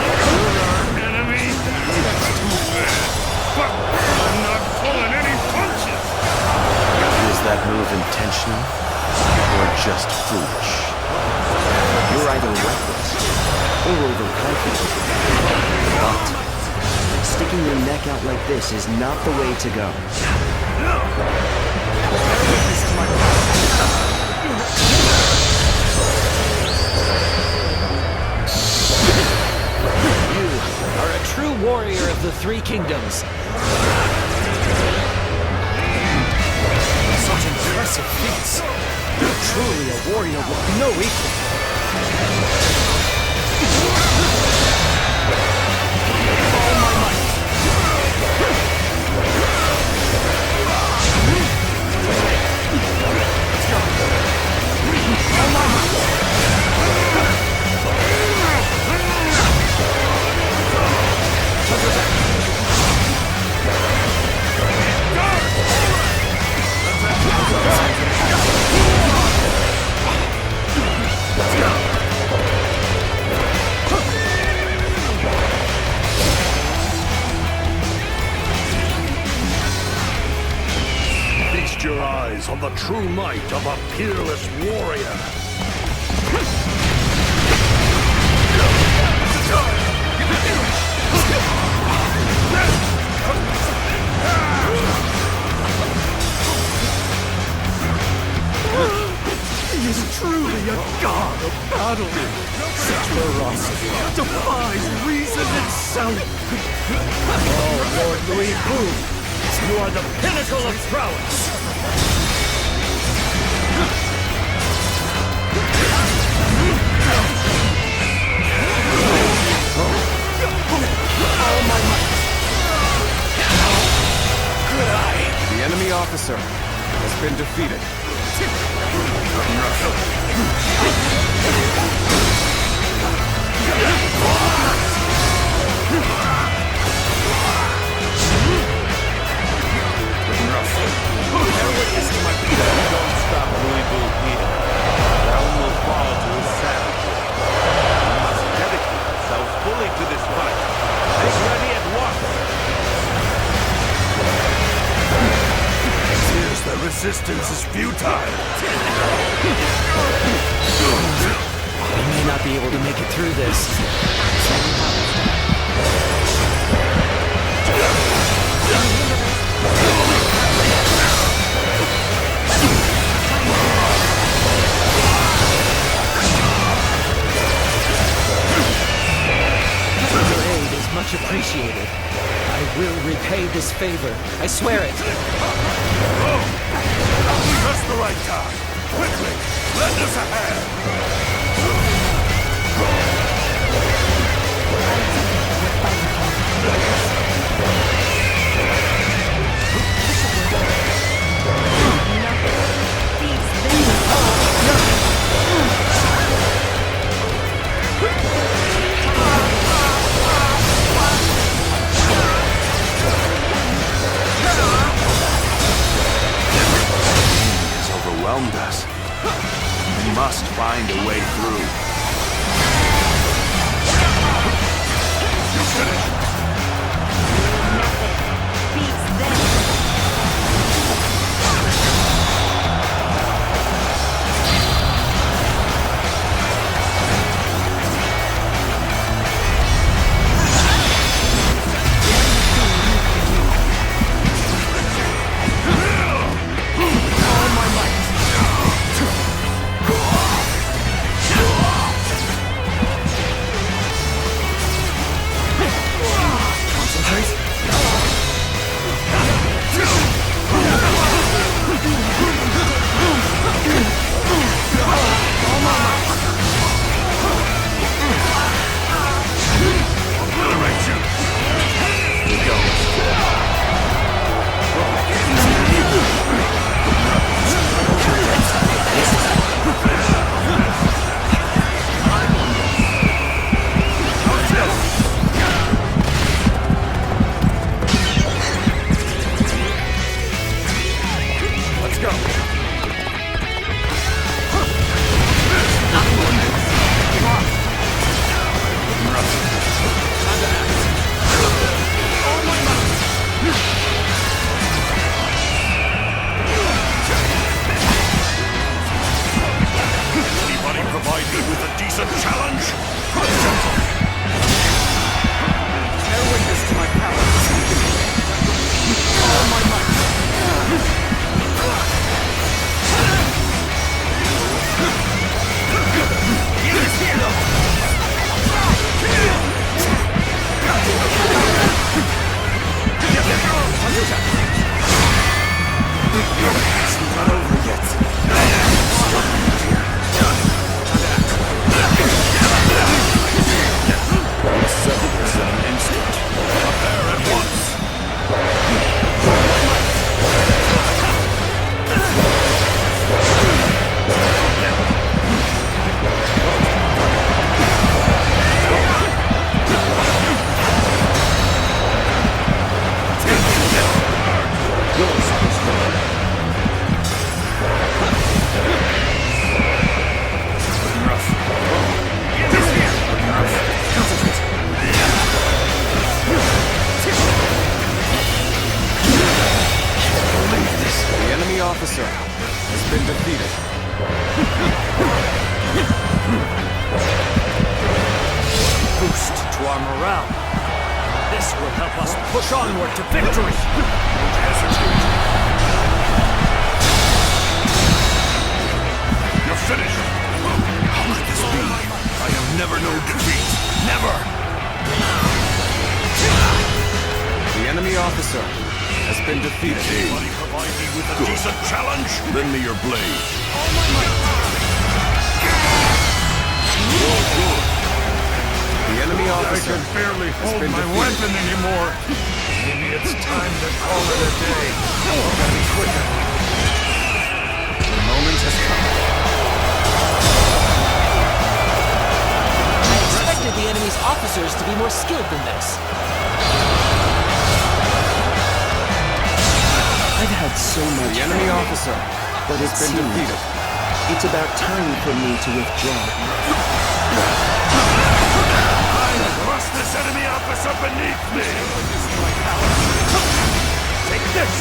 You're our enemy? That's too bad. But I'm not pulling any punches! Is that move intentional or just foolish? You're either reckless or overconfident. But sticking your neck out like this is not the way to go. You are a true warrior of the Three Kingdoms. Such impressive feats. You're truly a warrior with no equal. All my might. Let's go. All my might. Feast your eyes on the true might of a peerless warrior. He is truly a god of battle. Such ferocity defies reason itself. Oh, Lord Louis Bu, you are the pinnacle of prowess! All my might. How could I? The enemy officer has been defeated. Don't stop Louis Bu here. Realm will fall to his savagery. We must dedicate ourselves fully to this fight. Make ready at once. Seems the resistance is futile. We may not be able to make it through this. much appreciated. I will repay this favor. I swear it. Just the right time. Quickly, lend us a hand. Overwhelmed us. We must find a way through. officer has been defeated. Boost to our morale. This will help us push onward to victory. Don't hesitate. You're finished. How could this be? I have never known defeat. Never. The enemy officer has been defeated. Anybody provide me with a decent challenge? Lend me your blade. The enemy officer I can barely hold my weapon anymore. Maybe it's time to call it a day. Gotta be quicker. The moment has come. I expected the enemy's officers to be more skilled than this. I've had so much. The enemy officer but has been defeated. It's about time for me to withdraw. Thrust this enemy officer beneath me! Take this!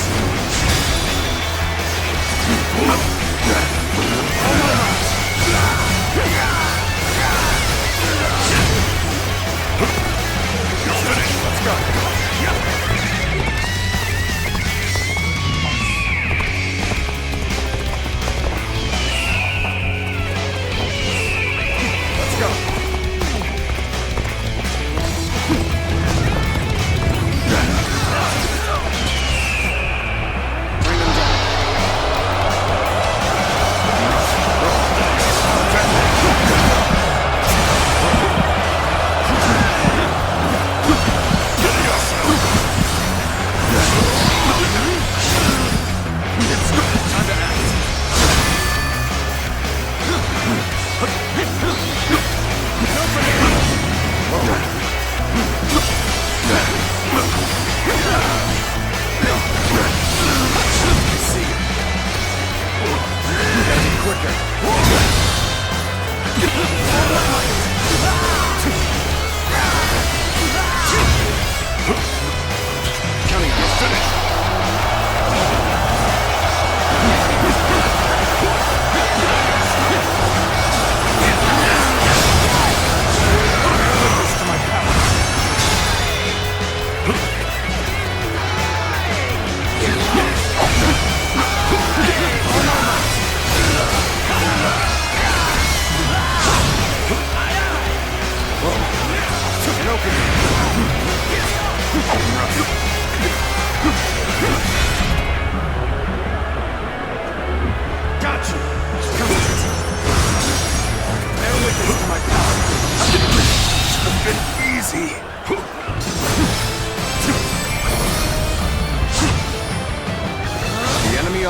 You're finished! Let's go!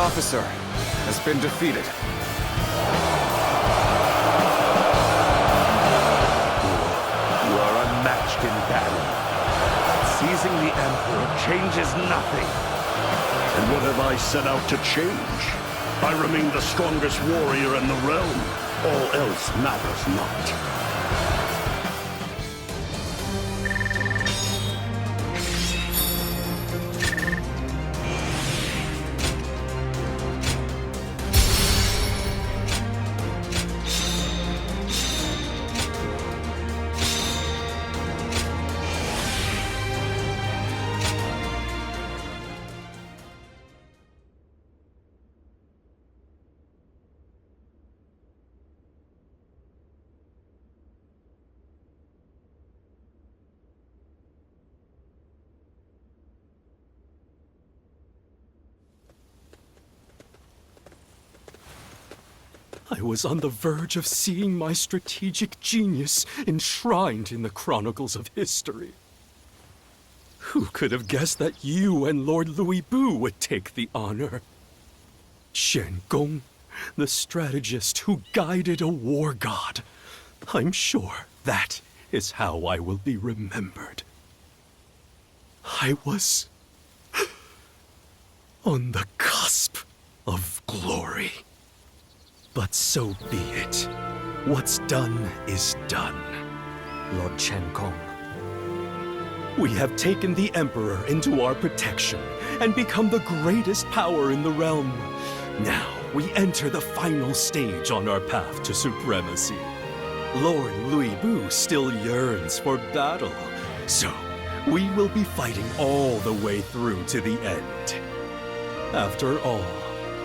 officer has been defeated. You are unmatched in battle. Seizing the Emperor changes nothing. And what have I set out to change? I remain the strongest warrior in the realm. All else matters not. I was on the verge of seeing my strategic genius enshrined in the chronicles of history. Who could have guessed that you and Lord Louis Bu would take the honor? Chen Gong, the strategist who guided a war god. I'm sure that is how I will be remembered. I was on the cusp of glory. But so be it. What's done is done. Lord Chen Gong. We have taken the Emperor into our protection and become the greatest power in the realm. Now we enter the final stage on our path to supremacy. Lord Louis Bu still yearns for battle, so we will be fighting all the way through to the end. After all,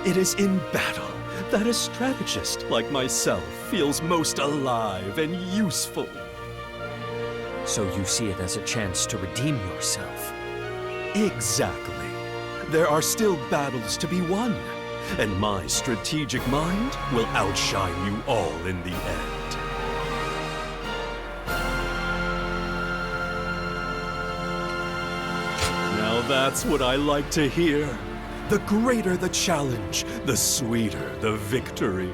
it is in battle that a strategist like myself feels most alive and useful. So you see it as a chance to redeem yourself? Exactly. There are still battles to be won, and my strategic mind will outshine you all in the end. Now that's what I like to hear. The greater the challenge, the sweeter the victory.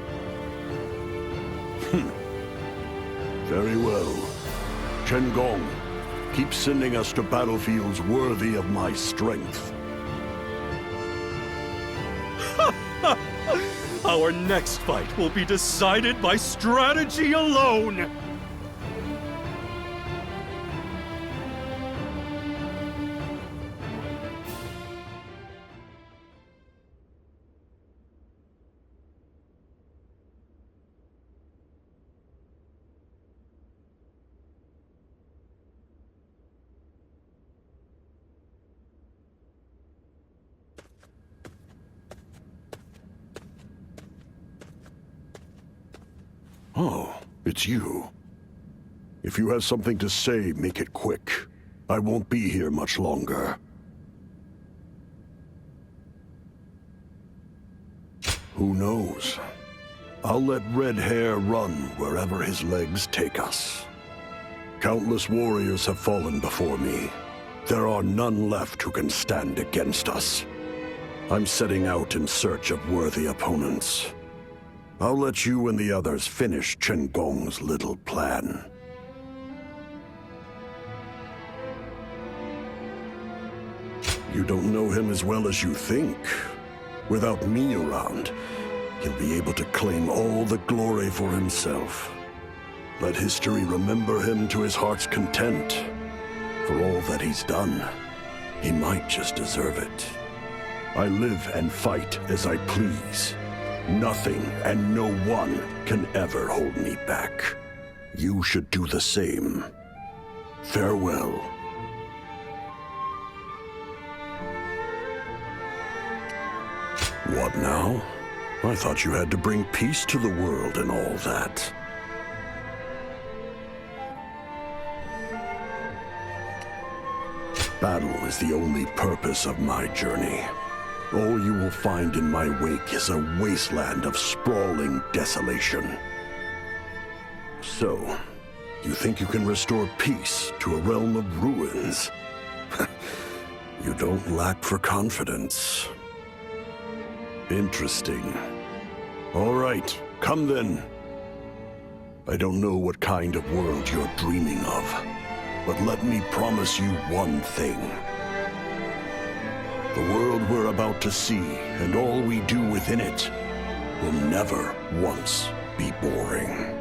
Very well. Chen Gong, keep sending us to battlefields worthy of my strength. Our next fight will be decided by strategy alone! Oh, it's you. If you have something to say, make it quick. I won't be here much longer. Who knows? I'll let Red Hair run wherever his legs take us. Countless warriors have fallen before me. There are none left who can stand against us. I'm setting out in search of worthy opponents. I'll let you and the others finish Chen Gong's little plan. You don't know him as well as you think. Without me around, he'll be able to claim all the glory for himself. Let history remember him to his heart's content. For all that he's done, he might just deserve it. I live and fight as I please. Nothing and no one can ever hold me back. You should do the same. Farewell. What now? I thought you had to bring peace to the world and all that. Battle is the only purpose of my journey. All you will find in my wake is a wasteland of sprawling desolation. So, you think you can restore peace to a realm of ruins? You don't lack for confidence. Interesting. All right, come then. I don't know what kind of world you're dreaming of, but let me promise you one thing. The world we're about to see, and all we do within it, will never once be boring.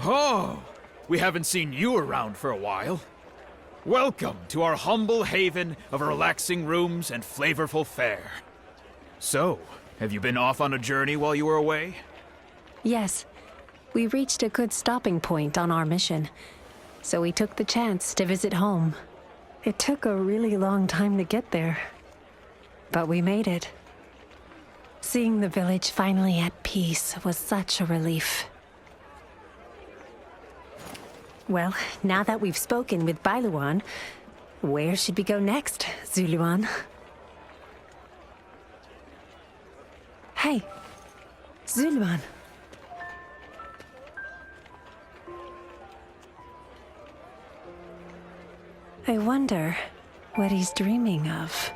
Oh, we haven't seen you around for a while. Welcome to our humble haven of relaxing rooms and flavorful fare. So, have you been off on a journey while you were away? Yes. We reached a good stopping point on our mission, so we took the chance to visit home. It took a really long time to get there, but we made it. Seeing the village finally at peace was such a relief. Well, now that we've spoken with Bailuan, where should we go next, Zuluan? Hey, Zuluan. I wonder what he's dreaming of.